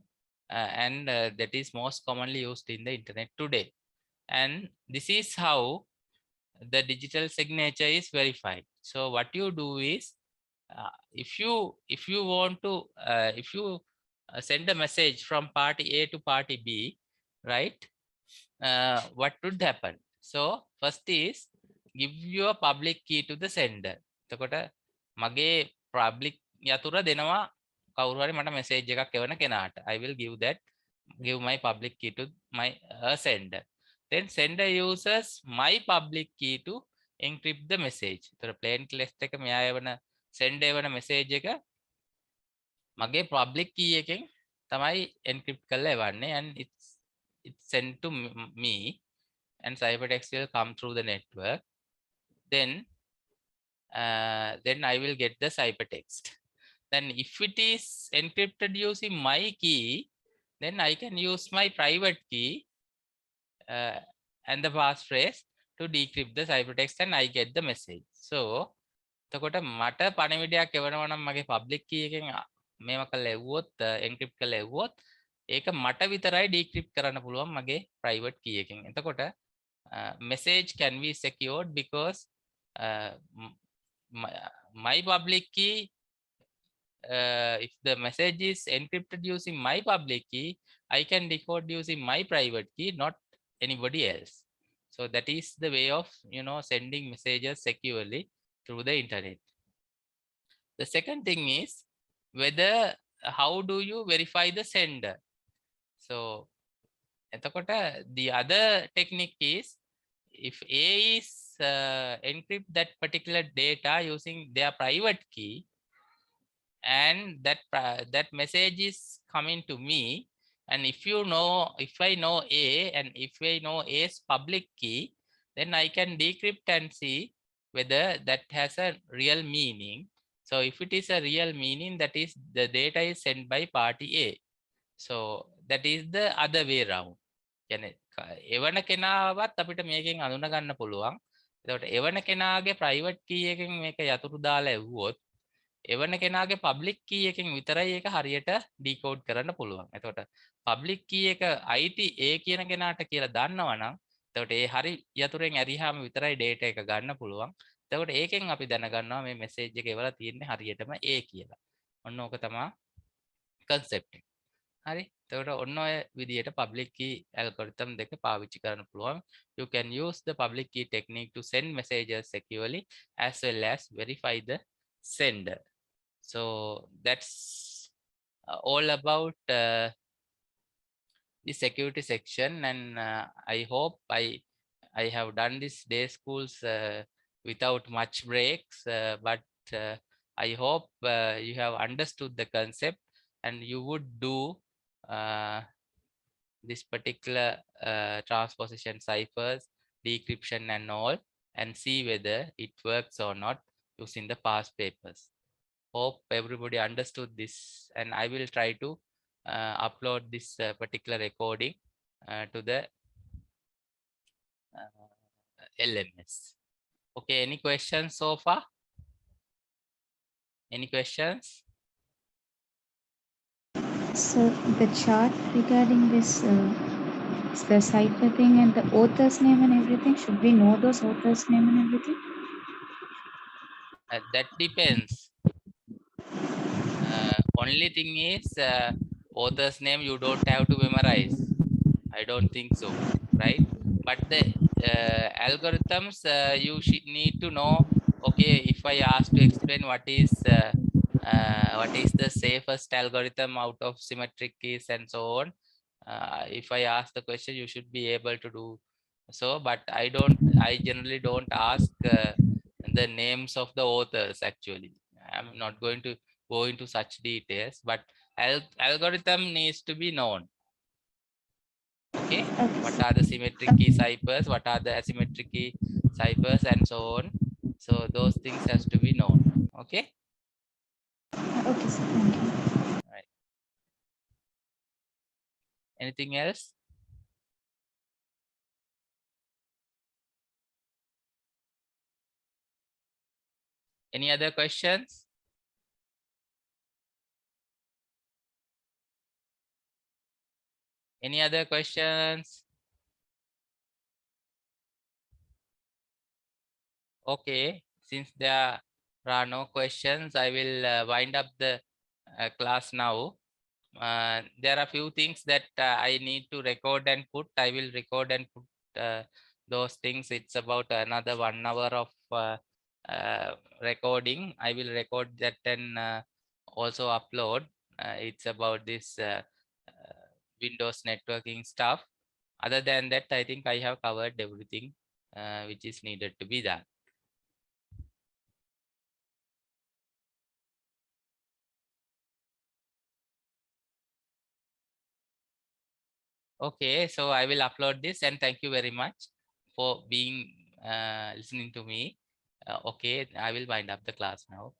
and that is most commonly used in the internet today. And this is how the digital signature is verified. So what you do is, if you want to if you send a message from party A to party B, right? What would happen? So first is give your public key to the sender. එතකොට මගේ public යතුර දෙනවා කවුරු හරි මට message එකක් එවන කෙනාට. I will give my public key to my sender. Then sender uses my public key to encrypt the message. එතකොට plain text එක මෙයා එවන sender එවන message එක මගේ public key එකෙන් තමයි encrypt කරලා එවන්නේ, and it's sent to me, and ciphertext will come through the network. Then I will get the ciphertext. Then if it is encrypted using my key, then I can use my private key and the passphrase to decrypt the ciphertext, and I get the message. So එතකොට මට පණිවිඩයක් එවනවා නම් මගේ public key එකෙන් මේව කරලා එවුවොත් encrypt කරලා එවුවොත් ඒක මට විතරයි decrypt කරන්න පුළුවන් මගේ private key එකෙන්. එතකොට message can be secured because my public key, if the message is encrypted using my public key, I can decode using my private key, not anybody else. So that is the way of sending messages securely through the internet. The second thing is whether how do you verify the sender? So the other technique is, if A is encrypt that particular data using their private key, and that message is coming to me, and if I know A, and if I know A's public key, then I can decrypt and see whether that has a real meaning. So if it is a real meaning, that is the data is sent by party A. So that is the other way around. එවන කෙනාවත් අපිට මේකෙන් අඳුන ගන්න පුළුවන්. එතකොට එවන කෙනාගේ private key එකෙන් මේක යතුරු දාලා එවුවොත් එවන කෙනාගේ public key එකෙන් විතරයි ඒක හරියට decode කරන්න පුළුවන්. එතකොට public key එක IT A කියන කෙනාට කියලා දන්නවනම් එතකොට ඒ හරි යතුරෙන් ඇරියාම විතරයි data එක ගන්න පුළුවන්. එතකොට ඒකෙන් අපි දැනගන්නවා මේ message එක එවලා තියෙන්නේ හරියටම A කියලා. ඔන්න ඕක තමයි concept එක. හරි. එතකොට ඔන්න ඔය විදියට public key algorithm දෙක පාවිච්චි කරන්න පුළුවන්. You can use the public key technique to send messages securely as well as verify the sender. So that's all about the security section, and I hope I have done this day schools without much breaks, but I hope you have understood the concept and you would do this particular transposition ciphers, decryption and all, and see whether it works or not using the past papers. Hope everybody understood this, and I will try to upload this particular recording to the LMS. Okay, any questions so far? Any questions? So the chart regarding this, the cipher thing and the author's name and everything, should we know those author's name and everything? That depends. Only thing is author's name you don't have to memorize. I don't think so, right? But the algorithms you should need to know. Okay, if I ask to explain what is the safest algorithm out of symmetric keys and so on, if I ask the question, you should be able to do so. But I generally don't ask the names of the authors. Actually, I'm not going to go into such details, but algorithm needs to be known. Okay, what are the symmetric key ciphers, what are the asymmetric key ciphers, and so on. So those things has to be known. Okay. Okay, sir. Thank you. Right. Anything else? Any other questions? Any other questions? Okay, since there are no questions, I will wind up the class now. There are few things that I need to record and put. I will record and put those things. It's about another 1 hour of recording. I will record that and also upload. It's about this Windows networking stuff. Other than that, I think I have covered everything which is needed to be done. Okay, so I will upload this and thank you very much for being listening to me. Okay, I will wind up the class now.